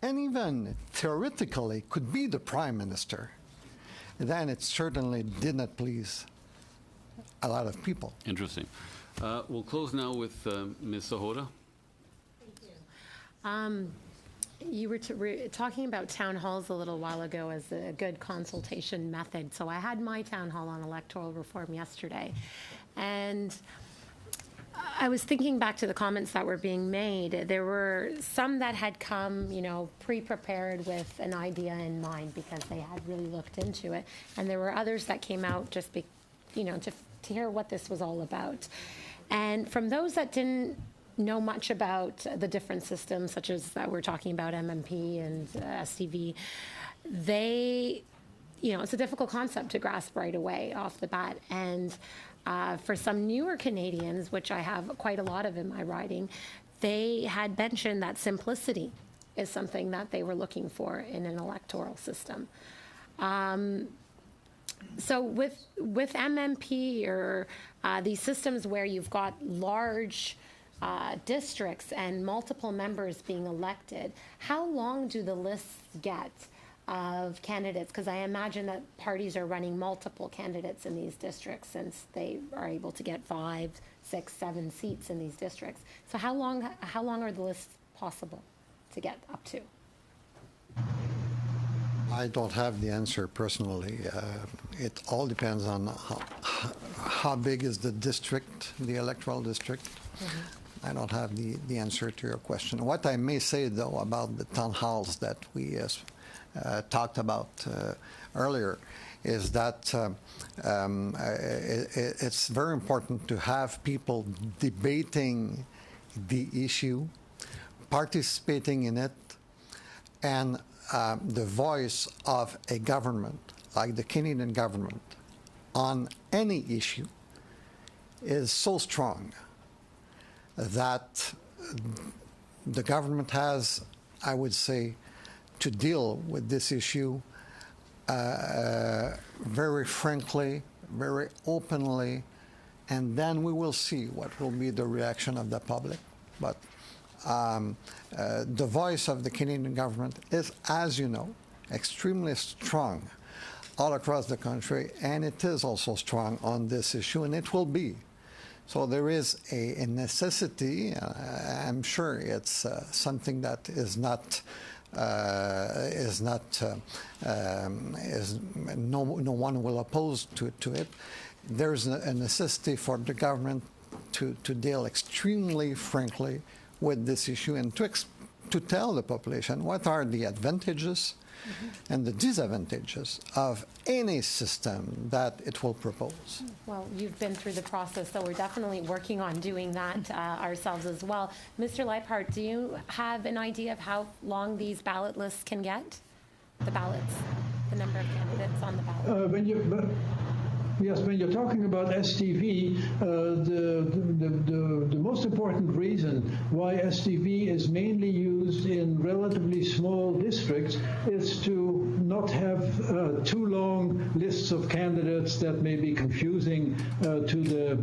and even theoretically could be the prime minister, then it certainly did not please a lot of people. Interesting. We'll close now with Ms. Sahota. You were talking about town halls a little while ago as a good consultation method. So I had my town hall on electoral reform yesterday. And I was thinking back to the comments that were being made. There were some that had come, pre-prepared with an idea in mind because they had really looked into it. And there were others that came out just, to hear what this was all about. And from those that didn't know much about the different systems, such as that we're talking about MMP and STV, it's a difficult concept to grasp right away off the bat. And for some newer Canadians, which I have quite a lot of in my riding, they had mentioned that simplicity is something that they were looking for in an electoral system. So with MMP or these systems where you've got large districts and multiple members being elected, how long do the lists get of candidates? Because I imagine that parties are running multiple candidates in these districts since they are able to get 5, 6, 7 seats in these districts. So how long are the lists possible to get up to? I don't have the answer personally. It all depends on how big is the district, the electoral district. Mm-hmm. I don't have the answer to your question. What I may say, though, about the town halls that we talked about earlier is that it's very important to have people debating the issue, participating in it, and the voice of a government, like the Canadian government, on any issue is so strong that the government has, I would say, to deal with this issue very frankly, very openly, and then we will see what will be the reaction of the public. But the voice of the Canadian government is, as you know, extremely strong all across the country, and it is also strong on this issue, and it will be. So there is a necessity. I'm sure it's something that no one will oppose to it. There's a necessity for the government to deal extremely frankly with this issue and to tell the population what are the advantages and the disadvantages of any system that it will propose. Well, you've been through the process, so we're definitely working on doing that ourselves as well. Mr. Leiphart, do you have an idea of how long these ballot lists can get? The ballots, the number of candidates on the ballot? Yes, when you're talking about STV, the most important reason why STV is mainly used in relatively small districts is to not have too long lists of candidates that may be confusing to the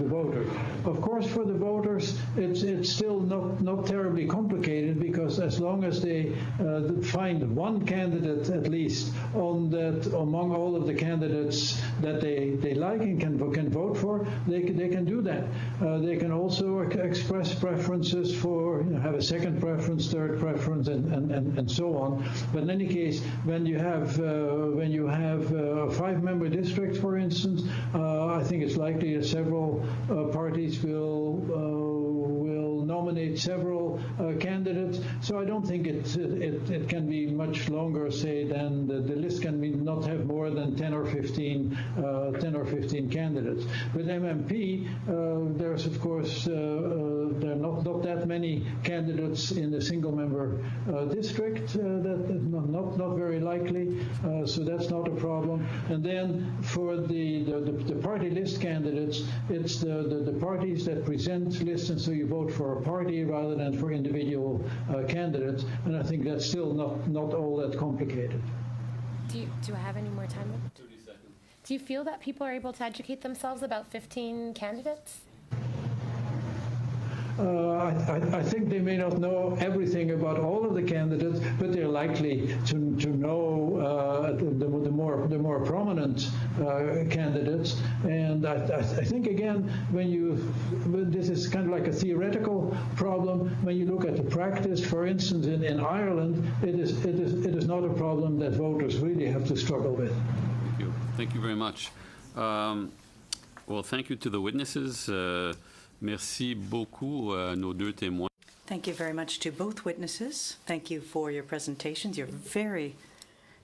voters. Of course, for the voters, it's still not terribly complicated, because as long as they find one candidate at least on that among all of the candidates that they like and can vote for, they can do that. They can also express preferences for, have a second preference, third preference, and so on. But in any case, when you have a 5-member district, for instance, I think it's likely that several parties will nominate several candidates. So I don't think it can be much longer, say, than the list can be not have more than 10 or 15 candidates. With MMP, there's of course there are not that many candidates in the single-member district. Not very likely. So that's not a problem. And then for the party list candidates, it's the parties that present lists, and so you vote for a party rather than for individual candidates. And I think that's still not all that complicated. Do I have any more time? 30 seconds. Do you feel that people are able to educate themselves about 15 candidates? I think they may not know everything about all of the candidates, but they're likely to know the more prominent candidates. And I think again, this is kind of like a theoretical problem. When you look at the practice, for instance, in Ireland, it is not a problem that voters really have to struggle with. Thank you very much. Well, thank you to the witnesses. Merci beaucoup à nos deux témoins. Thank you very much to both witnesses. Thank you for your presentations, your very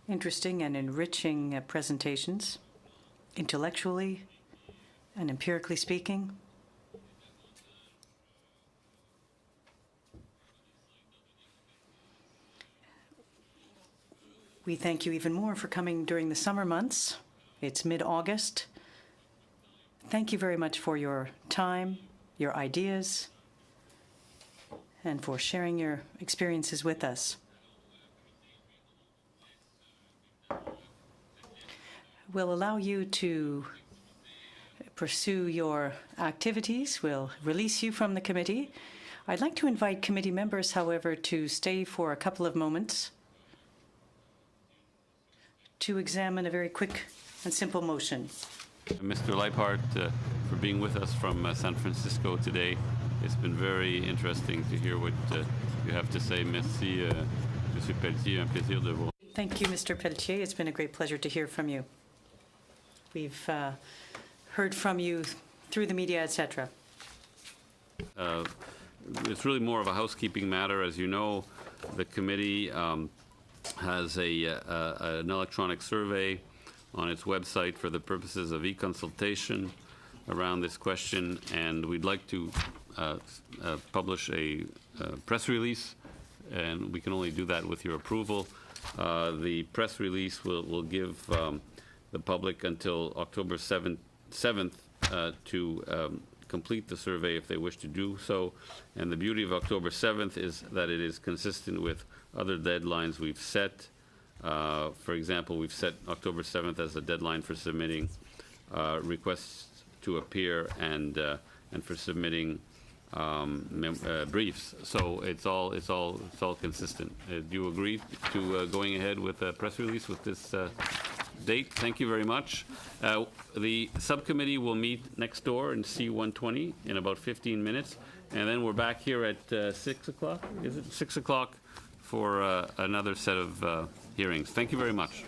interesting and enriching presentations, intellectually and empirically speaking. We thank you even more for coming during the summer months. It's mid-August. Thank you very much for your time, your ideas, and for sharing your experiences with us. We'll allow you to pursue your activities. We'll release you from the committee. I'd like to invite committee members, however, to stay for a couple of moments to examine a very quick and simple motion. Mr. Leiphart, for being with us from San Francisco today. It's been very interesting to hear what you have to say. Merci, Monsieur Pelletier. Un plaisir de vous. Thank you, Mr. Pelletier. It's been a great pleasure to hear from you. We've heard from you through the media, etc. It's really more of a housekeeping matter. As you know, the committee has an electronic survey on its website for the purposes of e-consultation around this question, and we'd like to publish a press release, and we can only do that with your approval. The press release will give the public until October 7th to complete the survey if they wish to do so. And the beauty of October 7th is that it is consistent with other deadlines we've set. For example, we've set October 7th as a deadline for submitting requests to appear and for submitting briefs. So it's all consistent. Do you agree to going ahead with a press release with this date? Thank you very much. The subcommittee will meet next door in C120 in about 15 minutes, and then we're back here at 6 o'clock. Is it 6 o'clock for another set of hearings? Thank you very much.